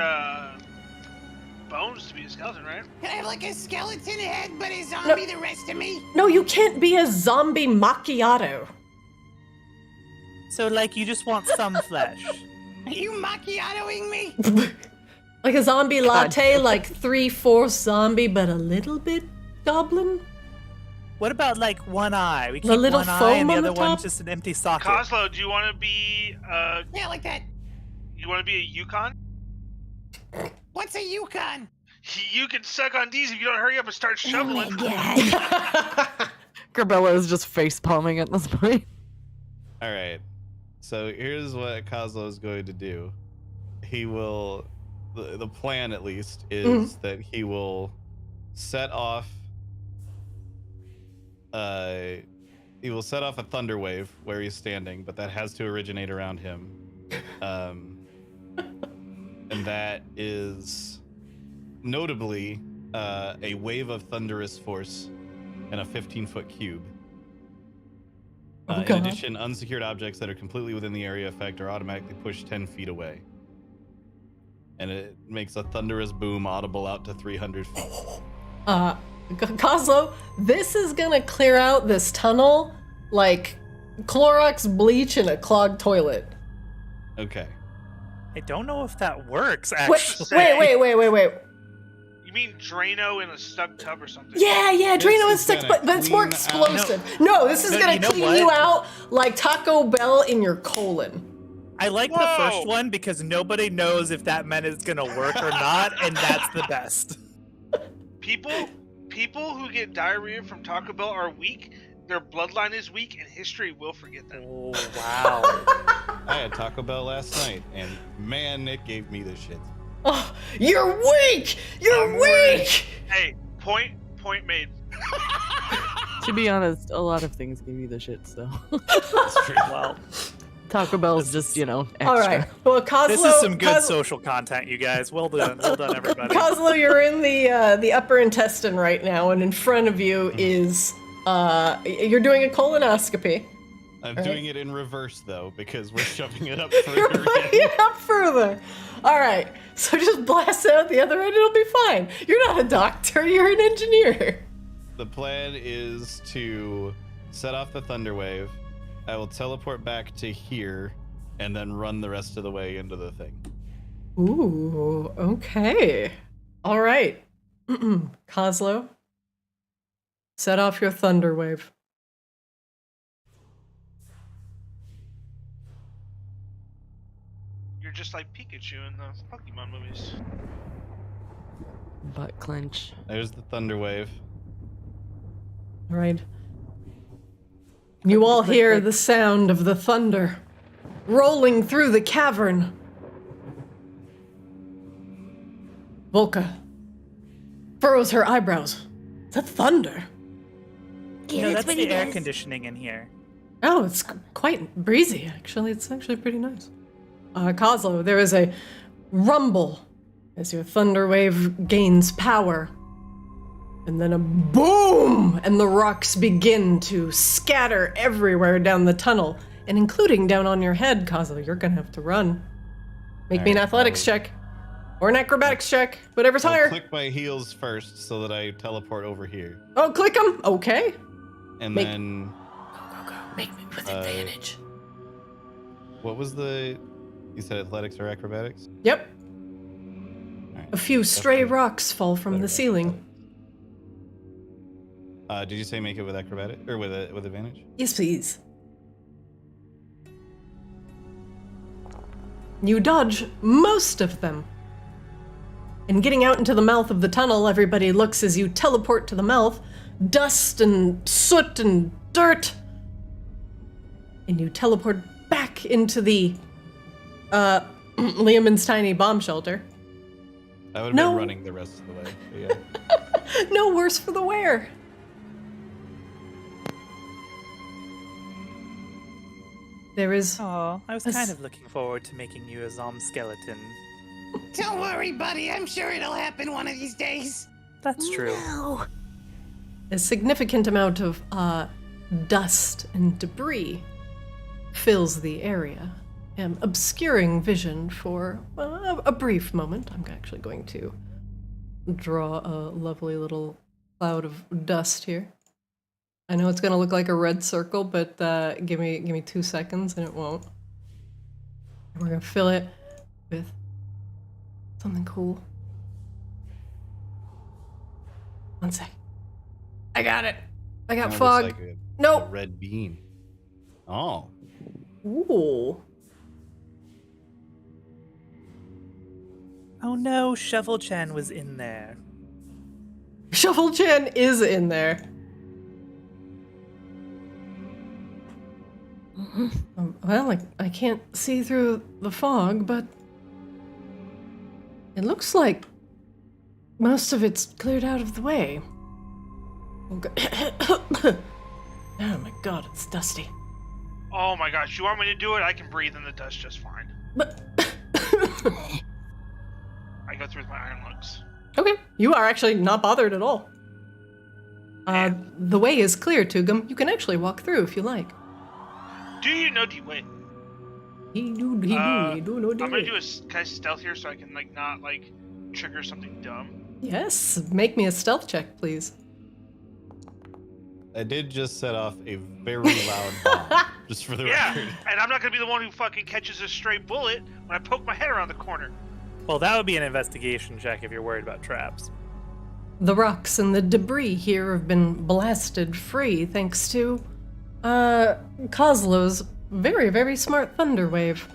bones to be a skeleton, right? Can I have like a skeleton head, but a zombie the rest of me? No, you can't be a zombie macchiato. So, like, you just want some flesh. Are you macchiatoing me? Like a zombie latte, like 3/4 zombie, but a little bit goblin? What about, like, one eye? We keep The little one eye foam and the on other the one's top? just an empty socket. Coslo, do you want to be Yeah, like that. you want to be a Yukon? What's a Yukon? You can suck on D's if you don't hurry up and start Oh, shoveling. my God. Grabella is just face palming at this point. All right. So here's what Kozlo is going to do. He will, the plan at least is that he will set off. He will set off a thunder wave where he's standing, but that has to originate around him. And that is notably a wave of thunderous force and a 15-foot cube. Oh, In God. addition, unsecured objects that are completely within the area effect are automatically pushed 10 feet away. And it makes a thunderous boom audible out to 300 feet. Coslo, this is gonna clear out this tunnel like Clorox bleach in a clogged toilet. Okay. I don't know if that works, Wait, actually. wait. You mean Drano in a stuck tub or something? Yeah, This Drano is is stuck, gonna but it's more clean out- explosive. No, this is No, gonna you know clean what? you out like Taco Bell in your colon. I like the Whoa. first one because nobody knows if that meant it's gonna work or not, and that's the best. People who get diarrhea from Taco Bell are weak. Their bloodline is weak, and history will forget them. Oh, wow. I had Taco Bell last night, and man, it gave me the shit. Oh, you're weak! You're weak! Hey, point made. To be honest, a lot of things give you the shit, so. That's true. Well, Taco Bell's just, you know, extra. All right. Well, Coslo, this is some good social content, you guys. Well done, everybody. Coslo, you're in the upper intestine right now, and in front of you is you're doing a colonoscopy. I'm Right. doing it in reverse, though, because we're shoving it up You're further putting in. it up further. All right. So just blast it out the other end. It'll be fine. You're not a doctor. You're an engineer. The plan is to set off the thunder wave. I will teleport back to here and then run the rest of the way into the thing. Ooh. Okay. All right. Coslo, set off your thunder wave. You're just like Pikachu in the Pokemon movies. butt clench. There's the thunder wave. All right. You all hear the sound of the thunder rolling through the cavern. Volka furrows her eyebrows. Is that thunder? Yeah, No, that's that's what the he air does. conditioning in here. Oh, it's quite breezy, actually. It's actually pretty nice. Kozlo, there is a rumble as your thunder wave gains power. And then a boom! And the rocks begin to scatter everywhere down the tunnel. And including down on your head, Kozlo. You're gonna have to run. Make me an Alright, athletics check. Or an acrobatics check. Whatever's I'll higher. click my heels first so that I teleport over here. Oh, click them! Okay. And Make- then, Go. Make me with advantage. what was the... You said athletics or acrobatics? Yep. Alright, A few stray definitely rocks fall from the better ceiling. Did you say make it with acrobatic or with advantage? Yes, please. You dodge most of them. And getting out into the mouth of the tunnel, everybody looks as you teleport to the mouth. Dust and soot and dirt. And you teleport back into the Liamon's tiny bomb shelter. I would have No. been running the rest of the way. But yeah. No worse for the wear. There is... Oh, I was That's- kind of looking forward to making you a skeleton. Don't worry, buddy. I'm sure it'll happen one of these days. That's true. No. A significant amount of dust and debris fills the area, obscuring vision for a brief moment. I'm actually going to draw a lovely little cloud of dust here. I know it's going to look like a red circle, but give me 2 seconds and it won't. And we're going to fill it with something cool. One sec. I got it. I got Kinda fog. looks like a Nope. red bean. Oh. Ooh. Oh no, Shovel Chen was in there. Shovel Chan is in there. Well, I can't see through the fog, but it looks like most of it's cleared out of the way. Okay. Oh my god, it's dusty. Oh my gosh, you want me to do it? I can breathe in the dust just fine. But I go through with my iron lungs. okay, you are actually not bothered at all. The way is clear, Tugum. You can actually walk through if you like. Do you know? Wait. He do, no I'm gonna way. do a kind of stealth here so I can not trigger something dumb. Yes, make me a stealth check, please. I did just set off a very loud bomb, just for the Yeah, record. and I'm not gonna be the one who fucking catches a stray bullet when I poke my head around the corner. Well, that would be an investigation check if you're worried about traps. The rocks and the debris here have been blasted free thanks to Kozlo's very, very smart thunder wave.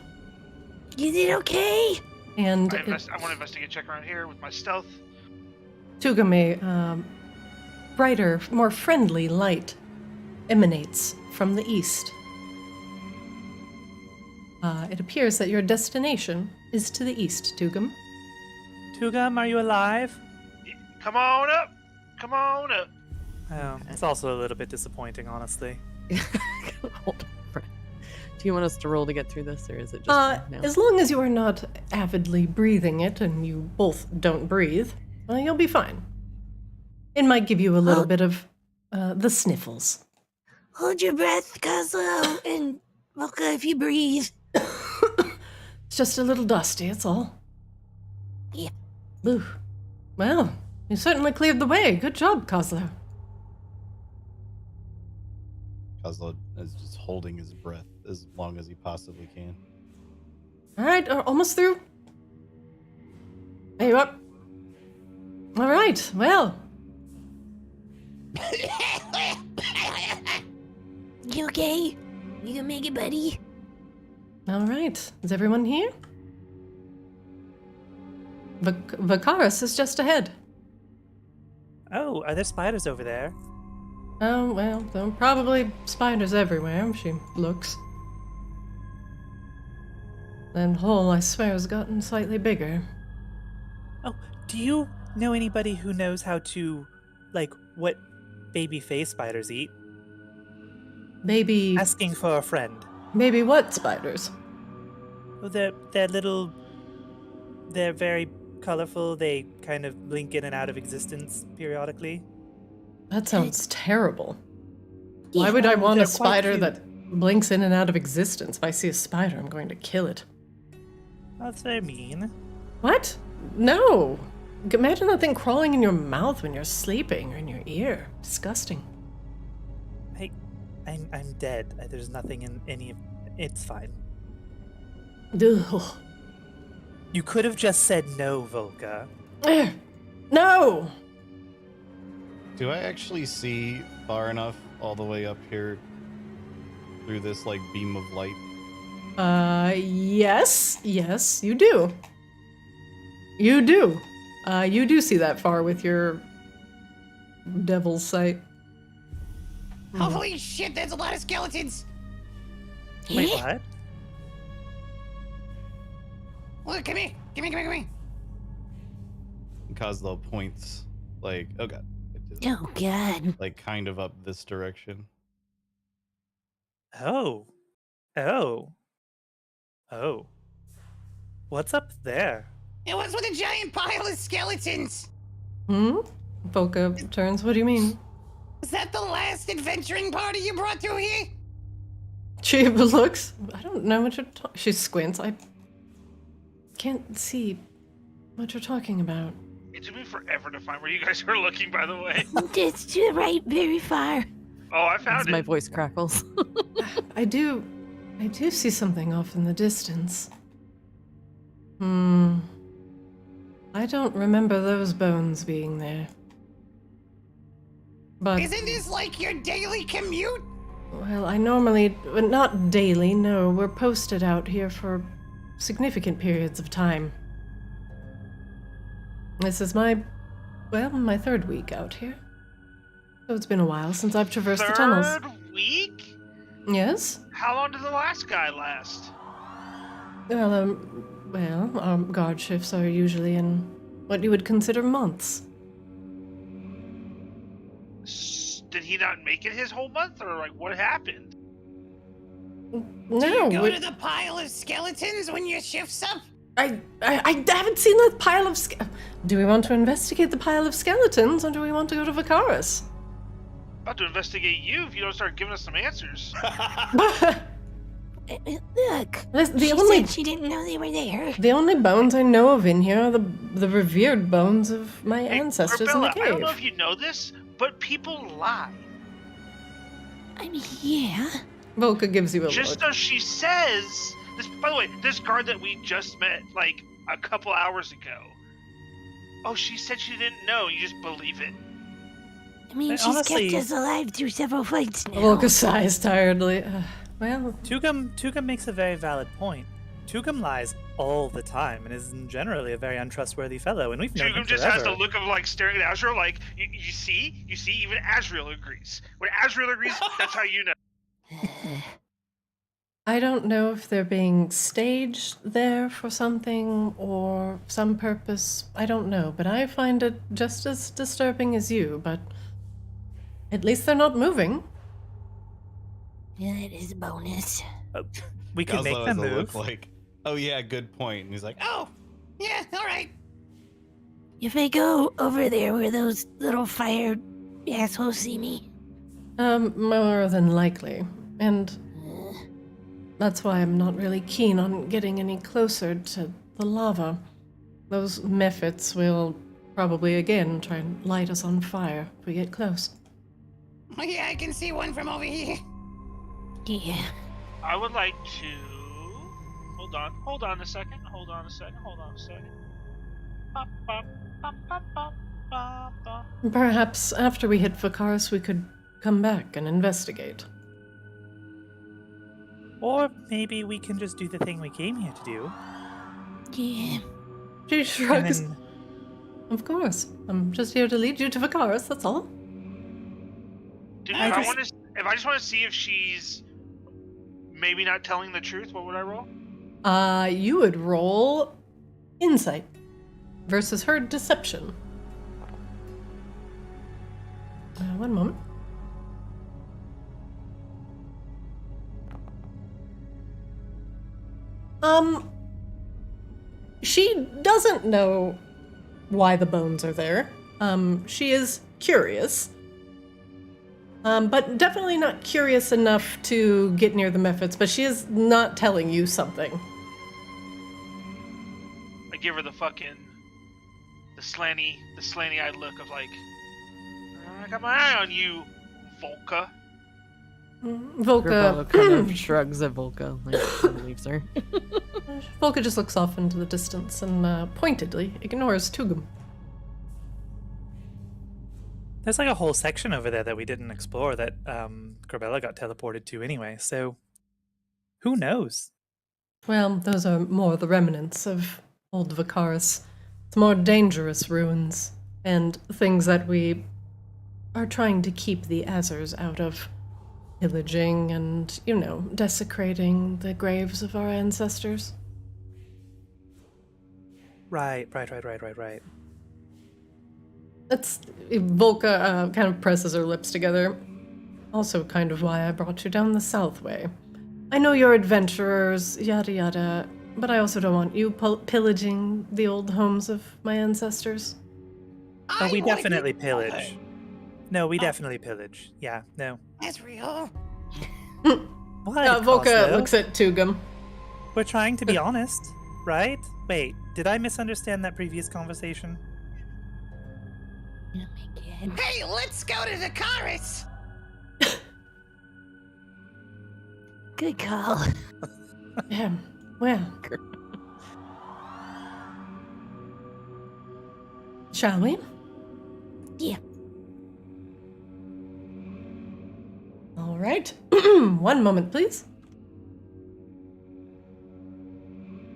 You did okay? And I want to investigate check around here with my stealth. Tugame, brighter, more friendly light emanates from the east. It appears that your destination is to the east, Tugam. Tugam, are you alive? Come on up! Come on up! It's also a little bit disappointing, honestly. Hold on. Do you want us to roll to get through this, or is it just no? As long as you are not avidly breathing it and you both don't breathe, you'll be fine. It might give you a little bit of the sniffles. Hold your breath, Kozlo, and Volka, if you breathe. It's just a little dusty, that's all. Yeah. Ooh. Well, you certainly cleared the way. Good job, Kozlo. Kozlo is just holding his breath as long as he possibly can. All right, almost through. Are you up? All right, well. You okay? You can make it, buddy? All right, is everyone here? Vakaris is just ahead. Oh, are there spiders over there? Oh, well, there are probably spiders everywhere, she looks. That hole, I swear, has gotten slightly bigger. Oh, do you know anybody who knows how to, like, what baby face spiders eat? Baby... Asking for a friend. Baby what spiders? Oh, they're little... They're very colorful. They kind of blink in and out of existence periodically. That sounds terrible. Yeah, Why would I want they're a quite spider cute. that blinks in and out of existence? If I see a spider, I'm going to kill it. That's very mean. What? No! Imagine that thing crawling in your mouth when you're sleeping or in your ear. Disgusting. I'm dead. There's nothing in any of... It's fine. Ugh. You could have just said no, Volka. No! Do I actually see far enough all the way up here through this like beam of light? Yes, you do. You do. You do see that far with your devil's sight. Holy shit, there's a lot of skeletons. Wait, Eh? what? Look, come here. Come here, come here, come here. Coslow points like, oh god, Oh, God. like kind of up this direction. Oh. What's up there? It was with a giant pile of skeletons. Volka turns, what do you mean? Is that the last adventuring party you brought through here? She looks, I don't know what you're talking, she squints, I can't see what you're talking about. It took me forever to find where you guys were looking, by the way. It's to the right, very far. Oh, I As found it. my voice crackles. I do see something off in the distance. I don't remember those bones being there. But, Isn't this like your daily commute? well, I normally, not daily, no, we're posted out here for significant periods of time. This is my third week out here. So it's been a while since I've traversed the tunnels. Third week? Yes? How long did the last guy last? Our guard shifts are usually in what you would consider months. Did he not make it his whole month, or like what happened? No, Go to the pile of skeletons when your shift's up? I haven't seen that pile of Do we want to investigate the pile of skeletons, or do we want to go to Vicaris? About to investigate you if you don't start giving us some answers. Look, The only said she didn't know they were there. the only bones I know of in here are the revered bones of my ancestors in the Corbella, I don't know cave. if you know this, but people lie. I mean, yeah. Volka gives you a Just look. though she says this. By the way, this guard that we just met like a couple hours ago. Oh, she said she didn't know. You just believe it. I mean, But she's honestly- kept us alive through several fights now. Volka sighs tiredly. Well, Tugum makes a very valid point. Tugum lies all the time and is generally a very untrustworthy fellow, and we've known him Tugum just has forever. the look of like staring at Azrael, like you see, even Azrael agrees. When Azrael agrees, that's how you know. I don't know if they're being staged there for something or some purpose. I don't know, but I find it just as disturbing as you, but at least they're not moving. Yeah, that is a bonus. We can make Coslow them has a move. look like, oh yeah, good point. And he's like, Oh, yeah, all right. If I go over there where those little fire assholes see me, More than likely. And that's why I'm not really keen on getting any closer to the lava. Those mephits will probably again try and light us on fire if we get close. Oh, yeah, I can see one from over here. yeah. I would like to hold on a second. Bop, bop, bop, bop, bop, bop, bop. Perhaps after we hit Vicaris, we could come back and investigate. Or maybe we can just do the thing we came here to do. Yeah. She And shrugs. then Of course. I'm just here to lead you to Vicaris, that's all. Dude, if I just want to see if she's maybe not telling the truth, what would I roll? You would roll insight versus her deception. One moment. She doesn't know why the bones are there. She is curious. But definitely not curious enough to get near the methods, but she is not telling you something. I give her the slanty-eyed look of like, I got my eye on you, Volka. Grabella kind of shrugs at Volka, like she leaves her. Volka just looks off into the distance and pointedly ignores Tugum. There's like a whole section over there that we didn't explore that Grabella got teleported to anyway, so who knows? Well, those are more the remnants of old Vicaris. It's more dangerous ruins and things that we are trying to keep the Azers out of. Pillaging and, desecrating the graves of our ancestors. Right. That's... Volka kind of presses her lips together. Also kind of why I brought you down the south way. I know you're adventurers, yada yada, but I also don't want you pillaging the old homes of my ancestors. Oh, we definitely pillage. No, we definitely pillage. Yeah, no. That's real. What? Volka Cosmo? looks at Tugum. We're trying to be honest, right? Wait, did I misunderstand that previous conversation? Oh my god. Hey, let's go to Vicaris. Good call. Yeah, well. Shall we? Yeah. All right. One moment, please.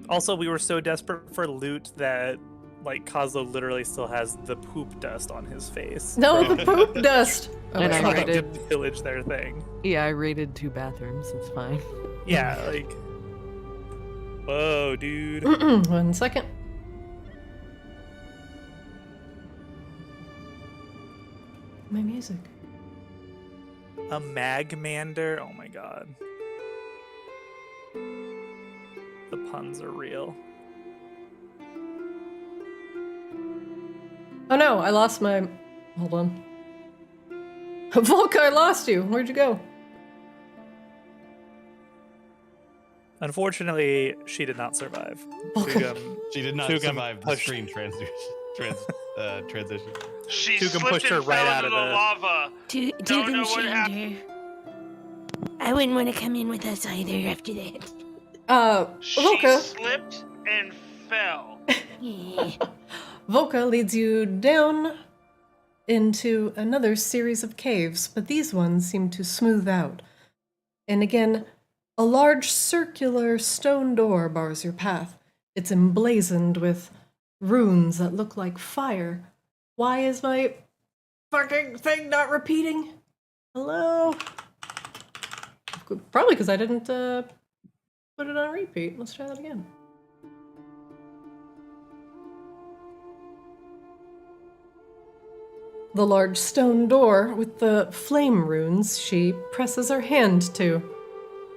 Also, we were so desperate for loot that, like, Kozlo literally still has the poop dust on his face. No, the poop dust. Oh, And I sorry. Trying to raided- pillage their thing. Yeah, I raided 2 bathrooms. It's fine. Yeah, like... Whoa, dude. 1 second. My music. A magmander? Oh my god. The puns are real. Oh no, I lost my... Hold on. Volka, I lost you. Where'd you go? Unfortunately, she did not survive. Tugum, She did not Tugum survive the pushed- screen transition. She Tugum slipped pushed her and right fell out into of the the- lava. Don't know Tugum what shamed her. I wouldn't want to come in with us either after that. She Volka. slipped and fell. Yeah. Volka leads you down into another series of caves, but these ones seem to smooth out. And again, a large circular stone door bars your path. It's emblazoned with runes that look like fire. Why is my fucking thing not repeating? Hello? Probably because I didn't put it on repeat. Let's try that again. The large stone door with the flame runes she presses her hand to,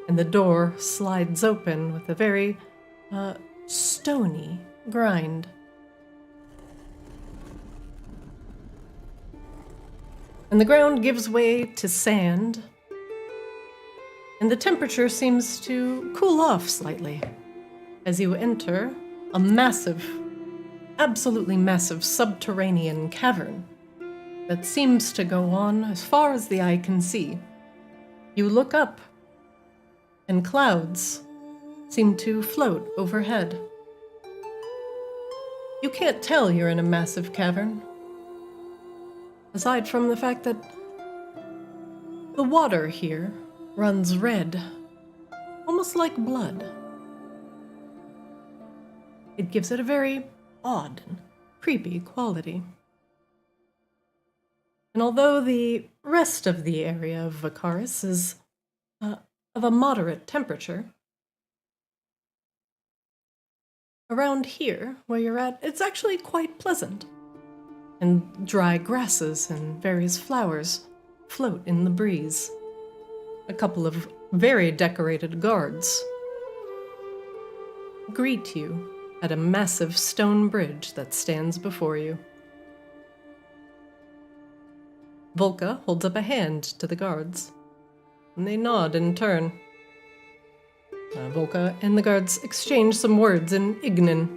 and the door slides open with a very stony grind. And the ground gives way to sand, and the temperature seems to cool off slightly as you enter a massive, absolutely massive subterranean cavern that seems to go on as far as the eye can see. You look up, and clouds seem to float overhead. You can't tell you're in a massive cavern, aside from the fact that the water here runs red, almost like blood. It gives it a very odd and creepy quality. And although the rest of the area of Vacaris is of a moderate temperature, around here, where you're at, it's actually quite pleasant. And dry grasses and various flowers float in the breeze. A couple of very decorated guards greet you at a massive stone bridge that stands before you. Volka holds up a hand to the guards, and they nod in turn. Volka and the guards exchange some words in Ignan.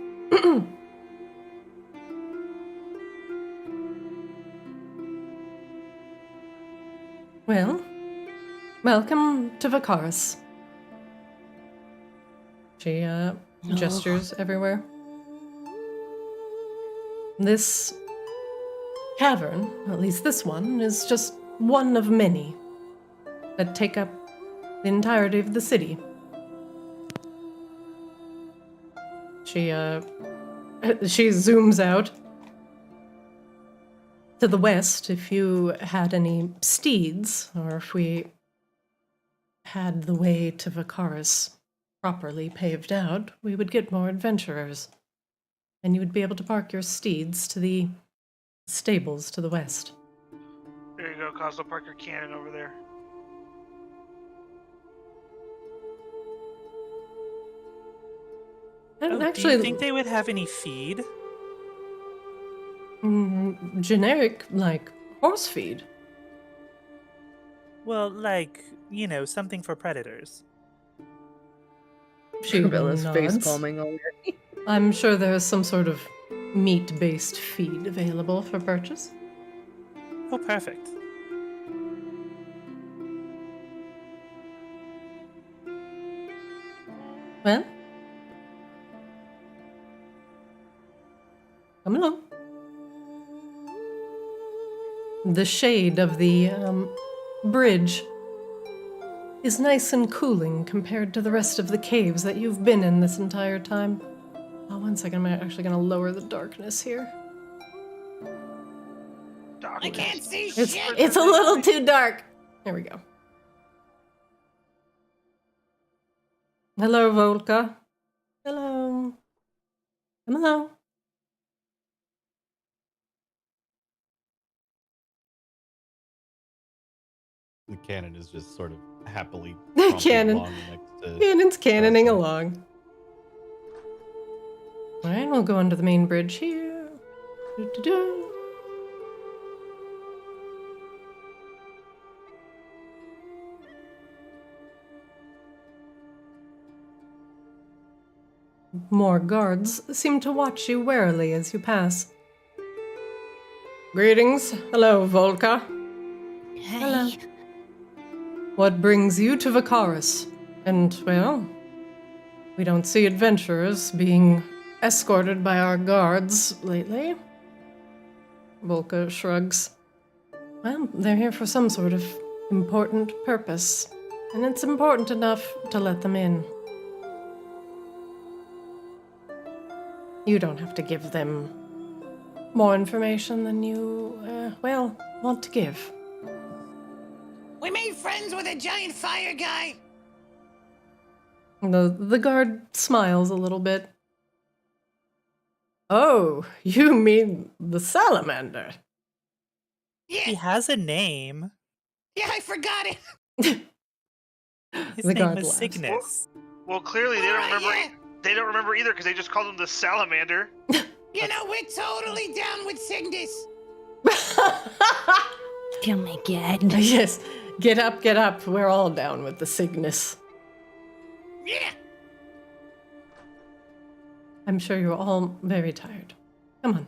Well, welcome to Vacaris. She gestures everywhere. This cavern, at least this one, is just one of many that take up the entirety of the city. She zooms out to the west. If you had any steeds, or if we had the way to Vacaris properly paved out, we would get more adventurers. And you would be able to park your steeds to the stables to the west. There you go, Cosmo. Park your cannon over there. Do you think they would have any feed? Generic, like horse feed. Well, like, something for predators. She Bella's face nods. palming already. I'm sure there is some sort of meat-based feed available for purchase. Oh, perfect. Well, come along. The shade of the bridge is nice and cooling compared to the rest of the caves that you've been in this entire time. Oh, 1 second, I'm actually going to lower the darkness here. I can't see It's shit. a little too dark. There we go. Hello, Volka. Hello. Come along. The cannon is just sort of happily The tromping cannon. along next to Cannon's cannoning Chelsea. along. Alright, we'll go under the main bridge here. Do-do-do. More guards seem to watch you warily as you pass. Greetings. Hello, Volka. Hello. What brings you to Vacaris? And, well, we don't see adventurers being escorted by our guards lately. Volka shrugs. Well, they're here for some sort of important purpose, and it's important enough to let them in. You don't have to give them more information than you, want to give. We made friends with a giant fire guy. The guard smiles a little bit. Oh, you mean the salamander? He Yeah, has a name. yeah, I forgot it. His The name guard is laughs. Cygnus. Well, clearly they don't Alright, remember. yeah. They don't remember either because they just called him the salamander. You know, we're totally down with Cygnus. Oh my god. Yes, get up. We're all down with the Cygnus. Yeah. I'm sure you're all very tired. Come on.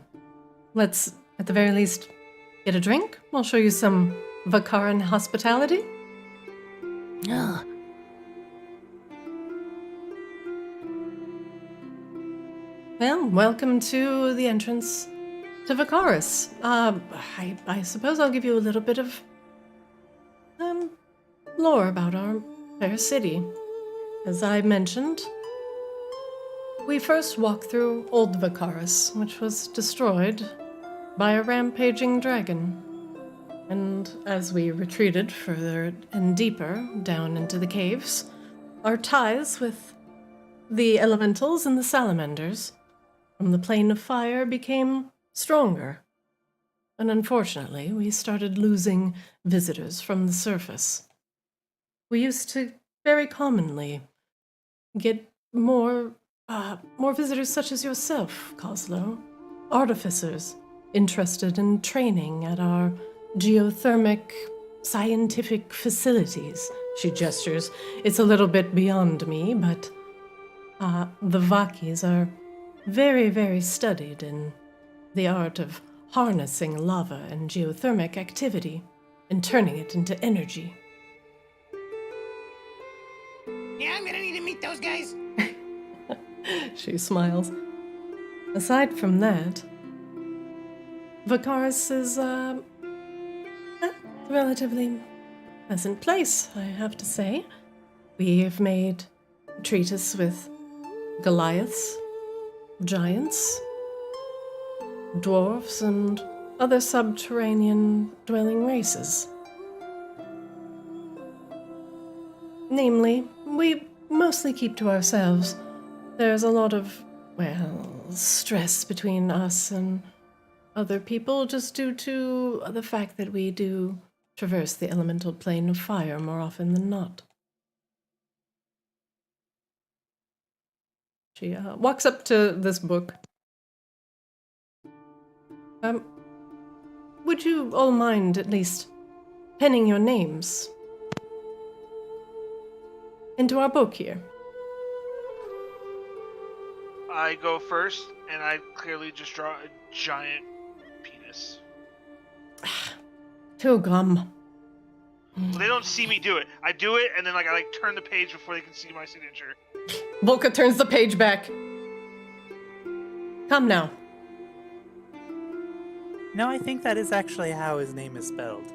Let's, at the very least, get a drink. I'll show you some Vacaran hospitality. Oh, Well, welcome to the entrance to Vacaris. I suppose I'll give you a little bit of lore about our fair city. As I mentioned, We first walked through Old Vicaris, which was destroyed by a rampaging dragon. And as we retreated further and deeper down into the caves, our ties with the elementals and the salamanders from the plane of fire became stronger. And unfortunately, we started losing visitors from the surface. We used to very commonly get more visitors such as yourself, Coslow. Artificers interested in training at our geothermic scientific facilities. She gestures. It's a little bit beyond me, but the Vakis are very, very studied in the art of harnessing lava and geothermic activity and turning it into energy. Yeah, I'm gonna need to meet those guys. She smiles. Aside from that, Vicaris is a relatively pleasant place, I have to say. We have made a treatise with Goliaths, giants, dwarves, and other subterranean dwelling races. Namely, we mostly keep to ourselves. There's a lot of, stress between us and other people just due to the fact that we do traverse the elemental plane of fire more often than not. She walks up to this book. Would you all mind at least penning your names into our book here? I go first, and I clearly just draw a giant penis. Tugum. Well, they don't see me do it. I do it, and then I turn the page before they can see my signature. Volka turns the page back. Come now. No, I think that is actually how his name is spelled.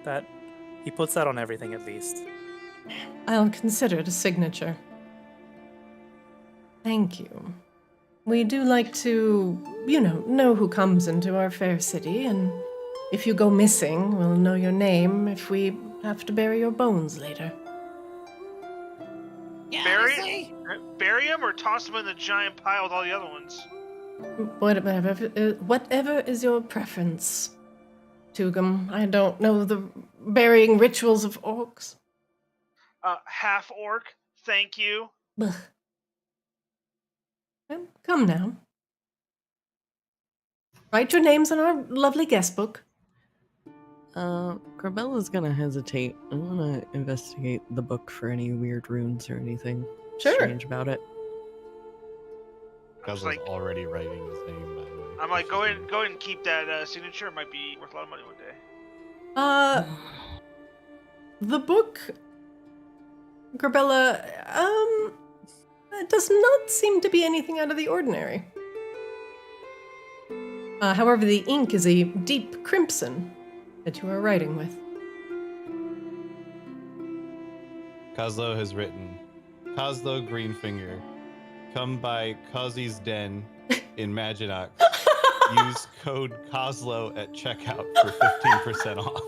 That he puts that on everything at least. I'll consider it a signature. Thank you. We do like to, know who comes into our fair city, and if you go missing, we'll know your name if we have to bury your bones later. Yeah, Bury him or toss him in the giant pile with all the other ones? Whatever is your preference, Tugum. I don't know the burying rituals of orcs. Half orc, thank you. Ugh. Well, come now. Write your names in our lovely guest book. Grabella's gonna hesitate. I wanna investigate the book for any weird runes or anything strange about it. Coslo's already writing his name, by the way. I'm like, go ahead and keep that signature. It might be worth a lot of money one day. The book, Grabella, it does not seem to be anything out of the ordinary. However, the ink is a deep crimson that you are writing with. Coslo has written, Coslo Greenfinger, come by Cozzy's Den in Maginox. Use code Coslo at checkout for 15% off.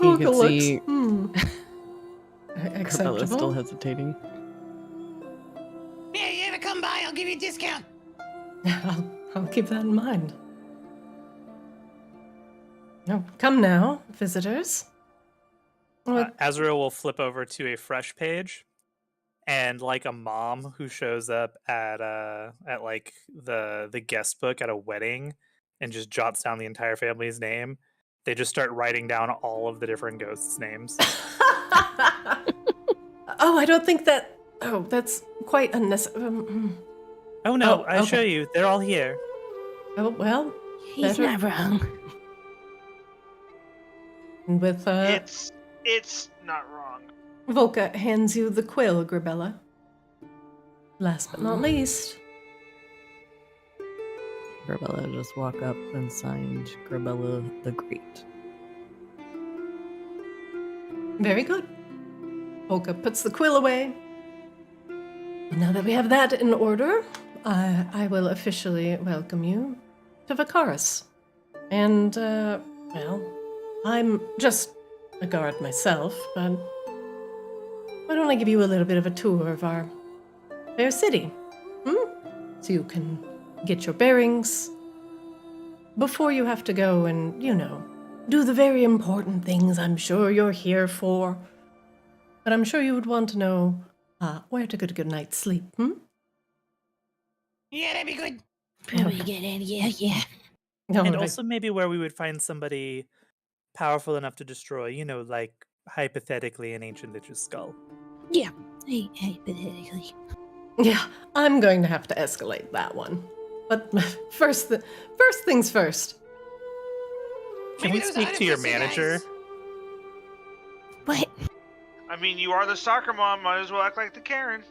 You can see Acceptable. Grabella's still hesitating. Yeah, you ever come by, I'll give you a discount. I'll keep that in mind. Oh, come now, visitors. Azrael will flip over to a fresh page, and like a mom who shows up at the guest book at a wedding and just jots down the entire family's name, they just start writing down all of the different ghosts' names. Oh, I don't think that. Oh, that's quite unnecessary. Oh no, I'll okay. show you. They're all here. Oh well. He's not wrong. With It's not wrong. Volka hands you the quill, Grabella. Last but not least. Grabella just walk up and signed Grabella the Great. Very good. Volka puts the quill away, Now that we have that in order, I will officially welcome you to Vicaris. And, well, I'm just a guard myself, but why don't I give you a little bit of a tour of our fair city? So you can get your bearings before you have to go and, do the very important things I'm sure you're here for. But I'm sure you would want to know where to get a good night's sleep, Yeah, that'd be good. Probably a good idea, yeah. No, And also maybe where we would find somebody powerful enough to destroy, like hypothetically an ancient lich's skull. Yeah, hypothetically. yeah, I'm going to have to escalate that one. But first things first. Can we speak to your manager? What? I mean, you are the soccer mom. Might as well act like the Karen.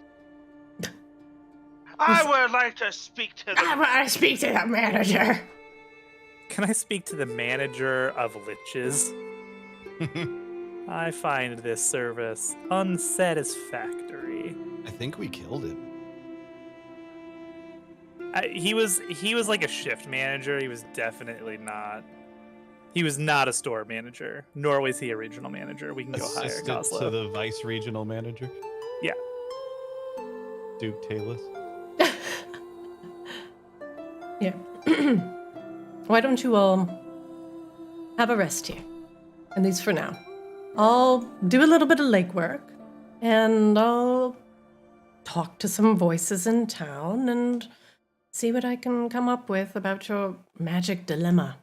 I would like to speak to I the. want to speak to the manager. Can I speak to the manager of liches? I find this service unsatisfactory. I think we killed him. He was like a shift manager. He was definitely not. He was not a store manager, nor was he a regional manager. We can go hire Assistant Coslow. to the vice regional manager. Yeah. Duke Talus. Yeah. Why don't you all have a rest here? At least for now. I'll do a little bit of legwork, and I'll talk to some voices in town and see what I can come up with about your magic dilemma.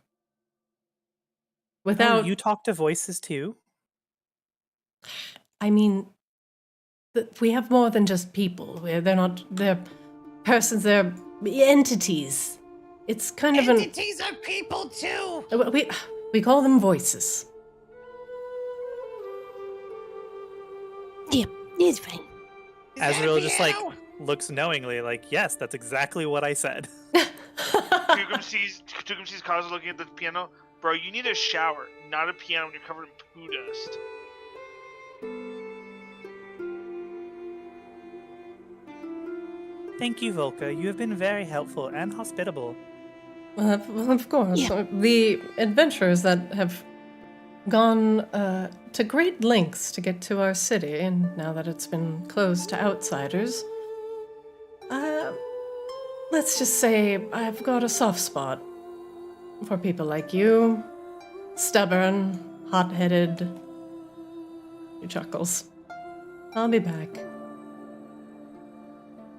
Without, you talk to voices too? I mean, we have more than just people. They're persons, they're entities. It's kind of Entities are people too. we call them voices. Yeah, it's fine. Is that a Azrael just piano? looks knowingly yes, that's exactly what I said. Tukum sees Kazu looking at the piano. Bro, you need a shower, not a piano when you're covered in poo dust. Thank you, Volka. You have been very helpful and hospitable. Well, of course. Yeah. The adventurers that have gone to great lengths to get to our city, and now that it's been closed to outsiders, let's just say I've got a soft spot for people like you. Stubborn, hot-headed. He chuckles. I'll be back.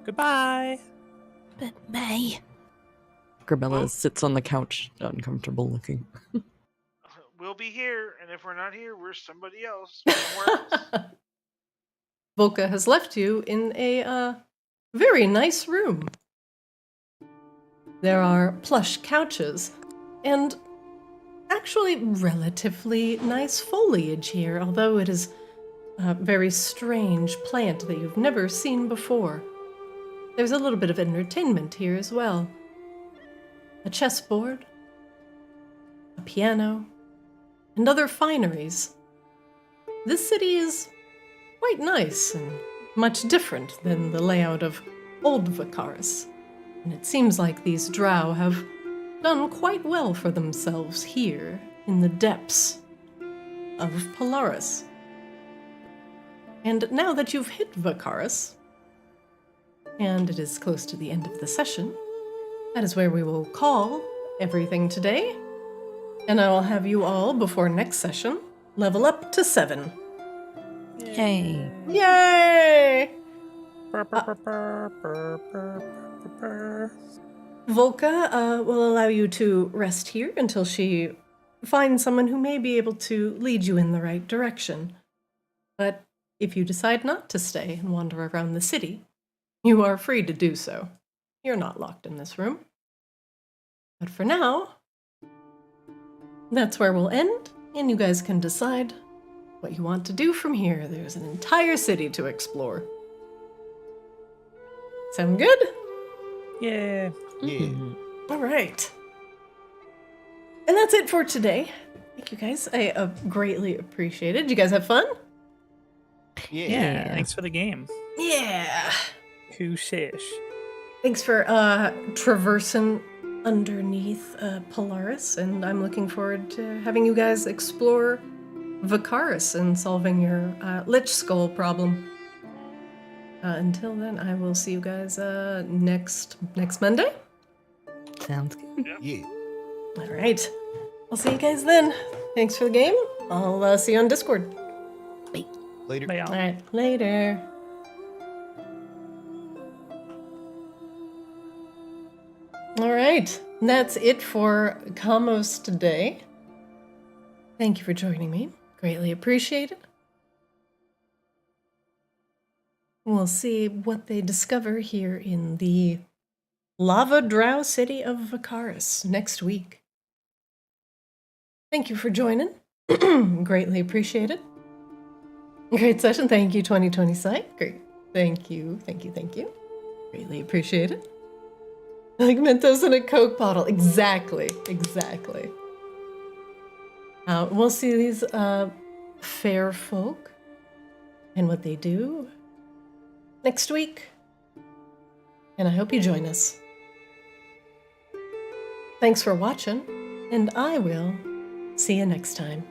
Goodbye. But bye. Grabella sits on the couch, uncomfortable looking. We'll be here, and if we're not here, we're somebody else. Somewhere else. Volka has left you in a very nice room. There are plush couches and actually relatively nice foliage here, although it is a very strange plant that you've never seen before. There's a little bit of entertainment here as well. A chessboard, a piano, and other fineries. This city is quite nice and much different than the layout of old Vicaris, and it seems like these drow have done quite well for themselves here in the depths of Polaris. And now that you've hit Vicaris, and it is close to the end of the session, that is where we will call everything today, and I will have you all, before next session, level up to 7. Yay! Yay! Volka will allow you to rest here until she finds someone who may be able to lead you in the right direction. But if you decide not to stay and wander around the city, you are free to do so. You're not locked in this room. But for now, that's where we'll end, and you guys can decide what you want to do from here. There's an entire city to explore. Sound good? Yeah. Yeah. All right. And that's it for today. Thank you guys. I greatly appreciate it. Did you guys have fun? Yeah. Yeah. Thanks for the game. Yeah. Touche. Thanks for traversing underneath Polaris, and I'm looking forward to having you guys explore Vicaris and solving your Lich Skull problem. Until then, I will see you guys next Monday. Sounds good. Yeah. All right. I'll see you guys then. Thanks for the game. I'll see you on Discord. Later. Bye, y'all. All right. Later. All right. And that's it for Kaamos today. Thank you for joining me. Greatly appreciated. We'll see what they discover here in the lava drow city of Vicaris next week. Thank you for joining. Greatly appreciated. Great session. Thank you, 2020 site. Great. Thank you. Greatly appreciated. Like Mentos in a Coke bottle. Exactly. We'll see these fair folk and what they do next week. And I hope you join us. Thanks for watching, and I will see you next time.